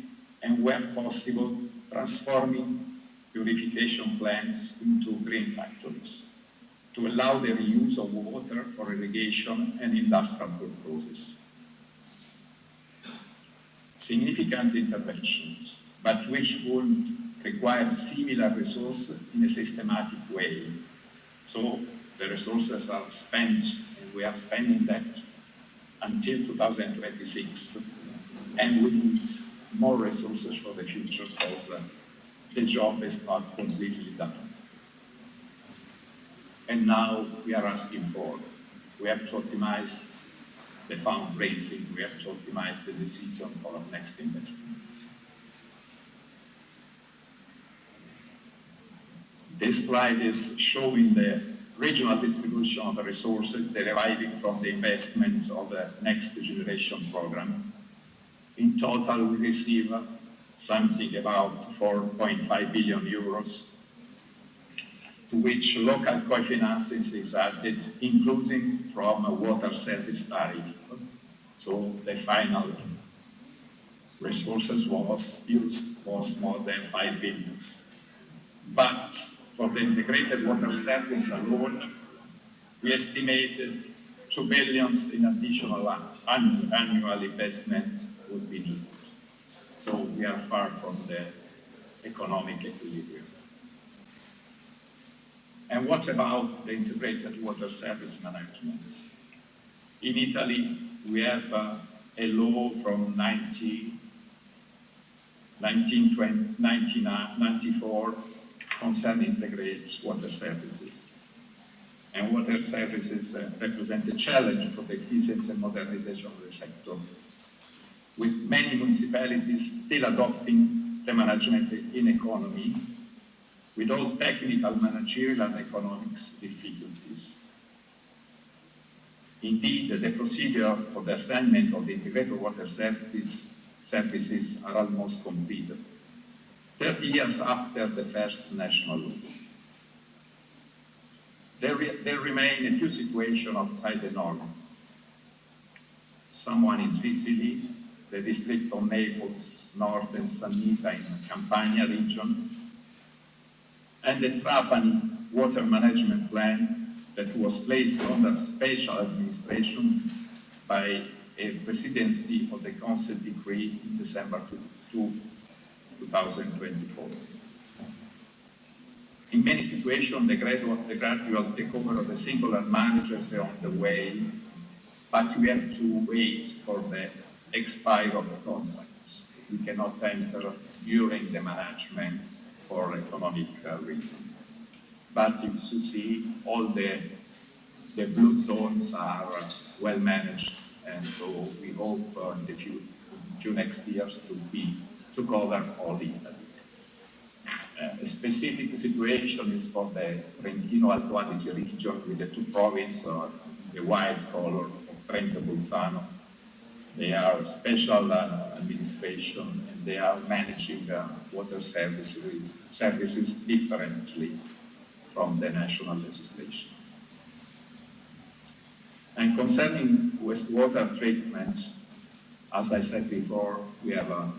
and, where possible, transforming purification plants into green factories to allow the reuse of water for irrigation and industrial purposes. Significant interventions, but which would require similar resources in a systematic way. So the resources are spent, and we are spending that until 2026, and we need more resources for the future because the job is not completely done. And now we are asking for, we have to optimize the fundraising, we have to optimize the decision for our next investments. This slide is showing the regional distribution of the resources deriving from the investments of the Next Generation program. In total, we receive something about 4.5 billion euros, to which local co-financing is added, including from a water service tariff. So the final resources was more than 5 billion. But for the integrated water service alone, we estimated 2 billion in additional annual investment would be needed. So we are far from the economic equilibrium. And And what about the integrated water service management? In Italy, we have a law from 1994 concerning integrated water services. And water services represent a challenge for the efficiency and modernization of the sector, with many municipalities still adopting the management in economy, with all technical, managerial, and economics difficulties. Indeed, the procedure for the assignment of the integrated water services are almost completed, 30 years after the first national law. There remain a few situations outside the norm. Someone in Sicily, the district of Naples, North and Sannita in Campania region, and the Trapani water management plan that was placed under special administration by a presidency of the Council decree in December 2024. In many situations, the gradual takeover of the singular managers is on the way, but we have to wait for the expiry of the contracts. We cannot enter during the management for economic reasons. But if you see, all the blue zones are well managed, and so we hope in the few next years to cover all Italy. A specific situation is for the Trentino Alto Adige region with the two provinces, the white color of Trento and Bolzano. They are special administration, and they are managing water services differently from the national legislation. And concerning wastewater treatment, as I said before, we have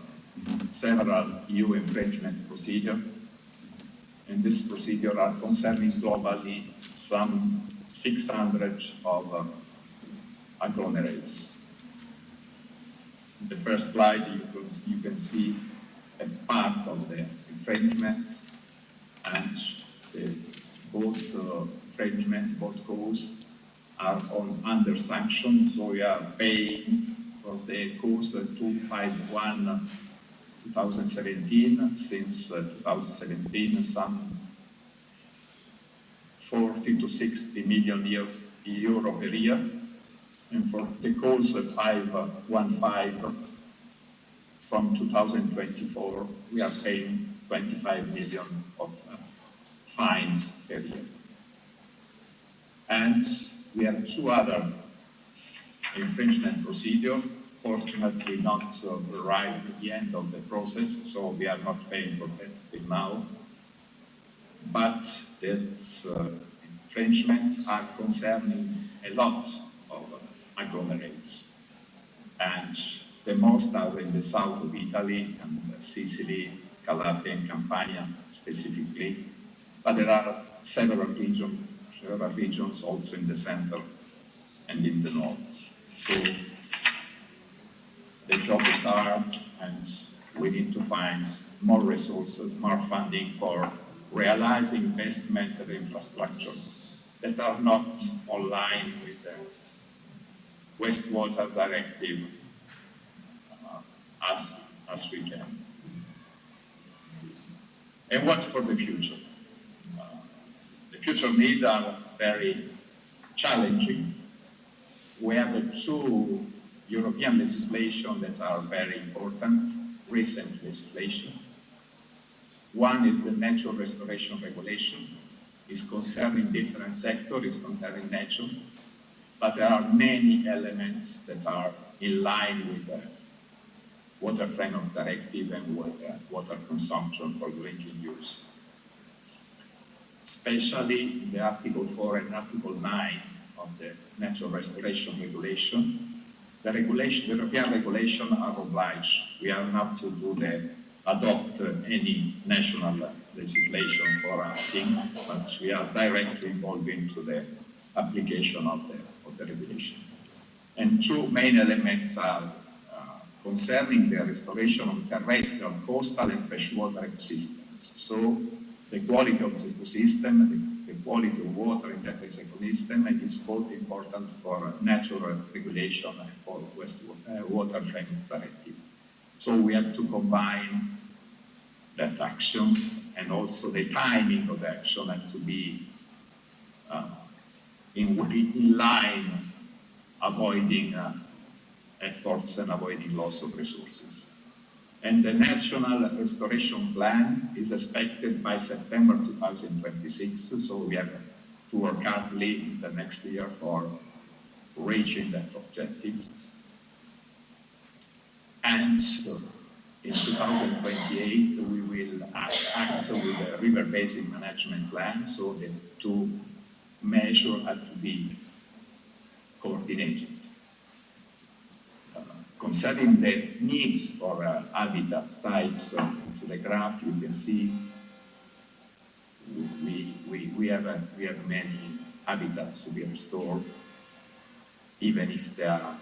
several EU infringement procedures, and this procedure are concerning globally some 600 of agglomerates. In the first slide, you can see a part of the infringements, and both infringement, both costs are under sanction, so we are paying for the cost 251 2017, since 2017, some 40 to 60 million euro per year. And for the calls 515, from 2024, we are paying 25 million of fines per year. And we have two other infringement procedures, fortunately not arrived at the end of the process, so we are not paying for that still now. But that infringements are concerning a lot of agglomerates, and the most are in the south of Italy and Sicily, Calabria and Campania specifically, but there are several regions also in the center and in the north. So the job is hard, and we need to find more resources, more funding for realizing investment in infrastructure that are not online with the wastewater directive as we can. And what for the future? The future needs are very challenging. We have two European legislation that are very important, recent legislation. One is the Nature Restoration Regulation. It's concerning different sectors, it's concerning nature, but there are many elements that are in line with the Water Framework Directive and water consumption for drinking use. Especially in the Article 4 and Article 9 of the Nature Restoration Regulation, the European regulation are obliged. We are not to adopt any national legislation for acting, but we are directly involved into the application of the regulation. And two main elements are concerning the restoration of terrestrial, coastal and freshwater ecosystems. So the quality of the ecosystem, the quality of water in that ecosystem is both important for natural regulation and for water framework directive. So we have to combine that actions, and also the timing of the action has to be in line, avoiding efforts and avoiding loss of resources. And the National Restoration Plan is expected by September 2026, so we have to work hardly in the next year for reaching that objective. And in 2028, we will act with a river basin management plan, so the two measures have to be coordinated. Concerning the needs for habitat types, to the graph you can see we have many habitats to be restored, even if there are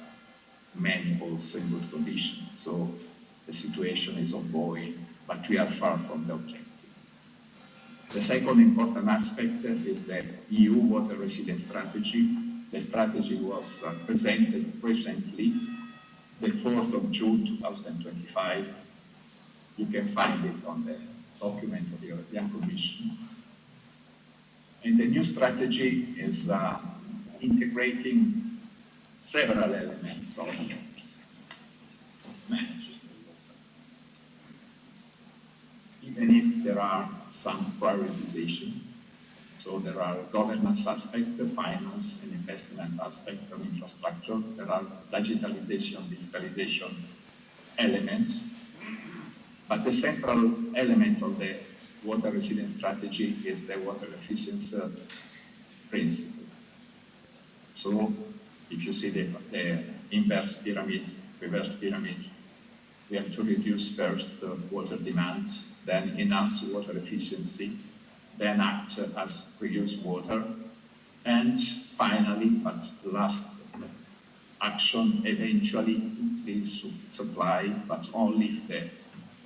many also in good condition. So the situation is ongoing, but we are far from the objective. The second important aspect is the EU water resilience strategy. The strategy was presented recently, the 4th of June 2025. You can find it on the document of the European Commission. And the new strategy is integrating several elements of management. Even if there are some prioritization, so there are governance aspect, finance and investment aspect of infrastructure, there are digitalization elements, but the central element of the water resilience strategy is the water efficiency principle. So if you see the inverse pyramid, reverse pyramid, we have to reduce first water demand, then enhance water efficiency, then act as reuse water, and finally, but last action, eventually increase supply, but only if the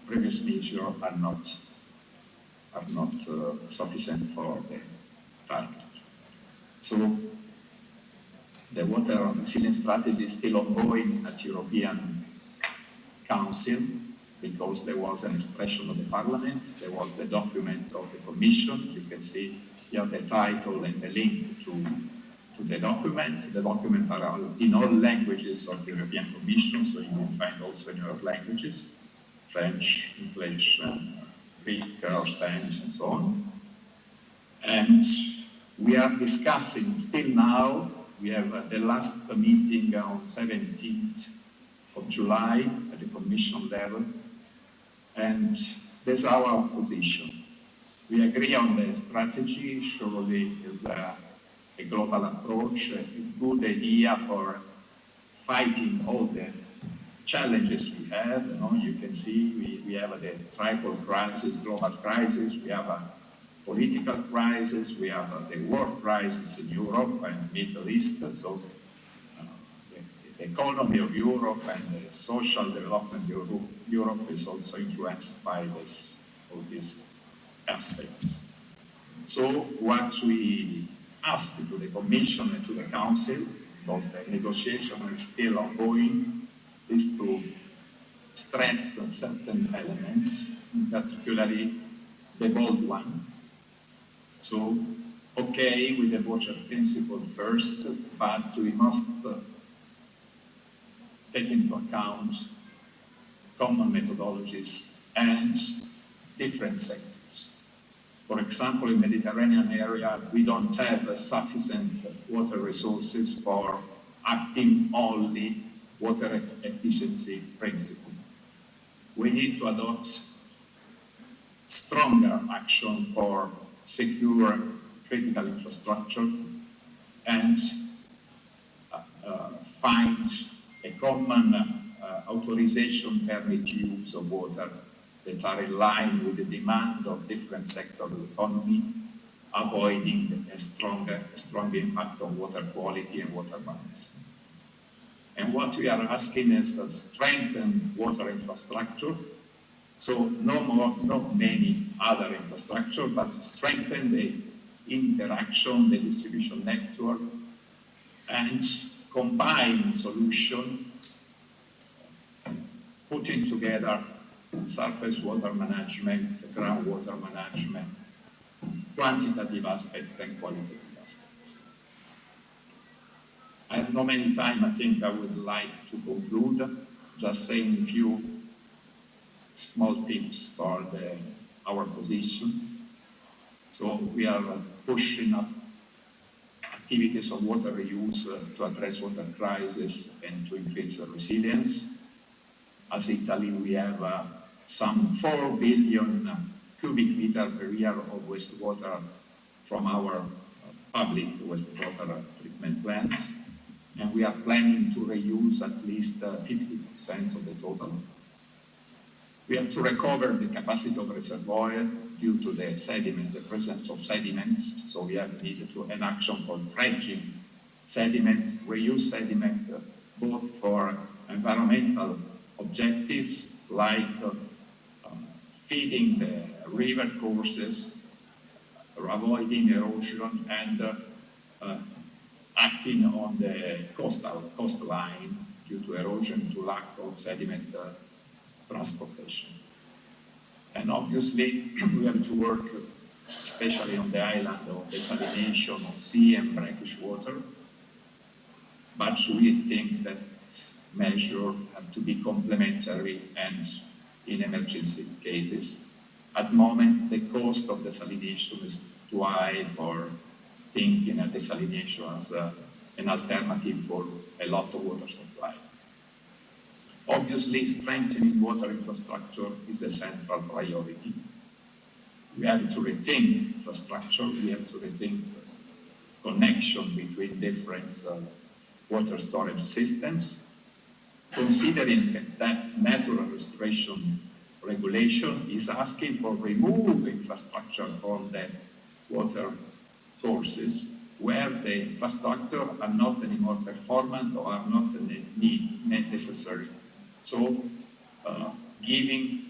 previous measures are not sufficient for the target. So the water resilience strategy is still ongoing at European Council, because there was an expression of the Parliament, there was the document of the Commission. You can see here the title and the link to the document. The document are in all languages of the European Commission, so you will find also in your languages, French, English, Greek, or Spanish, and so on. And we are discussing, still now, we have the last meeting on 17th of July at the Commission level, and that's our position. We agree on the strategy. Surely is a global approach, a good idea for fighting all the challenges we have. You know, you can see we have the triple crisis, global crisis, we have a political crisis, we have the war crisis in Europe and Middle East. So the economy of Europe and the social development of Europe is also influenced by all these aspects. So what we ask to the Commission and to the Council, because the negotiation is still ongoing, is to stress certain elements, particularly the bold one. So, okay with the water principle first, but we must take into account common methodologies and different sectors. For example, in the Mediterranean area, we don't have sufficient water resources for acting only water efficiency principle. We need to adopt stronger action for secure critical infrastructure and find a common authorization permit use of water that are in line with the demand of different sectors of the economy, avoiding a strong impact on water quality and water balance. And what we are asking is strengthen water infrastructure. So not many other infrastructure, but strengthen the interaction, the distribution network, and combine solution, putting together surface water management, groundwater management, quantitative aspect and qualitative aspect. I have not many time. I think I would like to conclude just saying a few small tips for our position. So we are pushing up activities of water reuse to address water crisis and to increase resilience. As Italy, we have some 4 billion cubic meter per year of wastewater from our public wastewater treatment plants, and we are planning to reuse at least 50% of the total. We have to recover the capacity of reservoir due to the sediment, the presence of sediments, so we have needed to an action for dredging sediment, reuse sediment, both for environmental objectives like feeding the river courses, avoiding erosion, and acting on the coastline due to erosion, to lack of sediment transportation. And obviously, we have to work, especially on the island, on desalination of sea and brackish water. But we think that measures have to be complementary and in emergency cases. At the moment, the cost of desalination is too high for thinking of desalination as an alternative for a lot of water supply. Obviously, strengthening water infrastructure is the central priority. We have to rethink infrastructure, we have to rethink connection between different water storage systems, considering that natural restoration regulation is asking for remove infrastructure from the water courses where the infrastructure are not anymore performant or are not necessary. So giving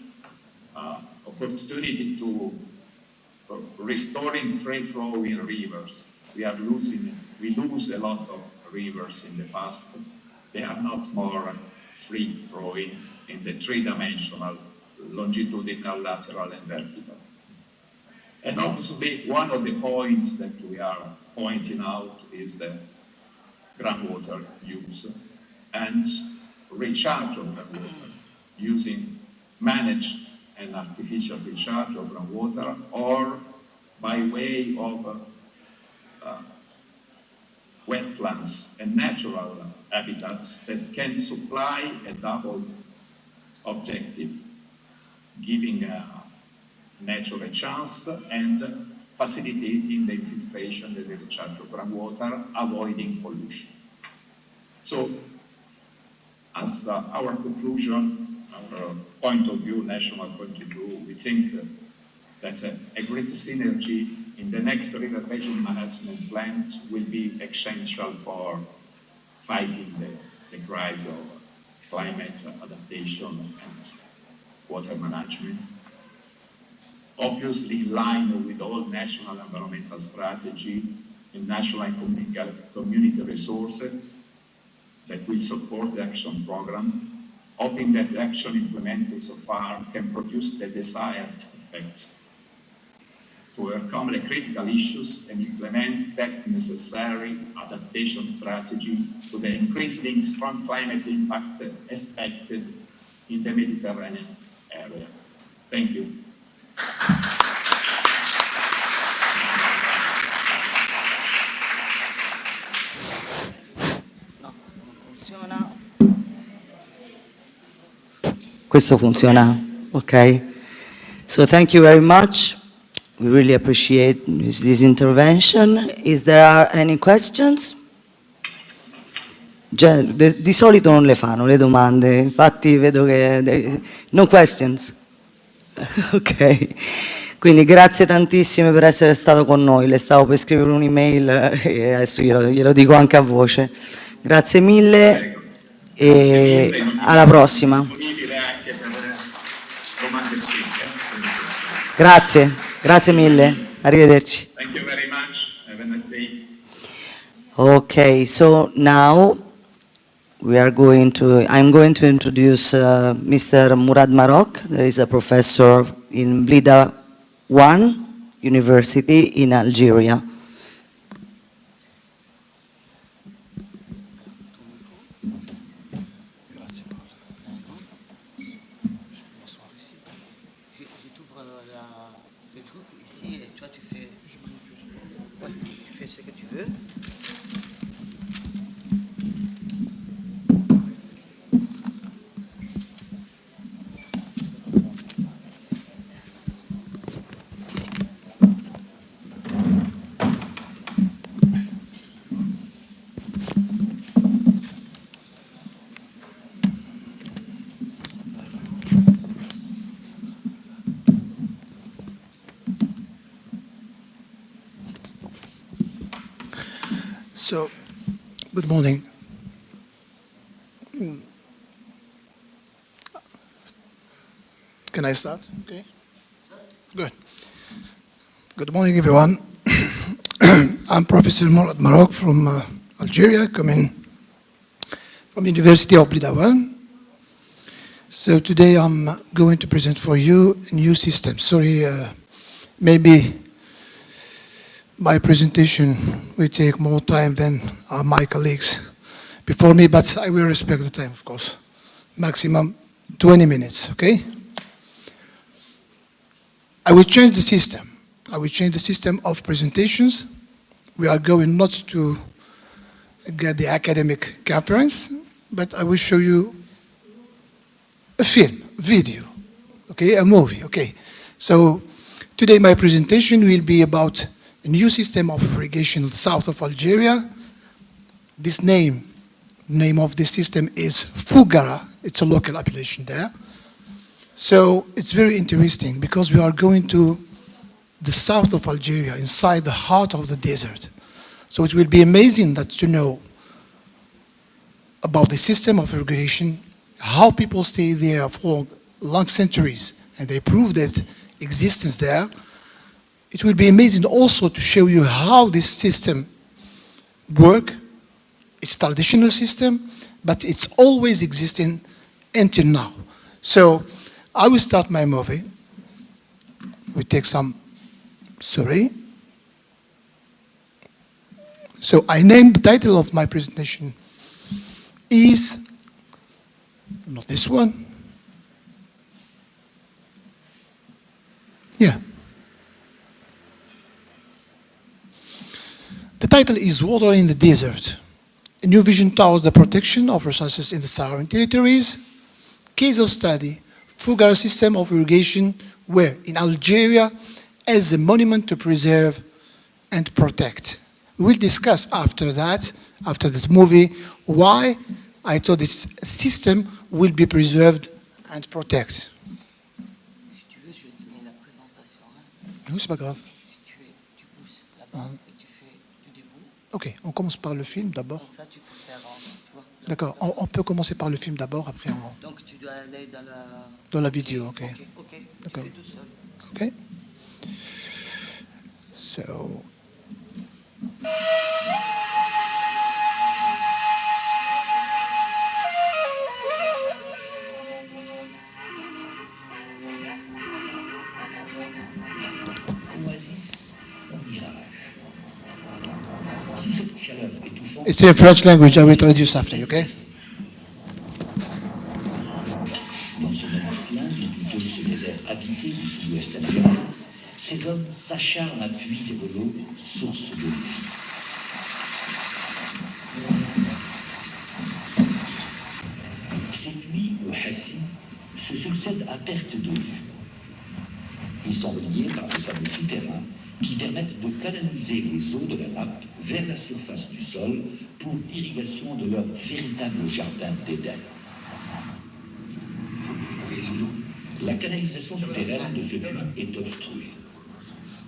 opportunity to restoring free-flowing rivers. We lose a lot of rivers in the past. They are not more free-flowing in the three-dimensional, longitudinal, lateral, and vertical. And obviously, one of the points that we are pointing out is the groundwater use and recharge of groundwater, using managed and artificial recharge of groundwater, or by way of wetlands and natural habitats that can supply a double objective, giving nature a chance and facilitating the infiltration and the recharge of groundwater, avoiding pollution. So, as our conclusion, our point of view, national point of view, we think that a great synergy in the next river basin management plan will be essential for fighting the crisis of climate adaptation and water management. Obviously, in line with all national environmental strategy and national and community resources that will support the action program, hoping that the action implemented so far can produce the desired effect to overcome the critical issues and implement that necessary adaptation strategy to the increasingly strong climate impact expected in the Mediterranean area. Thank you. Questo funziona? Okay. So thank you very much. We really appreciate this intervention. Is there any questions? Di solito non le fanno le domande, infatti vedo che... No questions? Ok. Quindi grazie tantissime per essere stato con noi. Le stavo per scrivere un'email e adesso glielo dico anche a voce. Grazie mille e alla prossima. Grazie, grazie mille. Arrivederci. Thank you very much. Okay, so now I'm going to introduce Mr. Murad Marok. There is a professor in Blida 1 University in Algeria. So, good morning. Can I start? Okay. Good. Good morning, everyone. I'm Professor Murad Marok from Algeria, coming from the University of Blida 1. So today I'm going to present for you a new system. Sorry, maybe my presentation will take more time than my colleagues before me, but I will respect the time, of course. Maximum 20 minutes, okay? I will change the system. I will change the system of presentations. We are going not to get the academic conference, but I will show you a film, video, okay, a movie, okay. So today my presentation will be about a new system of irrigation south of Algeria. This name of this system is Fougara. It's a local appellation there. So it's very interesting because we are going to the south of Algeria, inside the heart of the desert. So it will be amazing to know about the system of irrigation, how people stay there for long centuries, and they prove that existence there. It will be amazing also to show you how this system works. It's a traditional system, but it's always existing until now. So I will start my movie. We take some, sorry. So I named the title of my presentation is, not this one. Yeah. The title is Water in the Desert. A new vision towards the protection of resources in the Saharan territories. Case of study, Fougara system of irrigation where in Algeria as a monument to preserve and protect. We'll discuss after that movie, why I thought this system will be preserved and protected. Non, c'est pas grave. Ok, on commence par le film d'abord. D'accord, on peut commencer par le film d'abord, après on... Donc tu dois aller dans la vidéo, ok. Ok, d'accord. tu fais tout seul. Ok. So... It's in French language, I will traduce after, okay? Dans ce moment-là, plutôt ce désert habité du sud-ouest algérien, ces hommes s'acharnent à puiser de l'eau, source de vie. Ces puits, au Hassi, se succèdent à perte de vue. Ils sont reliés par de fameux souterrains qui permettent de canaliser les eaux de la nappe vers la surface du sol pour l'irrigation de leur véritable jardin d'Éden. La canalisation souterraine de ce puits est obstruée.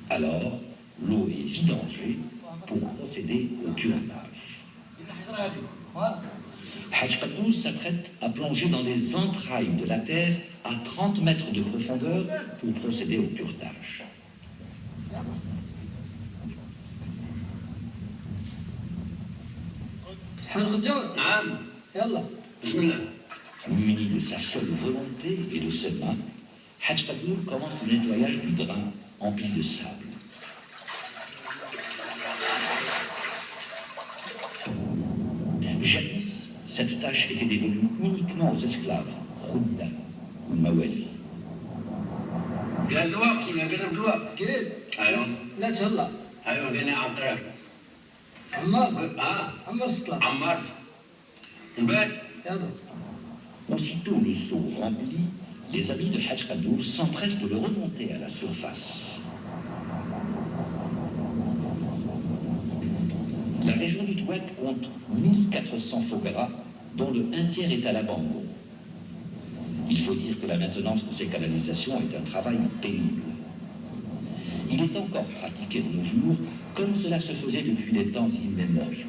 Alors, l'eau est vidangée pour procéder au turnage. Haj Qaddous s'apprête à plonger dans les entrailles de la terre à 30 mètres de profondeur pour procéder au curtage. Muni de sa seule volonté et de ses mains, Haj Kadour commence le nettoyage du drain empli de sable. Jadis, cette tâche était dévolue uniquement aux esclaves, Khouddam ou Mawali. Aussitôt le seau rempli, les amis de Haj Kadour s'empressent de le remonter à la surface. La région du Touet compte 1400 fogaras, dont le 1/3 est à l'abandon. Il faut dire que la maintenance de ces canalisations est un travail pénible. Il est encore pratiqué de nos jours, comme cela se faisait depuis les temps immémoriaux.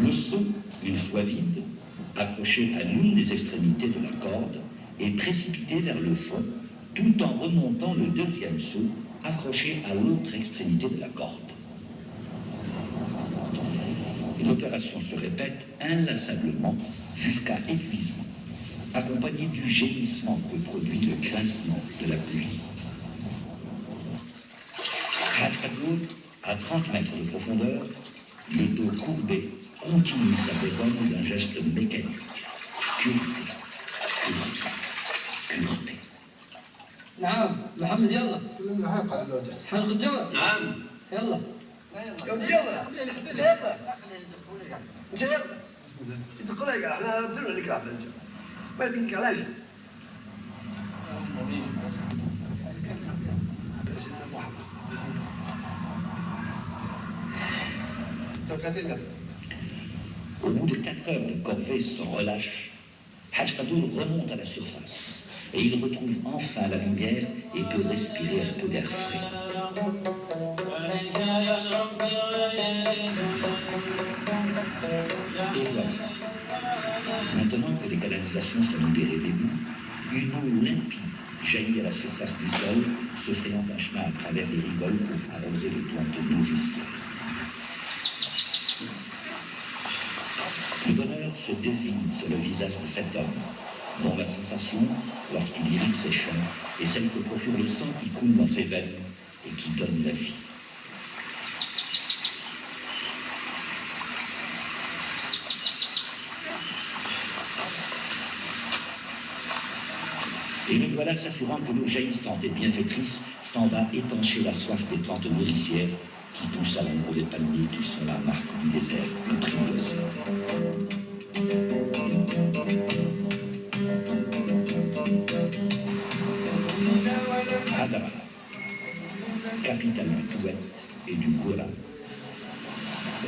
Le seau, une fois vide, accroché à l'une des extrémités de la corde, est précipité vers le fond, tout en remontant le deuxième seau, accroché à l'autre extrémité de la corde. Et l'opération se répète inlassablement jusqu'à épuisement, accompagné du gémissement que produit le grincement de la pluie. Haj Kadour, à 30 mètres de profondeur, le dos courbé, continue sa besogne d'un geste mécanique. Cureté, cureté, cureté. نعم محمد يلا حلق الجمل نعم يلا يلا انت يلا انت قلق احنا بدنا لك عبد الجمل ما يدينك علاج Au bout de 4 heures de corvée sans relâche, Haj Kadour remonte à la surface et il retrouve enfin la lumière et peut respirer un peu d'air frais. Et voilà. Maintenant que les canalisations sont libérées des boues, une eau limpide jaillit à la surface du sol, se frayant un chemin à travers les rigoles pour arroser les plantes nourricières. Le bonheur se devine sur le visage de cet homme, dont la sensation, lorsqu'il irrigue ses champs, est celle que procure le sang qui coule dans ses veines et qui donne la vie. Et le voilà s'assurant que l'eau jaillissante et bienfaitrice s'en va étancher la soif des plantes nourricières qui poussent à l'ombre des palmiers qui sont la marque du désert, le prix de l'océan. Adara, capitale du Touet et du Gola,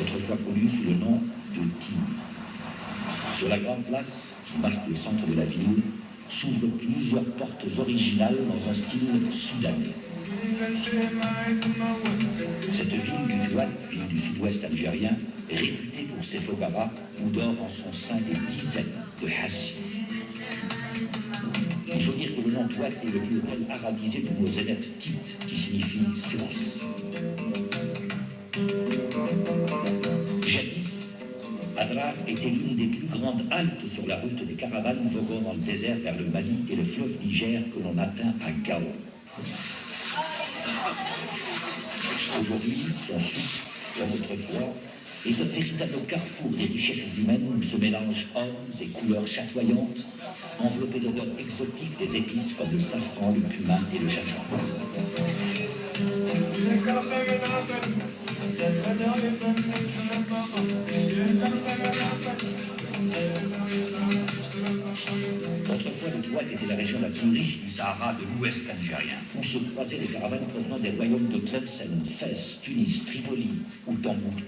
autrefois connue sous le nom de Tini. Sur la grande place qui marque le centre de la ville, s'ouvrent plusieurs portes originales dans un style soudanais. Cette ville du Touat, ville du sud-ouest algérien, est réputée pour ses fogaras où dorment en son sein des dizaines de hassis. Il faut dire que le nom Touat est le pluriel arabisé du mot zénet tit, qui signifie silence. Jadis, Adrar était l'une des plus grandes haltes sur la route des caravanes voguant dans le désert vers le Mali et le fleuve Niger que l'on atteint à Gao. Aujourd'hui, son site, comme autrefois, est un véritable carrefour des richesses humaines où se mélangent hommes et couleurs chatoyantes, enveloppés d'odeurs exotiques des épices comme le safran, le cumin et le gingembre. Autrefois, le Touat était la région la plus riche du Sahara de l'ouest algérien, où se croisaient les caravanes provenant des royaumes de Tlemcen, Fès, Tunis, Tripoli ou Tombouctou.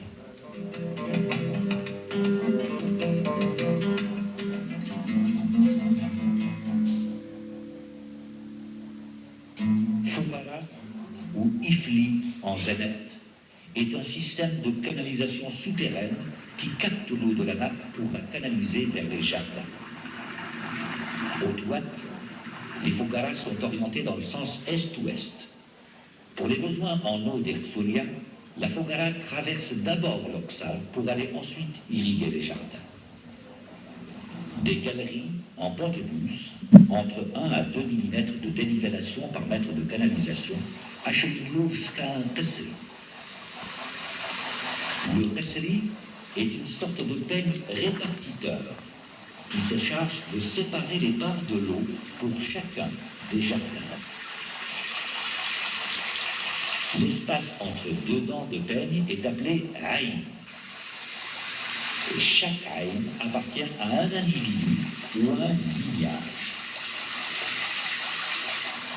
Foumara, ou Ifli en zénet, est un système de canalisation souterraine qui capte l'eau de la nappe pour la canaliser vers les jardins. Au Touat, les Fogaras sont orientés dans le sens est-ouest. Pour les besoins en eau d'Erzulia, la Fogara traverse d'abord l'Oxal pour aller ensuite irriguer les jardins. Des galeries en pente douce, entre 1 à 2 mm de dénivellation par mètre de canalisation, acheminent l'eau jusqu'à un qasri. Le qasri est une sorte de peigne répartiteur qui se charge de séparer les parts de l'eau pour chacun des jardins. L'espace entre deux dents de peigne est appelé Aïn. Et chaque Aïn appartient à un individu ou à un lignage.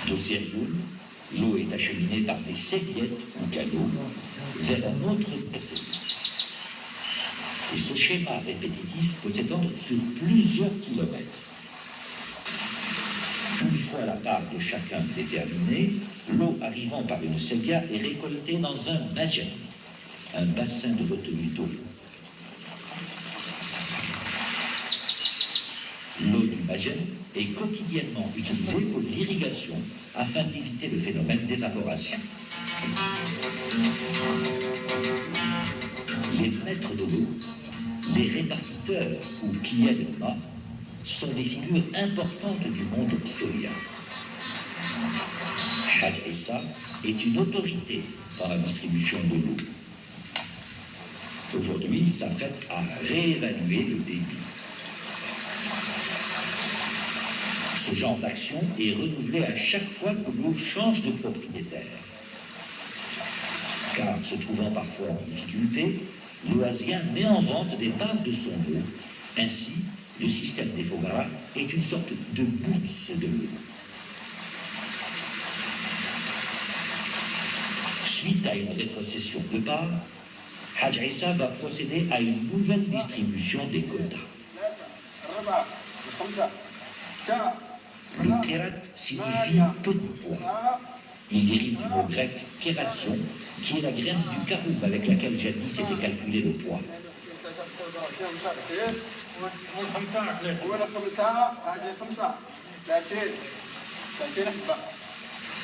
Deuxième boule, l'eau est acheminée par des séviettes ou canaux vers un autre qasri. Et ce schéma répétitif peut s'étendre sur plusieurs kilomètres. Une fois la part de chacun déterminée, l'eau arrivant par une sévia est récoltée dans un majen, un bassin de retenue d'eau. L'eau du majen est quotidiennement utilisée pour l'irrigation afin d'éviter le phénomène d'évaporation. Les maîtres de l'eau, les répartiteurs ou Kiyelma, sont des figures importantes du monde sourien. Haj Issa est une autorité dans la distribution de l'eau. Aujourd'hui, il s'apprête à réévaluer le débit. Ce genre d'action est renouvelé à chaque fois que l'eau change de propriétaire. Car, se trouvant parfois en difficulté, l'oasien met en vente des parts de son eau. Ainsi, le système des Fogaras est une sorte de bourse de l'eau. Suite à une rétrocession de parts, Haj Issa va procéder à une nouvelle distribution des quotas. Le kérat signifie petit pois. Il dérive du mot grec kération, qui est la graine du caroub avec laquelle jadis était calculé le poids.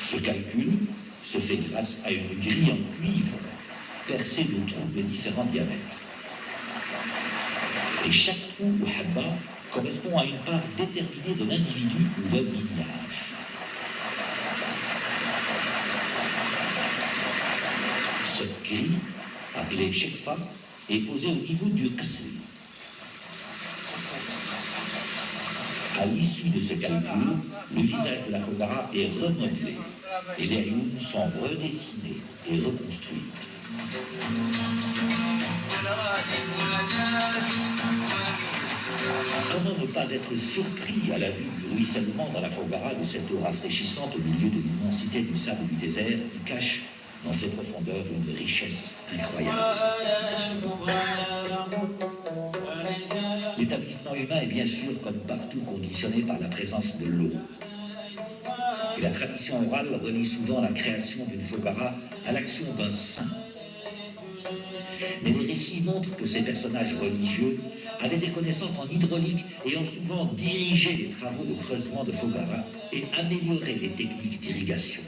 Ce calcul se fait grâce à une grille en cuivre percée de trous de différents diamètres. Et chaque trou ou habba correspond à une part déterminée de l'individu ou d'un lignage. Cette grille, appelée shekfa, est posée au niveau du qasri. À l'issue de ce calcul, le visage de la Fogara est remodelé et les rayons sont redessinés et reconstruits. Comment ne pas être surpris à la vue du ruissellement dans la Fogara de cette eau rafraîchissante au milieu de l'immensité du sable du désert qui cache dans ses profondeurs une richesse incroyable. L'établissement humain est bien sûr, comme partout, conditionné par la présence de l'eau. Et la tradition orale relie souvent la création d'une Fogara à l'action d'un saint. Mais les récits montrent que ces personnages religieux avaient des connaissances en hydraulique et ont souvent dirigé les travaux de creusement de Fogara et amélioré les techniques d'irrigation.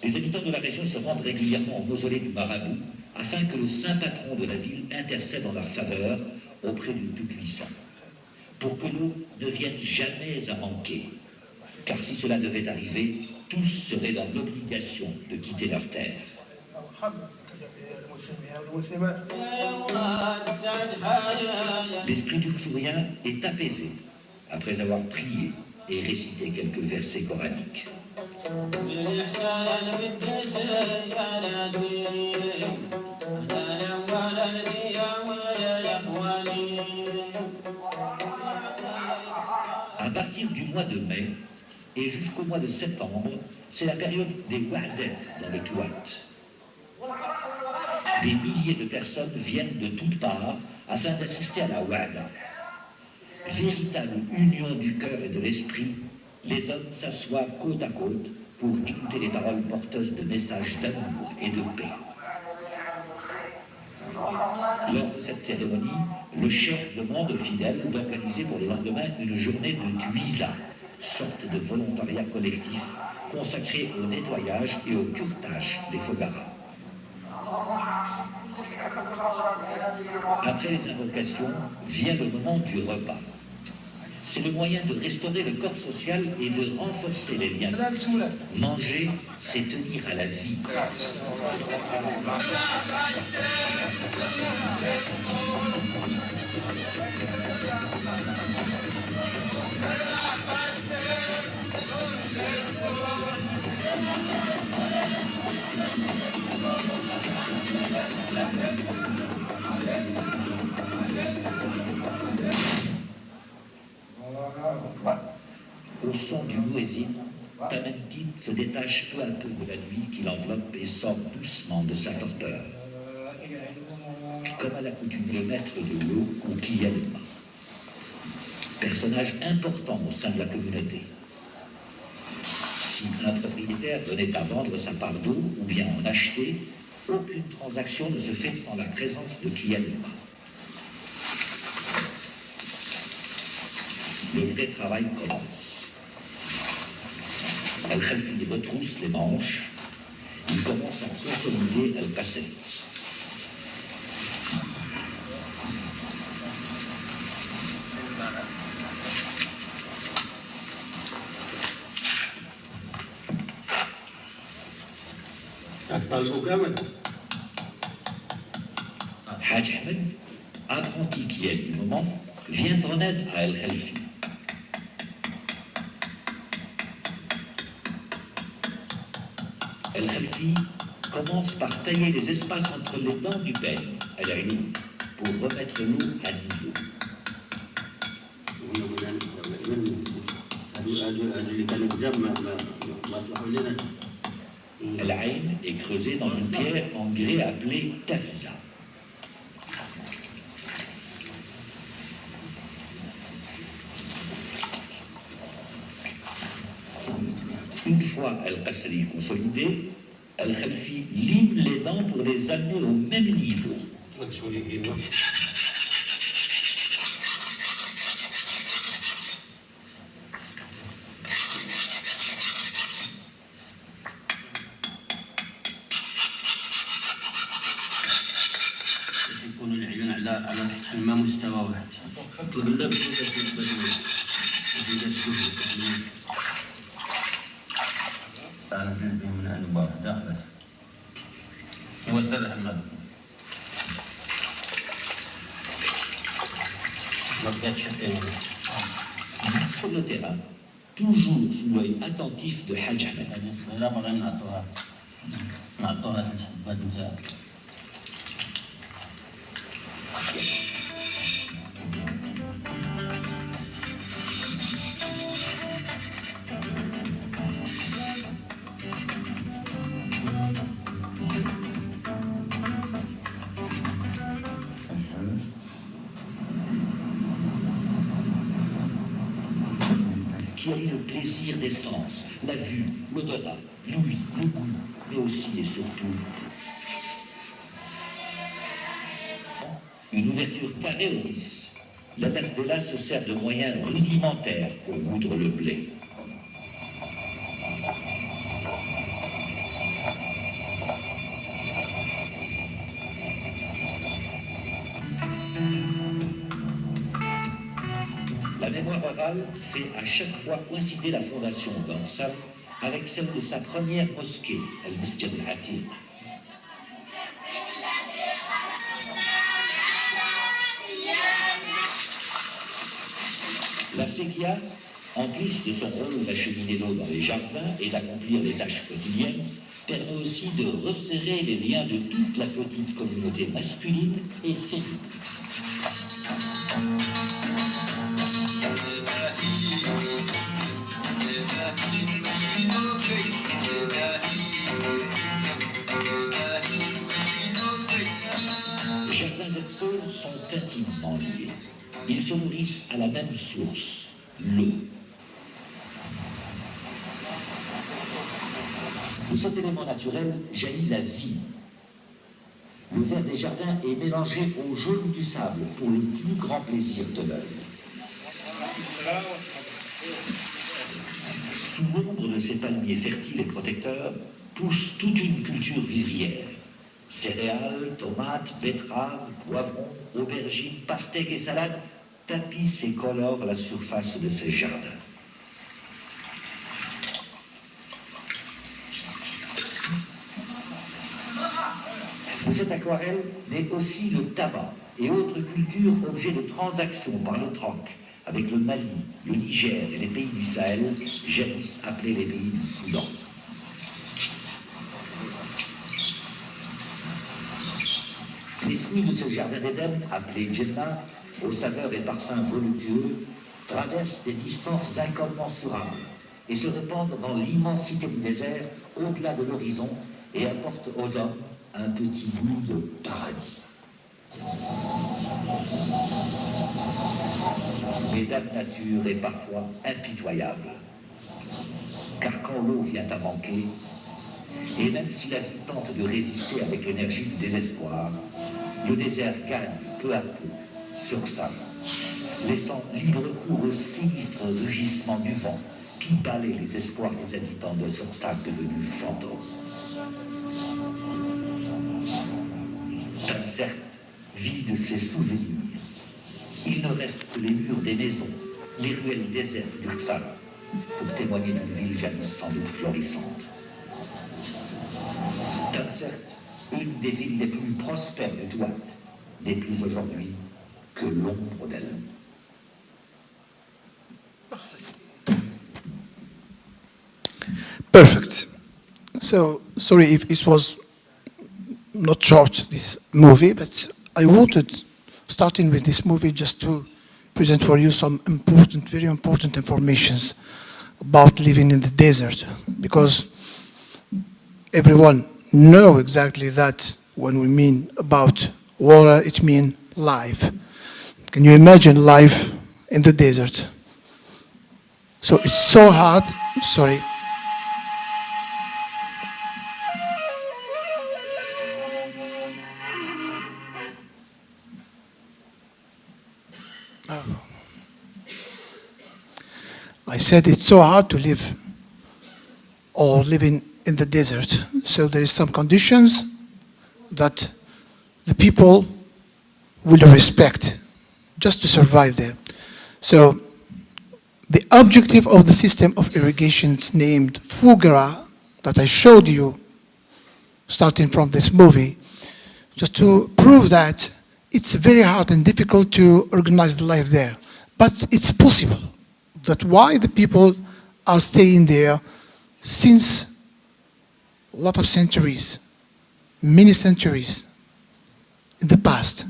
Les habitants de la région se rendent régulièrement au mausolée du marabout afin que le saint patron de la ville intercède en leur faveur auprès du Tout-Puissant, pour que l'eau ne vienne jamais à manquer. Car si cela devait arriver, tous seraient dans l'obligation de quitter leur terre. L'esprit du Sourien est apaisé après avoir prié et récité quelques versets coraniques. À partir du mois de mai et jusqu'au mois de septembre, c'est la période des Wa'det dans le Touat. Des milliers de personnes viennent de toutes parts afin d'assister à la Wa'da. Véritable union du cœur et de l'esprit, les hommes s'assoient côte à côte pour écouter les paroles porteuses de messages d'amour et de paix. Lors de cette cérémonie, le chef demande aux fidèles d'organiser pour le lendemain une journée de tuisa, sorte de volontariat collectif consacré au nettoyage et au curetage des fogaras. Après les invocations, vient le moment du repas. C'est le moyen de restaurer le corps social et de renforcer les liens. Manger, c'est tenir à la vie. Au son du muezzin, Tamantit se détache peu à peu de la nuit qui l'enveloppe et sort doucement de sa torpeur. Comme à l'accoutumée le maître de l'eau ou Kiyalema. Personnage important au sein de la communauté. Si un propriétaire venait à vendre sa part d'eau ou bien en acheter, aucune transaction ne se fait sans la présence de Kiyalema. Le vrai travail commence. Al-Khalfi retrousse les manches. Il commence à consolider Al-Qasri. Haj Ahmed, apprenti qui est du moment, vient en aide à Al-Khalfi. Al-Khalfi commence par tailler les espaces entre les dents du peigne, Al-Ayoub, pour remettre l'eau à niveau. Al-Ayn est creusé dans une pierre en grès appelée tafza. Une fois Al-Qasri consolidé, Al-Khalfi lime les dents pour les amener au même niveau. على سطح الماء مستوى واحد ولا نزل به من الباب داخله هو السر حماد Sur le terrain, toujours sous l'œil attentif de Haj Ahmed. لا بغينا نعطوها حبات نتاعها Qui allie le plaisir des sens, la vue, l'odorat, l'ouïe, le goût, mais aussi et surtout une ouverture carrée au lisse. La Nafdela se sert de moyens rudimentaires pour moudre le blé. La mémoire orale fait à chaque fois coïncider la fondation d'Ansal avec celle de sa première mosquée, Al-Masjid al-Atiq. La séquia, en plus de son rôle d'acheminer l'eau dans les jardins et d'accomplir les tâches quotidiennes, permet aussi de resserrer les liens de toute la petite communauté masculine et féminine. Les jardins extérieurs sont intimement liés. Ils se nourrissent à la même source, l'eau. De cet élément naturel jaillit la vie. Le Le vert des jardins est mélangé au jaune du sable pour le plus grand plaisir de l'œil. Sous l'ombre de ces palmiers fertiles et protecteurs pousse toute une culture vivrière. Céréales, tomates, betteraves, poivrons, aubergines, pastèques et salades tapissent et colorent la surface de ces jardins. De cette aquarelle naît aussi le tabac et autres cultures objets de transactions par le troc avec le Mali, le Niger et les pays du Sahel, jadis appelés les pays du Soudan. Les fruits de ce jardin d'Éden, appelé Djenna, aux saveurs et parfums voluptueux, traversent des distances incommensurables et se répandent dans l'immensité du désert au-delà de l'horizon et apportent aux hommes un petit bout de paradis. Mais Dame Nature est parfois impitoyable, car quand l'eau vient à manquer, et même si la vie tente de résister avec l'énergie du désespoir, le désert gagne peu à peu sur sable, laissant libre cours au sinistre rugissement du vent qui balaie les espoirs des habitants de Sorsab devenus fantômes. Certes, vit de ses souvenirs. Il ne reste que les murs des maisons, les ruelles désertes d'Urfa, pour témoigner d'une ville jadis sans doute florissante. Certes, une des villes les plus prospères de Douat, n'est plus aujourd'hui que l'ombre d'elle. Perfect. So, sorry if it was not short, this movie, but I wanted, starting with this movie, just to present for you some important, very important informations about living in the desert, because everyone know exactly that when we mean about water, it means life. Can you imagine life in the desert? So it's so hard, sorry. I said it's so hard to live or living in the desert. So there is some conditions that the people will respect just to survive there. So the objective of the system of irrigation is named Fugara that I showed you starting from this movie, just to prove that it's very hard and difficult to organize the life there. But it's possible. That's why the people are staying there since a lot of centuries, many centuries in the past.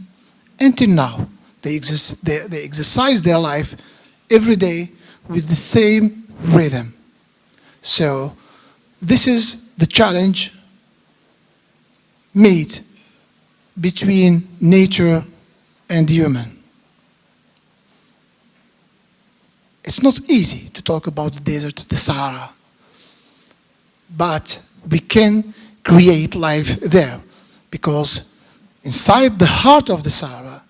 Until now, they exercise their life every day with the same rhythm. So this is the challenge made between nature and human. It's not easy to talk about the desert, the Sahara, but we can create life there because inside the heart of the Sahara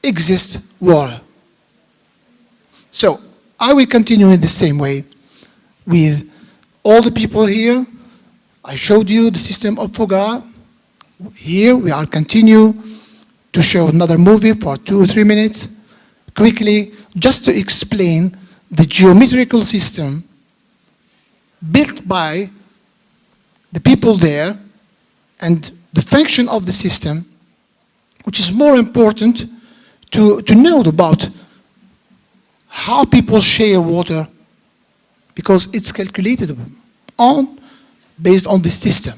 exists water. So I will continue in the same way with all the people here. I showed you the system of Fugara. Here we are continue to show another movie for 2 or 3 minutes, quickly, just to explain the geometrical system built by the people there and the function of the system, which is more important to know about how people share water, because it's calculated based on this system.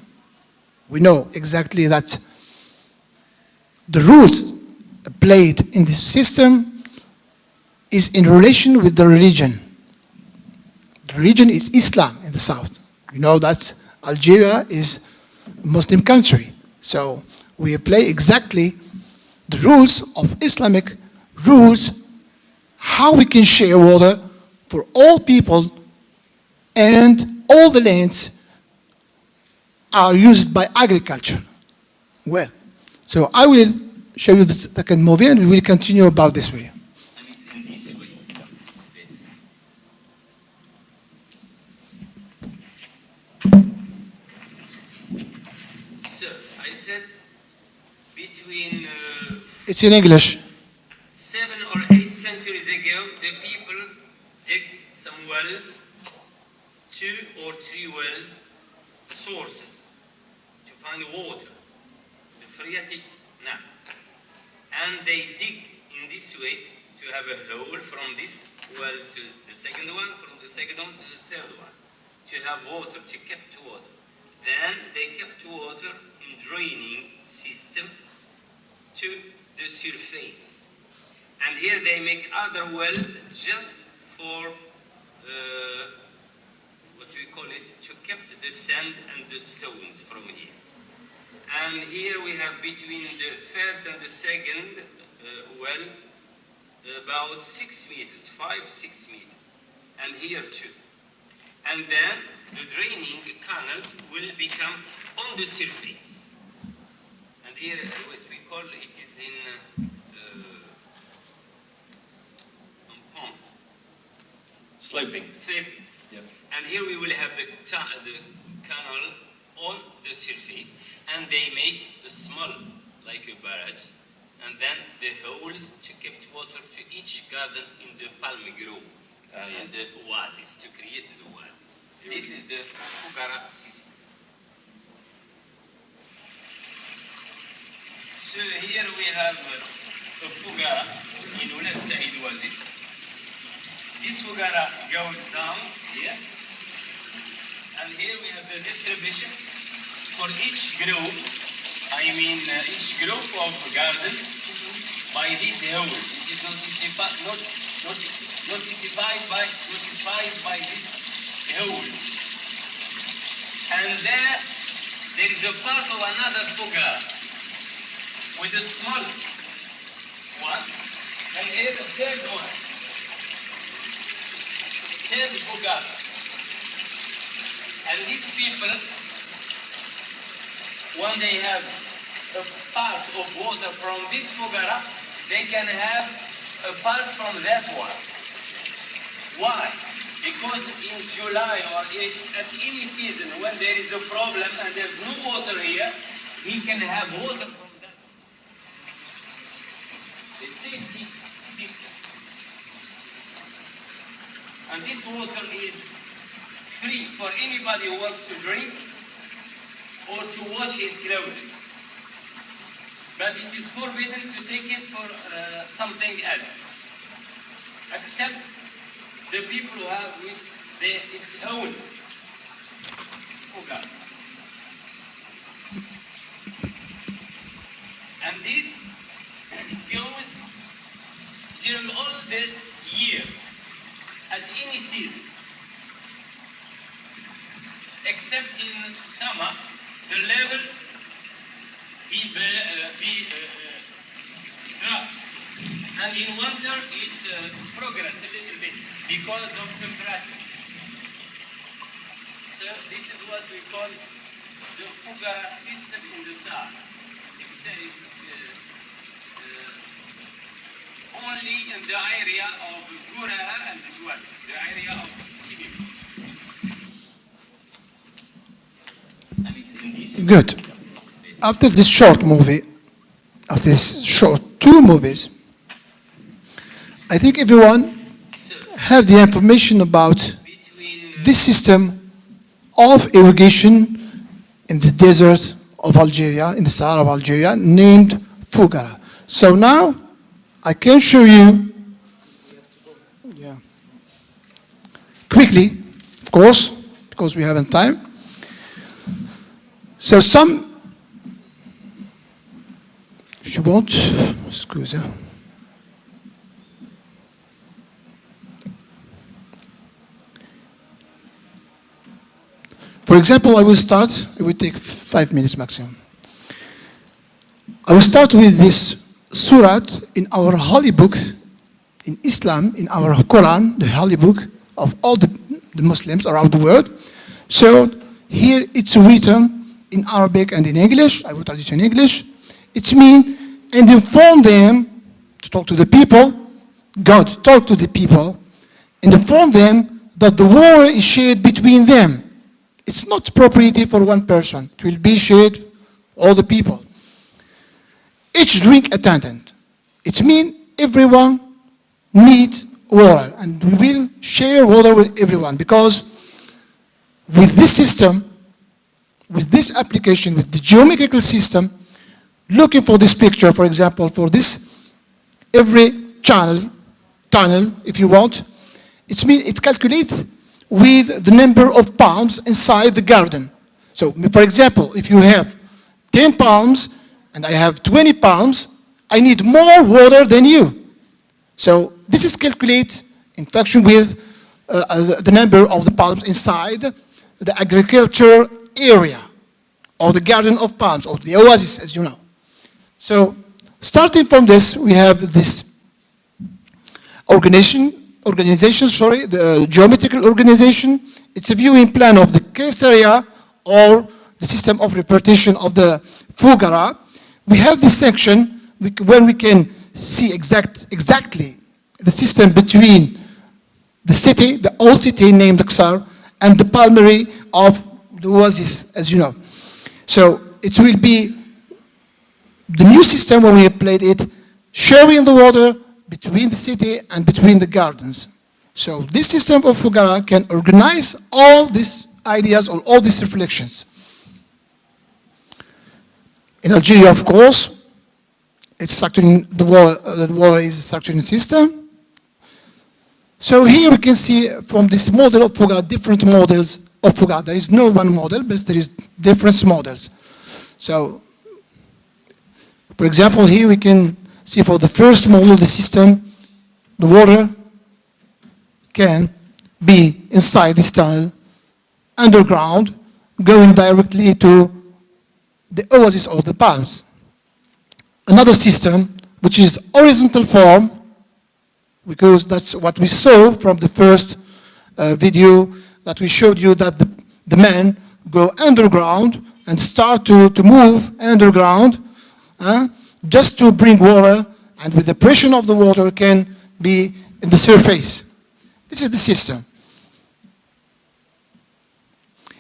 We know exactly that the rules played in this system is in relation with the religion. The religion is Islam in the south. You know that Algeria is a Muslim country. So we apply exactly the rules of Islamic rules, how we can share water for all people, and all the lands are used by agriculture. Well, So I will show you the second movie and we will continue about this way. In this way. So, I said between It's in English. 7 or 8 centuries ago, the people dig some wells, 2 or 3 wells, sources, to find water, the phreatic nap. And they dig in this way to have a hole from this well to the second one, from the second one to the third one, to have water, to keep water. Then they kept water in draining system to the surface. And here they make other wells just for what we call it, to keep the sand and the stones from here. And here we have between the first and the second well about 6 meters, 5-6 meters, and here too. And then the draining canal will become on the surface. And here what we call it is in pond. Sloping. Sloping. Yep. And here we will have the canal on the surface, and they make a small, like a barrage, and then the holes to keep water to each garden in the palm grove and the oasis, to create the oasis. This is the Fugara system. So here we have a Fugara in Ouled Said oasis. This Fugara goes down here, and here we have the distribution for each group. I mean each group of garden by this hole. It is notified by this hole. And there is a part of another Fugara with a small one, and here the third one. Third Fugara. And these people, when they have a part of water from this Fugara, they can have a part from that one. Why? Because in July or at any season when there is a problem and there's no water here, he can have water from that. The safety system. And this water is free for anybody who wants to drink or to wash his clothes. But it is forbidden to take it for something else, except the people who have its own Fugara. And this goes during all the year, at any season, except in summer, the level drops, and in winter it progresses a little bit because of temperature. So this is what we call the Fugara system in the south. It's only in the area of Gura and Juan, the area of Chibib. Good. After this short movie, after this short 2 movies, I think everyone have the information about this system of irrigation in the desert of Algeria, in the Sahara of Algeria, named Fugara. So now I can show you quickly, of course, because we haven't time. So if you want, excuse me. For example, I will start, it will take 5 minutes maximum. I will start with this surat in our holy book, in Islam, in our Quran, the holy book of all the Muslims around the world. So here it's written in Arabic and in English. I will translate in English. It means, and inform them to talk to the people, God talk to the people, and inform them that the water is shared between them. It's not property for one person. It will be shared all the people. Each drink attendant. It means everyone needs water, and we will share water with everyone, because with this system, with this application, with the geometrical system, looking for this picture, for example, for this, every tunnel, if you want, it means it calculates with the number of palms inside the garden. So, for example, if you have 10 palms and I have 20 palms, I need more water than you. So this is calculated in function with the number of the palms inside the agriculture area, or the garden of palms, or the oasis, as you know. So starting from this, we have this organization, the geometrical organization. It's a viewing plan of the case area or the system of repartition of the Fugara. We have this section when we can see exactly the system between the city, the old city named Aksar, and the palmary of the oasis, as you know. So it will be the new system when we applied it, sharing the water between the city and between the gardens. So this system of Fugara can organize all these ideas or all these reflections. In Algeria, of course, it's structuring the water is a structuring system. So here we can see from this model of Fugara, different models of Fugara. There is no one model, but there is different models. So, for example, here we can see for the first model of the system, the water can be inside this tunnel, underground, going directly to the oasis or the palms. Another system, which is horizontal form, because that's what we saw from the first video that we showed you, that the men go underground and start to move underground just to bring water, and with the pressure of the water can be in the surface. This is the system.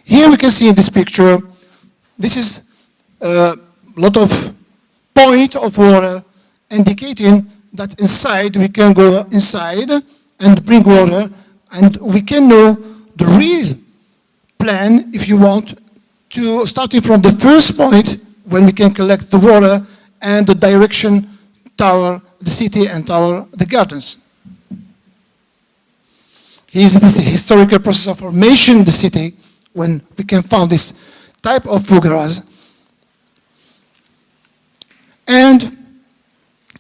Here we can see in this picture, this is a lot of point of water indicating that inside we can go inside and bring water, and we can know the real plan, if you want, to starting from the first point when we can collect the water and the direction toward the city and toward the gardens. Here's this historical process of formation in the city when we can find this type of fugaras. And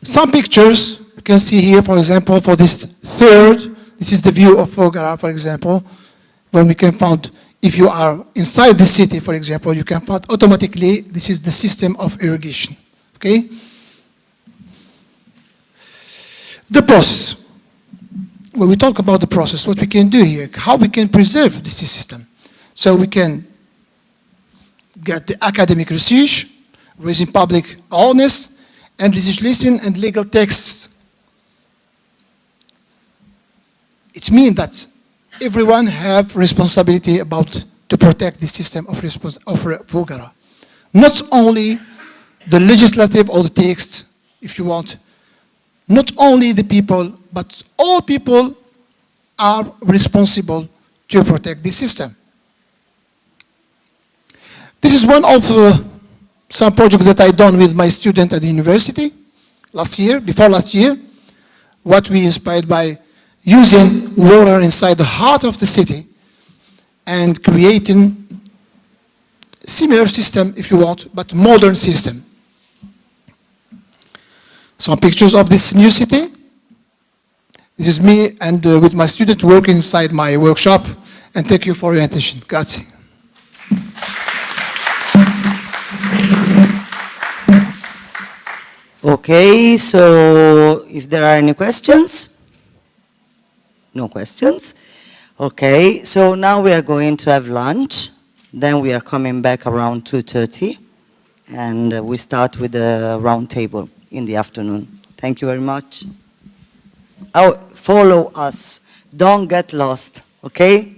some pictures you can see here, for example, for this third, this is the view of Fugara, for example, when we can find, if you are inside the city, for example, you can find automatically, this is the system of irrigation, okay? The process. When we talk about the process, what we can do here, how we can preserve this system. So we can get the academic research, raising public awareness, and legislation and legal texts. It means that everyone have responsibility about to protect the system of Fugara. Not only the legislative or the text, if you want, not only the people, but all people are responsible to protect the system. This is one of some projects that I done with my student at the university before last year, what we inspired by using water inside the heart of the city and creating similar system, if you want, but modern system. Some pictures of this new city. This is me and with my student working inside my workshop, and thank you for your attention. Grazie. Okay, so if there are any questions? No questions? Okay, so now we are going to have lunch. Then we are coming back around 2:30. and we start with the round table in the afternoon. Thank you very much. Oh, follow us. Don't get lost, okay?